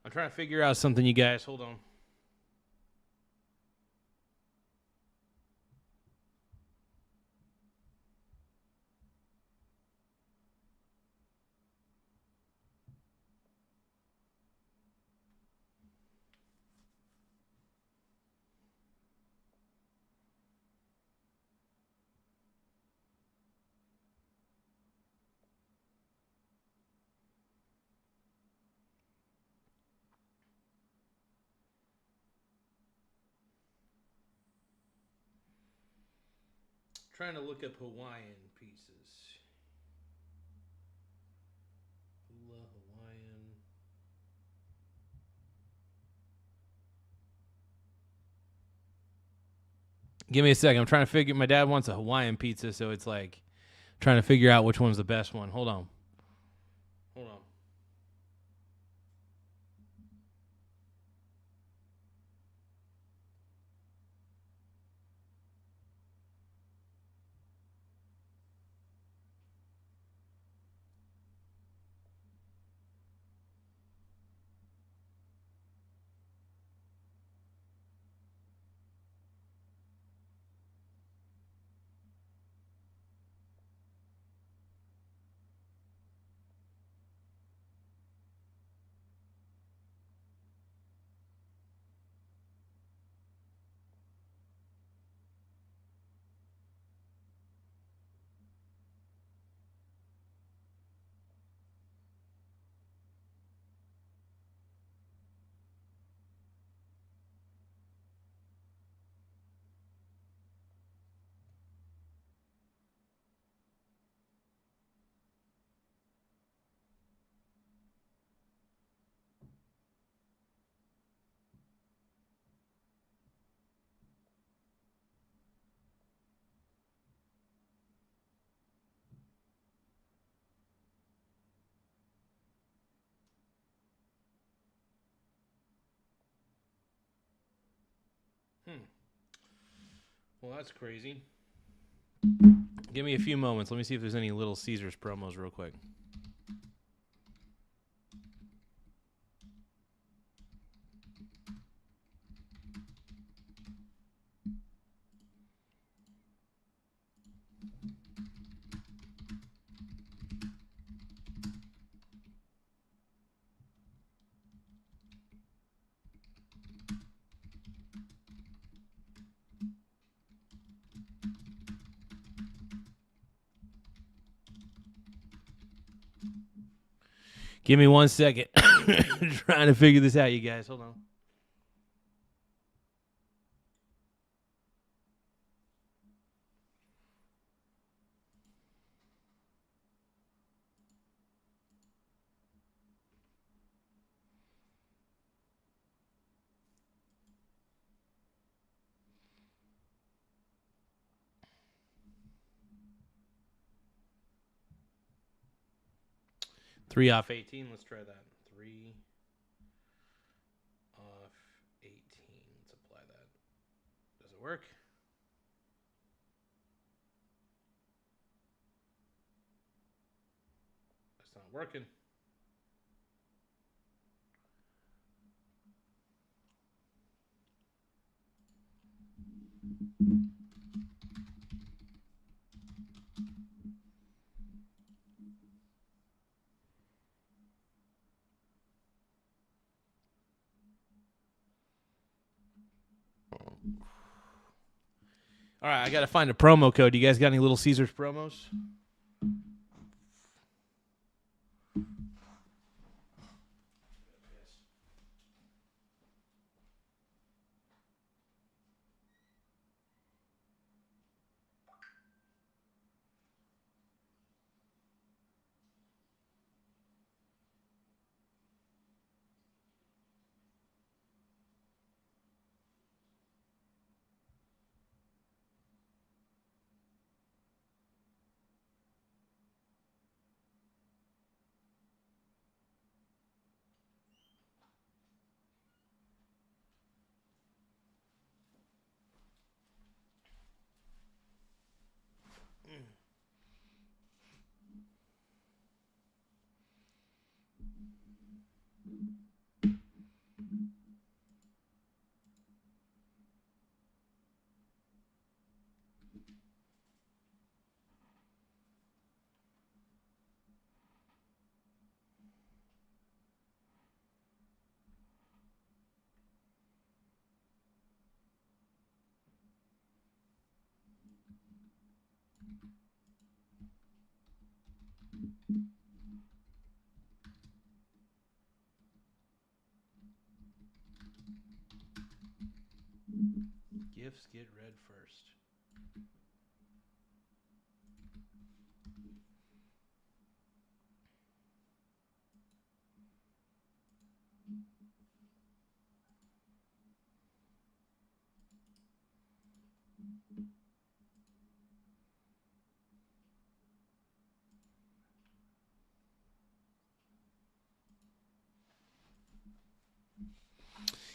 I'm trying to figure out something, you guys. Hold on. Trying to look up Hawaiian pieces. Hula Hawaiian. Give me a second. I'm trying to figure. My dad wants a Hawaiian pizza, so it's like trying to figure out which one's the best one. Hold on. Hold on. Well, that's crazy. Give me a few moments. Let me see if there's any Little Caesars promos real quick. Give me 1 second. Trying to figure this out, you guys. Hold on. Three off 18. Let's try that. 3 off 18. Let's apply that. Does it work? That's not working. All right, I got to find a promo code. You guys got any Little Caesars promos? Gifts get read first.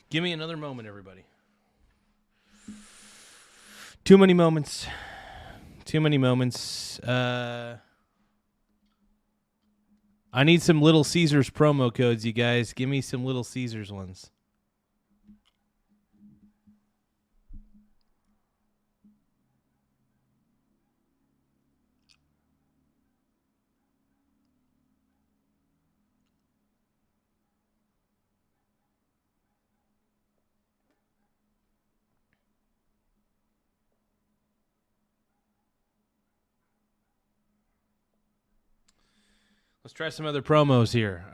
Give me another moment, everybody. Too many moments. Too many moments. I need some Little Caesars promo codes, you guys. Give me some Little Caesars ones. Let's try some other promos here.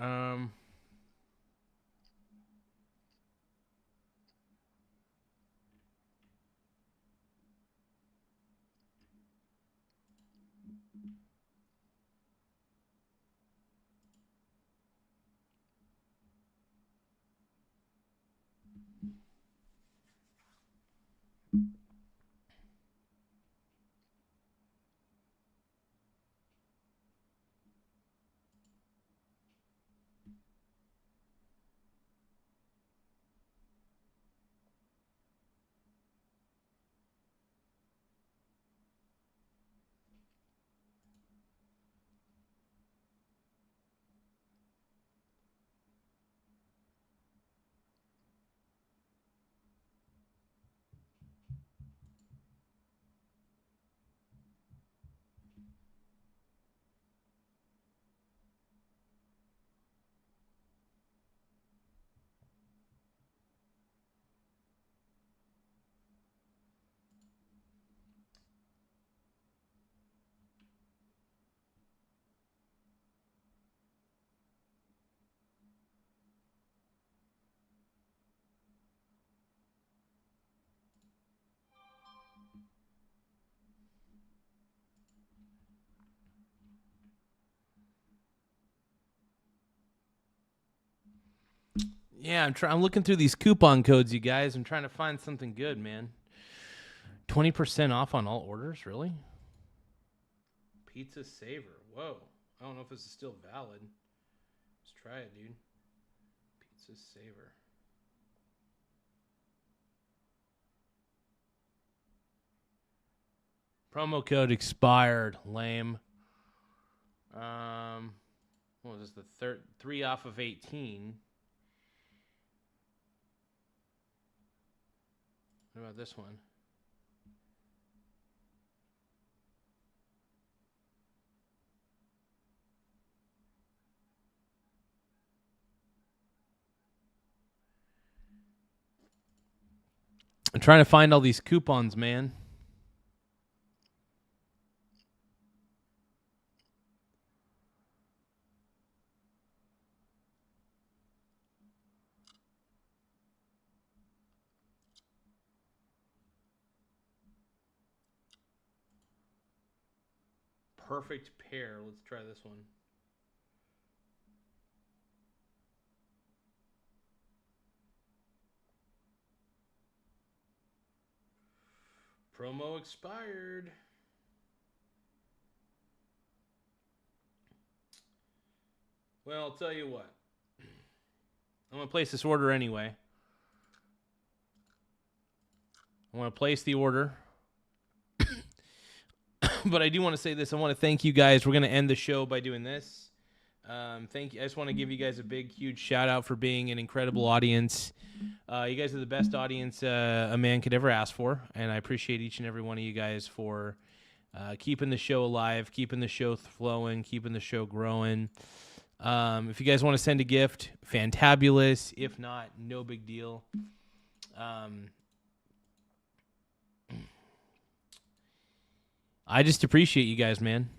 Yeah, I'm looking through these coupon codes, you guys. I'm trying to find something good, man. 20% off on all orders, really? Pizza Saver. Whoa. I don't know if this is still valid. Let's try it, dude. Pizza Saver. Promo code expired. Lame. What was this? The third 3 off of 18. What about this one? I'm trying to find all these coupons, man. Perfect pair. Let's try this one. Promo expired. Well, I'll tell you what. I'm going to place this order anyway. I want to place the order. But I do want to say this. I want to thank you guys. We're going to end the show by doing this. Thank you. I just want to give you guys a big, huge shout out for being an incredible audience. You guys are the best audience a man could ever ask for, and I appreciate each and every one of you guys for keeping the show alive, keeping the show flowing, keeping the show growing. If you guys want to send a gift, fantabulous. If not, no big deal. I just appreciate you guys, man.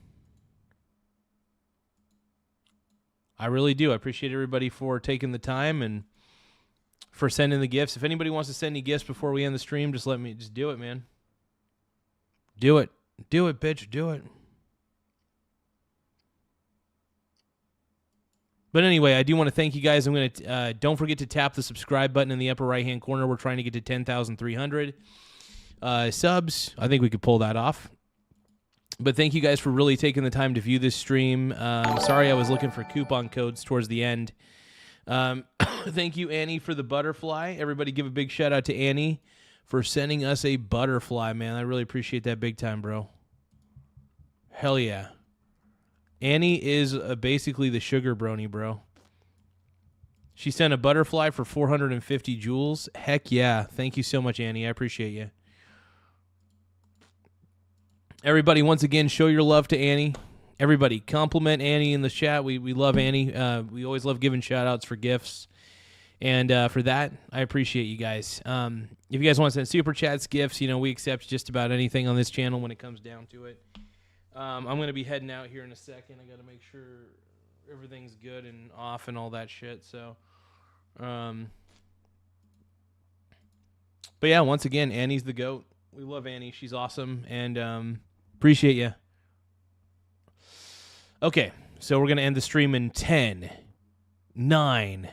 I really do. I appreciate everybody for taking the time and for sending the gifts. If anybody wants to send any gifts before we end the stream, just do it, man. Do it. Do it, bitch. Do it. But anyway, I do want to thank you guys. I'm going to don't forget to tap the subscribe button in the upper right-hand corner. We're trying to get to 10,300 subs. I think we could pull that off. But thank you guys for really taking the time to view this stream. Sorry I was looking for coupon codes towards the end. Thank you, Annie, for the butterfly. Everybody give a big shout out to Annie for sending us a butterfly, man. I really appreciate that big time, bro. Hell yeah. Annie is basically the sugar brony, bro. She sent a butterfly for 450 jewels. Heck yeah. Thank you so much, Annie. I appreciate you. Everybody, once again, show your love to Annie. Everybody, compliment Annie in the chat. We love Annie. We always love giving shout-outs for gifts. And for that, I appreciate you guys. If you guys want to send super chats, gifts, we accept just about anything on this channel when it comes down to it. I'm going to be heading out here in a second. I got to make sure everything's good and off and all that shit. So, but yeah, once again, Annie's the GOAT. We love Annie. She's awesome. And appreciate you. Okay, so we're going to end the stream in 10, 9,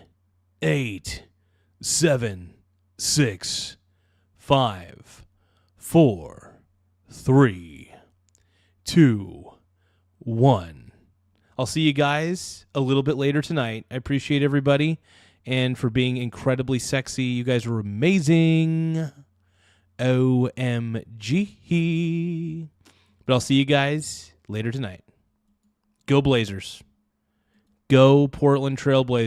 8, 7, 6, 5, 4, 3, 2, 1. I'll see you guys a little bit later tonight. I appreciate everybody and for being incredibly sexy. You guys were amazing. OMG. But I'll see you guys later tonight. Go Blazers. Go Portland Trail Blazers.